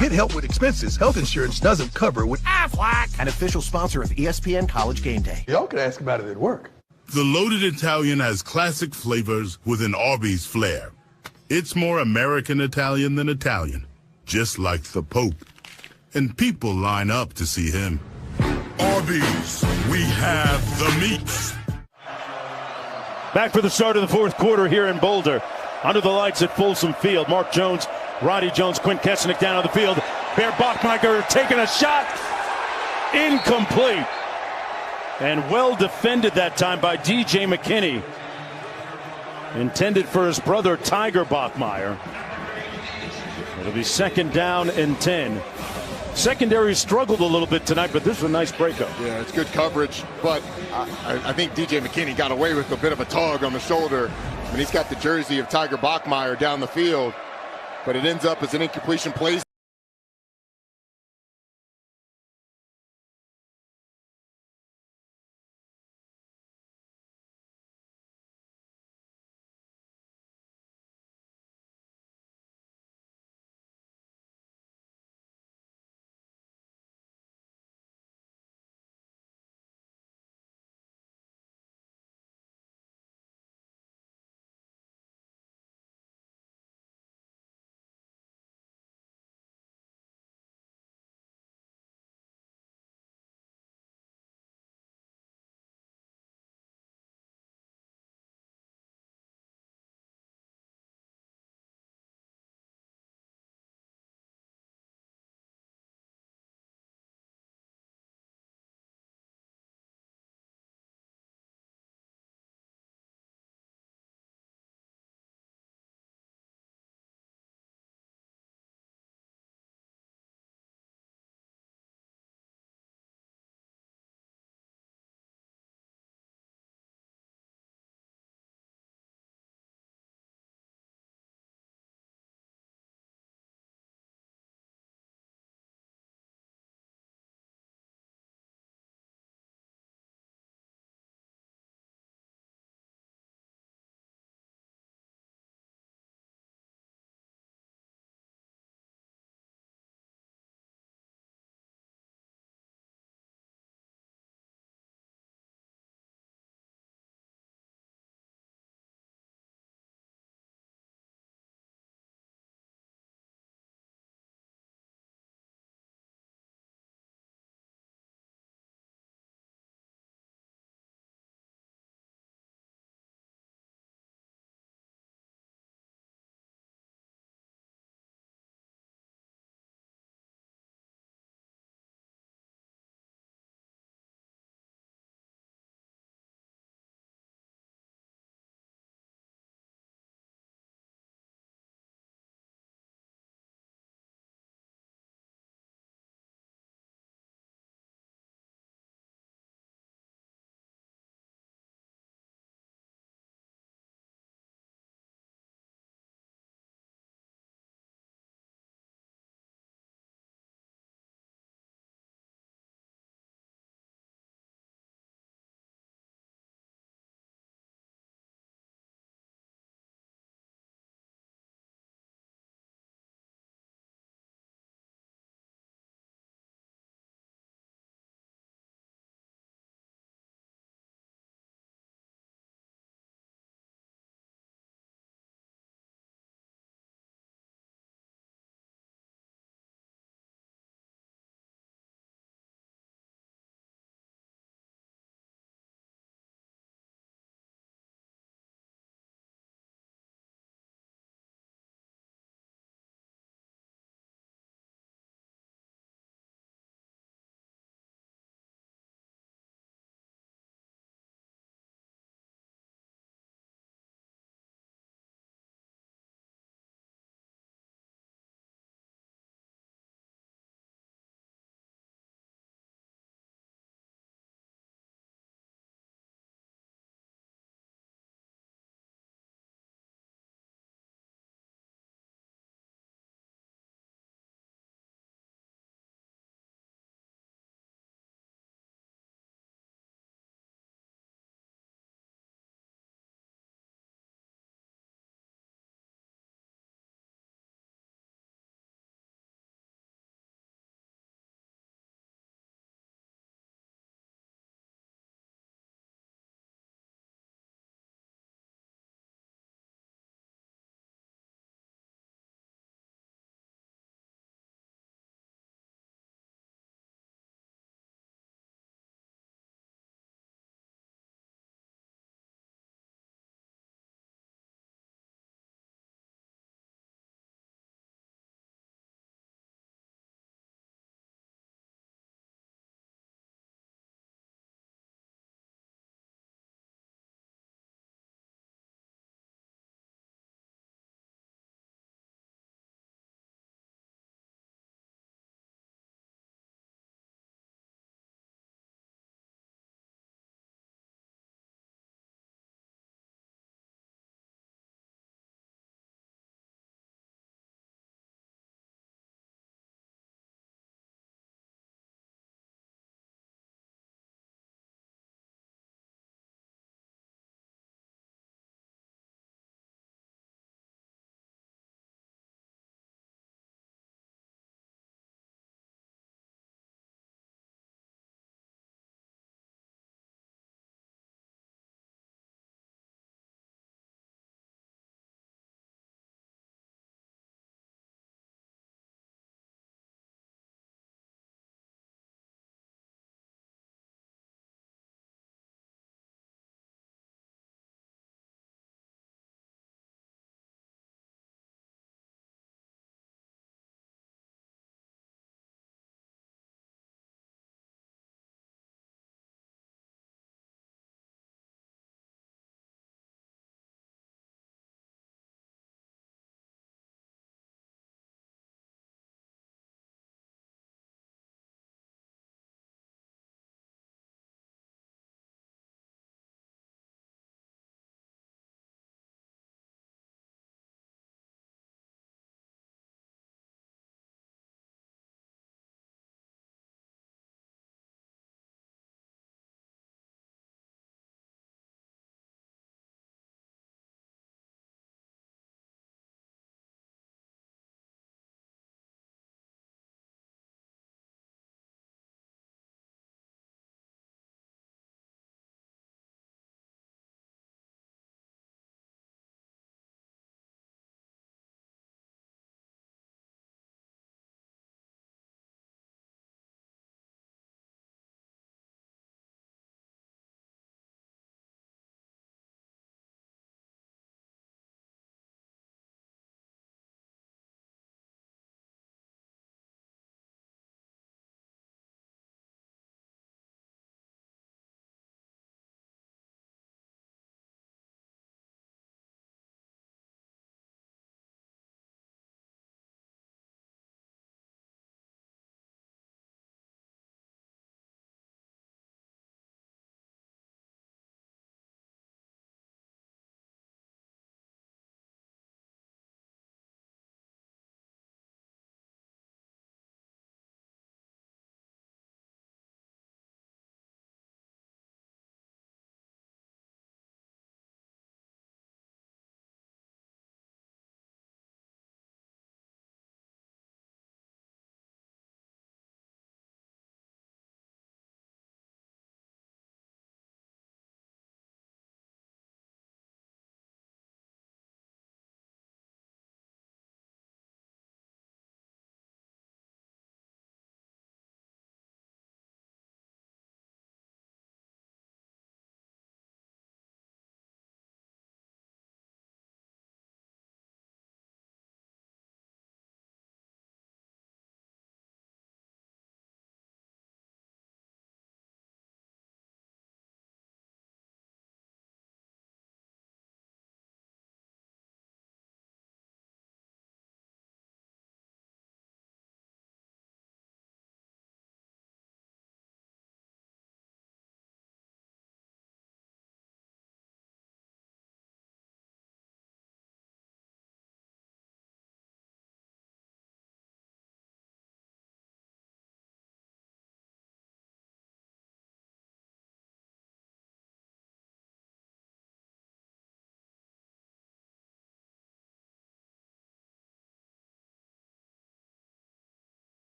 Get help with expenses health insurance doesn't cover with Aflac. an official sponsor of ESPN College Game Day. Y'all can ask about it at work. The Loaded Italian has classic flavors with an Arby's flair. It's more American Italian than Italian, just like the Pope. And people line up to see him. Arby's, we have the meats. Back for the start of the fourth quarter here in Boulder. Under the lights at Folsom Field. Mark Jones, Roddy Jones, Quint Kesnick down on the field. Bear Bachmeier taking a shot. Incomplete. And well defended that time by DJ McKinney. Intended for his brother, Tiger Bachmeier. It'll be second down and 10. Secondary struggled a little bit tonight, but this was a nice breakup. Yeah, it's good coverage, but I think DJ McKinney got away with a bit of a tug on the shoulder. I mean, he's got the jersey of Tiger Bachmeier down the field, but it ends up as an incompletion play.